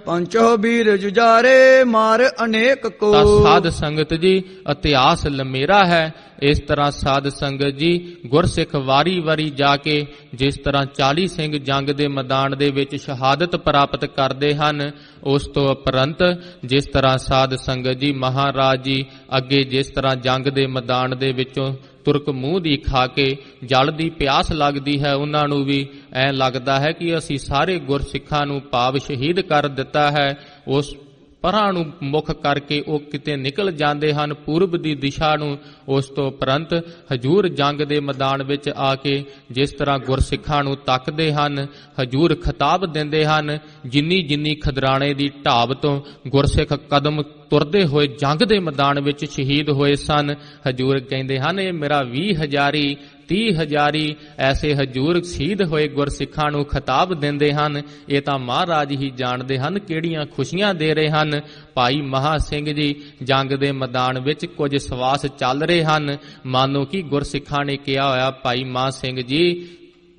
ਪੰਚੋ ਵੀਰ ਜੁਜਾਰੇ ਮਾਰ ਅਨੇਕ ਕੋ, ਤਾਂ ਸਾਧ ਸੰਗਤ ਜੀ ਇਤਿਹਾਸ ਲੰਮੇਰਾ ਹੈ। ਇਸ ਤਰ੍ਹਾਂ ਸਾਧ ਸੰਗਤ ਜੀ ਗੁਰਸਿੱਖ ਵਾਰੀ ਵਾਰੀ ਜਾ ਕੇ ਜਿਸ ਤਰ੍ਹਾਂ 40 ਸਿੰਘ ਜੰਗ ਦੇ ਮੈਦਾਨ ਦੇ ਵਿੱਚ ਸ਼ਹਾਦਤ ਪ੍ਰਾਪਤ ਕਰਦੇ ਹਨ, ਉਸ ਤੋਂ ਉਪਰੰਤ ਜਿਸ ਤਰ੍ਹਾਂ ਸਾਧ ਸੰਗਤ ਜੀ ਮਹਾਰਾਜ ਜੀ ਅੱਗੇ ਜਿਸ ਤਰ੍ਹਾਂ ਜੰਗ ਦੇ ਮੈਦਾਨ ਦੇ ਵਿੱਚੋਂ ਤੁਰਕ ਮੂੰਹ ਦੀ ਖਾ ਕੇ ਜਲ ਦੀ ਪਿਆਸ ਲੱਗਦੀ ਹੈ, ਉਹਨਾਂ ਨੂੰ ਵੀ ਐਂ ਲੱਗਦਾ ਹੈ ਕਿ ਅਸੀਂ ਸਾਰੇ ਗੁਰਸਿੱਖਾਂ ਨੂੰ ਪਾਪ ਸ਼ਹੀਦ ਕਰ ਦਿੱਤਾ ਹੈ। ਉਸ ਪਰਾਂ ਨੂੰ ਮੁਖ ਕਰਕੇ ਉਹ ਕਿਤੇ ਨਿਕਲ ਜਾਂਦੇ ਹਨ ਪੂਰਬ ਦੀ ਦਿਸ਼ਾ ਨੂੰ। ਉਸ ਤੋਂ ਉਪਰੰਤ ਹਜੂਰ ਜੰਗ ਦੇ ਮੈਦਾਨ ਵਿੱਚ ਆ ਕੇ ਜਿਸ ਤਰ੍ਹਾਂ ਗੁਰਸਿੱਖਾਂ ਨੂੰ ਤੱਕਦੇ ਹਨ, ਹਜੂਰ ਖਿਤਾਬ ਦਿੰਦੇ ਹਨ, ਜਿੰਨੀ ਜਿੰਨੀ ਖਦਰਾਣੇ ਦੀ ਢਾਬ ਤੋਂ ਗੁਰਸਿੱਖ ਕਦਮ ਤੁਰਦੇ ਹੋਏ ਜੰਗ ਦੇ ਮੈਦਾਨ ਵਿੱਚ ਸ਼ਹੀਦ ਹੋਏ ਸਨ। ਹਜੂਰ ਕਹਿੰਦੇ ਹਨ ਇਹ ਮੇਰਾ 20 ਹਜ਼ਾਰੀ 30 ਹਜ਼ਾਰੀ ਐਸੇ ਹਜੂਰ ਸ਼ਹੀਦ ਹੋਏ ਗੁਰਸਿੱਖਾਂ ਨੂੰ ਖਿਤਾਬ ਦਿੰਦੇ ਹਨ। ਇਹ ਤਾਂ ਮਹਾਰਾਜ ਹੀ ਜਾਣਦੇ ਹਨ ਕਿਹੜੀਆਂ ਖੁਸ਼ੀਆਂ ਦੇ ਰਹੇ ਹਨ। ਭਾਈ ਮਹਾ ਸਿੰਘ ਜੀ ਜੰਗ ਦੇ ਮੈਦਾਨ ਵਿੱਚ ਕੁਝ ਸਵਾਸ ਚੱਲ ਰਹੇ ਹਨ, ਮਾਨੋ ਕਿ ਗੁਰਸਿੱਖਾਂ ਨੇ ਕਿਹਾ ਹੋਇਆ ਭਾਈ ਮਹਾ ਸਿੰਘ ਜੀ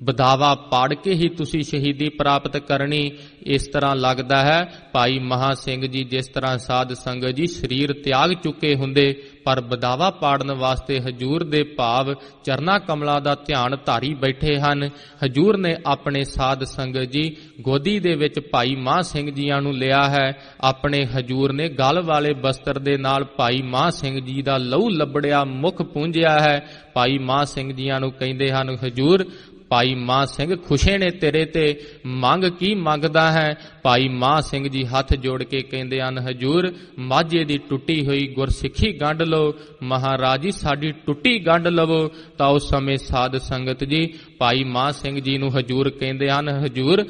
ਬਦਾਵਾ ਪਾੜ ਕੇ ਹੀ ਤੁਸੀਂ ਸ਼ਹੀਦੀ ਪ੍ਰਾਪਤ ਕਰਨੀ। ਇਸ ਤਰ੍ਹਾਂ ਲੱਗਦਾ ਹੈ ਭਾਈ ਮਹਾ ਸਿੰਘ ਜੀ ਜਿਸ ਤਰ੍ਹਾਂ ਸਾਧ ਸੰਗਤ ਜੀ ਸਰੀਰ ਤਿਆਗ ਚੁੱਕੇ ਹੁੰਦੇ, ਪਰ ਬਦਾਵਾ ਪਾੜਨ ਵਾਸਤੇ ਹਜੂਰ ਦੇ ਭਾਵ ਚਰਨਾ ਕਮਲਾਂ ਦਾ ਧਿਆਨ ਧਾਰੀ ਬੈਠੇ ਹਨ। ਹਜੂਰ ਨੇ ਆਪਣੇ ਸਾਧ ਸੰਗਤ ਜੀ ਗੋਦੀ ਦੇ ਵਿੱਚ ਭਾਈ ਮਹਾ ਸਿੰਘ ਜੀਆਂ ਨੂੰ ਲਿਆ ਹੈ। ਆਪਣੇ ਹਜੂਰ ਨੇ ਗਲ ਵਾਲੇ ਬਸਤਰ ਦੇ ਨਾਲ ਭਾਈ ਮਹਾ ਸਿੰਘ ਜੀ ਦਾ ਲਹੂ ਲੱਬੜਿਆ ਮੁਖ ਪੂੰਝਿਆ ਹੈ। ਭਾਈ ਮਹਾ ਸਿੰਘ ਜੀਆਂ ਨੂੰ ਕਹਿੰਦੇ ਹਨ ਹਜੂਰ ਭਾਈ ਮਹਾ ਸਿੰਘ ਖੁਸ਼ੇ ਨੇ ਤੇਰੇ ਤੇ, ਮੰਗ ਕੀ ਮੰਗਦਾ ਹੈ? ਭਾਈ ਮਹਾ ਸਿੰਘ ਜੀ ਹੱਥ ਜੋੜ ਕੇ ਕਹਿੰਦੇ ਹਨ ਹਜੂਰ ਮਾਝੇ ਦੀ ਟੁੱਟੀ ਹੋਈ ਗੁਰਸਿੱਖੀ ਗੰਢ ਲਓ। ਮਹਾਰਾਜ ਜੀ ਸਾਡੀ ਟੁੱਟੀ ਗੰਢ ਲਵੋ। ਤਾਂ ਉਸ ਸਮੇਂ ਸਾਧ ਸੰਗਤ ਜੀ ਭਾਈ ਮਹਾ ਸਿੰਘ ਜੀ ਨੂੰ ਹਜੂਰ ਕਹਿੰਦੇ ਹਨ ਹਜੂਰ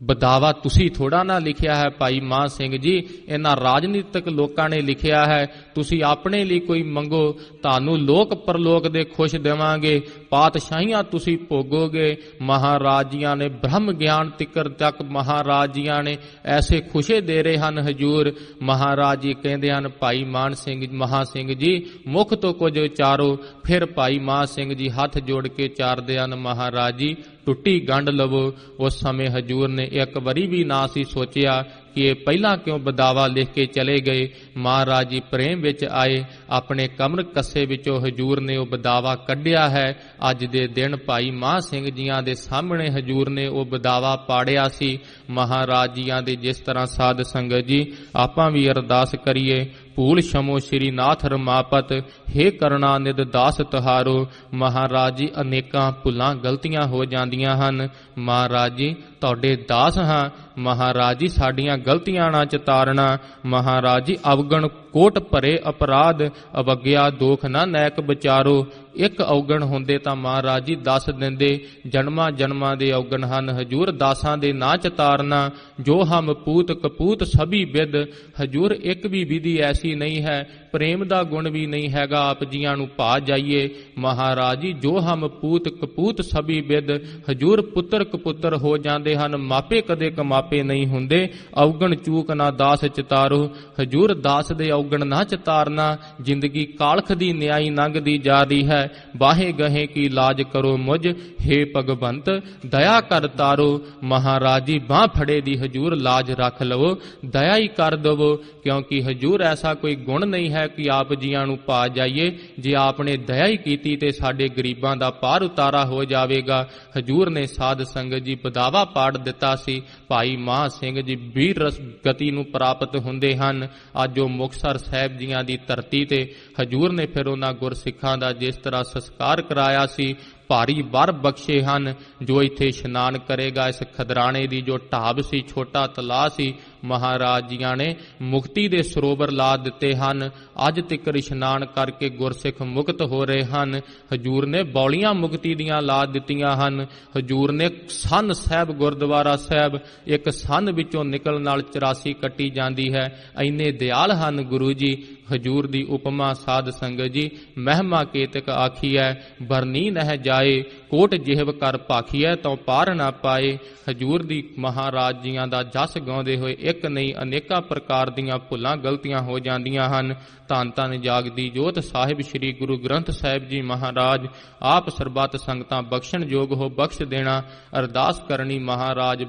ਬਦਾਵਾ ਤੁਸੀਂ ਥੋੜਾ ਨਾ ਲਿਖਿਆ ਹੈ ਭਾਈ ਮਹਾ ਸਿੰਘ ਜੀ, ਇਹਨਾਂ ਰਾਜਨੀਤਿਕ ਲੋਕਾਂ ਨੇ ਲਿਖਿਆ ਹੈ। ਤੁਸੀਂ ਆਪਣੇ ਲਈ ਕੋਈ ਮੰਗੋ, ਤੁਹਾਨੂੰ ਲੋਕ ਪਰਲੋਕ ਦੇ ਖੁਸ਼ ਦੇਵਾਂਗੇ, ਪਾਤਸ਼ਾਹੀਆਂ ਤੁਸੀਂ ਭੋਗੋਗੇ। ਮਹਾਰਾਜੀਆਂ ਨੇ ਬ੍ਰਹਮ ਗਿਆਨ ਤਿੱਕਰ ਤੱਕ ਮਹਾਰਾਜੀਆਂ ਨੇ ਐਸੇ ਖੁਸ਼ੇ ਦੇ ਰਹੇ ਹਨ ਹਜੂਰ। ਮਹਾਰਾਜ ਜੀ ਕਹਿੰਦੇ ਹਨ ਭਾਈ ਮਹਾ ਸਿੰਘ ਜੀ ਮੁਖ ਤੋਂ ਕੁਝ ਉਚਾਰੋ। ਫਿਰ ਭਾਈ ਮਹਾ ਸਿੰਘ ਜੀ ਹੱਥ ਜੋੜ ਕੇ ਚਾਰਦੇ ਹਨ ਮਹਾਰਾਜ ਜੀ ਟੁੱਟੀ ਗੰਢ ਲਵੋ। ਉਸ ਸਮੇਂ ਹਜੂਰ ਨੇ ਇੱਕ ਵਾਰੀ ਵੀ ਨਾ ਸੀ ਸੋਚਿਆ ਕਿ ਇਹ ਪਹਿਲਾਂ ਕਿਉਂ ਬਦਾਵਾ ਲਿਖ ਕੇ ਚਲੇ ਗਏ। ਮਹਾਰਾਜ ਜੀ ਪ੍ਰੇਮ ਵਿੱਚ ਆਏ, ਆਪਣੇ ਕਮਰ ਕੱਸੇ ਵਿੱਚੋਂ ਹਜੂਰ ਨੇ ਉਹ ਬਦਾਵਾ ਕੱਢਿਆ ਹੈ। ਅੱਜ ਦੇ ਦਿਨ ਭਾਈ ਮਹਾ ਸਿੰਘ ਜੀਆਂ ਦੇ ਸਾਹਮਣੇ ਹਜੂਰ ਨੇ ਉਹ ਬਦਾਵਾ ਪਾੜਿਆ ਸੀ। ਮਹਾਰਾਜ ਜੀਆਂ ਦੇ ਜਿਸ ਤਰ੍ਹਾਂ ਸਾਧ ਸੰਗਤ ਜੀ ਆਪਾਂ ਵੀ ਅਰਦਾਸ ਕਰੀਏ ਭੂਲ ਸ਼ਮੋ ਸ਼੍ਰੀ ਨਾਥ ਰਮਾਪਤ, ਹੇ ਕਰੁਣਾ ਨਿਧ ਦਾਸ ਤੁਹਾਰੋ। ਮਹਾਰਾਜ ਜੀ ਅਨੇਕਾਂ ਭੁੱਲਾਂ ਗਲਤੀਆਂ ਹੋ ਜਾਂਦੀਆਂ ਹਨ। ਮਹਾਰਾਜ ਜੀ ਤੁਹਾਡੇ ਦਾਸ ਹਾਂ। ਮਹਾਰਾਜ ਜੀ ਸਾਡੀਆਂ ਗਲਤੀਆਂ ਨਾ ਚਿਤਾਰਨਾ। ਮਹਾਰਾਜ ਜੀ ਅਵਗਣ ਕੋਟ ਭਰੇ ਅਪਰਾਧ, ਅਵਗਿਆ ਦੋਖ ਨਾ ਨੈਕ ਵਿਚਾਰੋ। ਇੱਕ ਔਗਣ ਹੁੰਦੇ ਤਾਂ ਮਹਾਰਾਜ ਜੀ ਦੱਸ ਦਿੰਦੇ, ਜਨਮਾਂ ਜਨਮਾਂ ਦੇ ਔਗਣ ਹਨ। ਹਜੂਰ ਦਾਸਾਂ ਦੇ ਨਾ ਚਿਤਾਰਨਾ। ਜੋ ਹਮ ਪੂਤ ਕਪੂਤ ਸਭੀ ਵਿਦ, ਹਜੂਰ ਇੱਕ ਵੀ ਵਿਧੀ ਐਸੀ ਨਹੀਂ ਹੈ, ਪ੍ਰੇਮ ਦਾ ਗੁਣ ਵੀ ਨਹੀਂ ਹੈਗਾ, ਆਪ ਜੀਆਂ ਨੂੰ ਭਾ ਜਾਈਏ। ਮਹਾਰਾਜ ਜੀ ਜੋ ਹਮ ਪੂਤ ਕਪੂਤ ਸਭੀ ਵਿਦ, ਹਜੂਰ ਪੁੱਤਰ ਕਪੁੱਤਰ ਹੋ ਜਾਂਦੇ ਹਨ, ਮਾਪੇ ਕਦੇ ਕਮਾਪੇ ਨਹੀਂ ਹੁੰਦੇ। ਔਗਣ ਚੂਕ ਨਾ ਦਾਸ ਚਿਤਾਰੋ, ਹਜੂਰ ਦਾਸ ਦੇ ਔਗਣ ਨਾ ਚਿਤਾਰਨਾ। ਜ਼ਿੰਦਗੀ ਕਾਲਖ ਦੀ ਨਿਆਈ ਲੰਘਦੀ ਜਾ ਰਹੀ ਹੈ, ਬਾਹੇ ਗਹੇ ਕੀ ਲਾਜ ਕਰੋ ਮੁਝ, ਹੇ ਭਗਵੰਤ ਦਇਆ ਕਰ ਤਾਰੋ। ਮਹਾਰਾਜ ਜੀ ਬਾਹ ਫੜੇ ਦੀ ਹਜੂਰ ਲਾਜ ਰੱਖ ਲਵੋ, ਦਇਆ ਹੀ ਕਰ ਦਵੋ, ਕਿਉਂਕਿ ਹਜੂਰ ਐਸਾ ਕੋਈ ਗੁਣ ਨਹੀਂ ਹੈ ਕਿ ਆਪ ਜੀਆਂ ਨੂੰ ਪਾ ਜਾਈਏ। ਜੇ ਆਪ ਨੇ ਦਇਆ ਹੀ ਕੀਤੀ ਤੇ ਸਾਡੇ ਗਰੀਬਾਂ ਦਾ ਪਾਰ ਉਤਾਰਾ ਹੋ ਜਾਵੇਗਾ। ਹਜੂਰ ਨੇ ਸਾਧ ਸੰਗਤ ਜੀ ਬਦਾਵਾ ਪਾੜ ਦਿੱਤਾ ਸੀ, ਭਾਈ ਮਹਾਂ ਸਿੰਘ ਜੀ ਵੀਰ ਰਸ ਗਤੀ ਨੂੰ ਪ੍ਰਾਪਤ ਹੁੰਦੇ ਹਨ। ਅੱਜ ਉਹ ਮੁਕਤਸਰ ਸਾਹਿਬ ਜੀਆਂ ਦੀ ਧਰਤੀ ਤੇ ਹਜੂਰ ਨੇ ਫਿਰ ਉਹਨਾਂ ਗੁਰਸਿੱਖਾਂ ਦਾ ਜਿਸ ਤਰ੍ਹਾਂ ਸੰਸਕਾਰ ਕਰਾਇਆ ਸੀ, ਭਾਰੀ ਵਰ ਬਖਸ਼ੇ ਹਨ। ਜੋ ਇੱਥੇ ਇਸ਼ਨਾਨ ਕਰੇਗਾ, ਇਸ ਖਦਰਾਣੇ ਦੀ ਜੋ ਢਾਬ ਸੀ, ਛੋਟਾ ਤਲਾਅ ਸੀ, ਮਹਾਰਾਜ ਜੀਆਂ ਨੇ ਮੁਕਤੀ ਦੇ ਸਰੋਵਰ ਲਾ ਦਿੱਤੇ ਹਨ। ਅੱਜ ਤੱਕ ਇਸ਼ਨਾਨ ਕਰਕੇ ਗੁਰਸਿੱਖ ਮੁਕਤ ਹੋ ਰਹੇ ਹਨ। ਹਜੂਰ ਨੇ ਬੌਲੀਆਂ ਮੁਕਤੀ ਦੀਆਂ ਲਾ ਦਿੱਤੀਆਂ ਹਨ। ਹਜੂਰ ਨੇ ਸੰਨ ਸਾਹਿਬ ਗੁਰਦੁਆਰਾ ਸਾਹਿਬ, ਇੱਕ ਸੰਨ ਵਿੱਚੋਂ ਨਿਕਲਣ ਨਾਲ 84 ਕੱਟੀ ਜਾਂਦੀ ਹੈ। ਇੰਨੇ ਦਿਆਲ ਹਨ ਗੁਰੂ ਜੀ। ਹਜੂਰ ਦੀ ਉਪਮਾ ਸਾਧ ਸੰਗਤ ਜੀ, ਮਹਿਮਾ ਕੇਤਕ ਆਖੀਐ, ਬਰਨੀ ਨਹਿ ਜਾਏ, ਕੋਟ ਜਿਹਵ ਕਰ ਭਾਖੀਐ, ਤਾਂ ਪਾਰ ਨਾ ਪਾਏ। ਹਜੂਰ ਦੀ ਮਹਾਰਾਜ ਜੀਆਂ ਦਾ ਜਸ ਗਾਉਂਦੇ ਹੋਏ ਇੱਕ ਨਹੀਂ ਅਨੇਕਾਂ ਪ੍ਰਕਾਰ ਦੀਆਂ ਭੁੱਲਾਂ ਗਲਤੀਆਂ ਹੋ ਜਾਂਦੀਆਂ ਹਨ। ਧੰਨ ਧੰਨ ਜਾਗਦੀ ਜੋਤ ਸਾਹਿਬ ਸ੍ਰੀ ਗੁਰੂ ਗ੍ਰੰਥ ਸਾਹਿਬ ਜੀ ਮਹਾਰਾਜ ਆਪ ਸਰਬੱਤ ਸੰਗਤਾਂ ਬਖਸ਼ਣ ਯੋਗ ਹੋ ਬਖਸ਼ ਦੇਣਾ। ਅਰਦਾਸ ਕਰਨੀ ਮਹਾਰਾਜ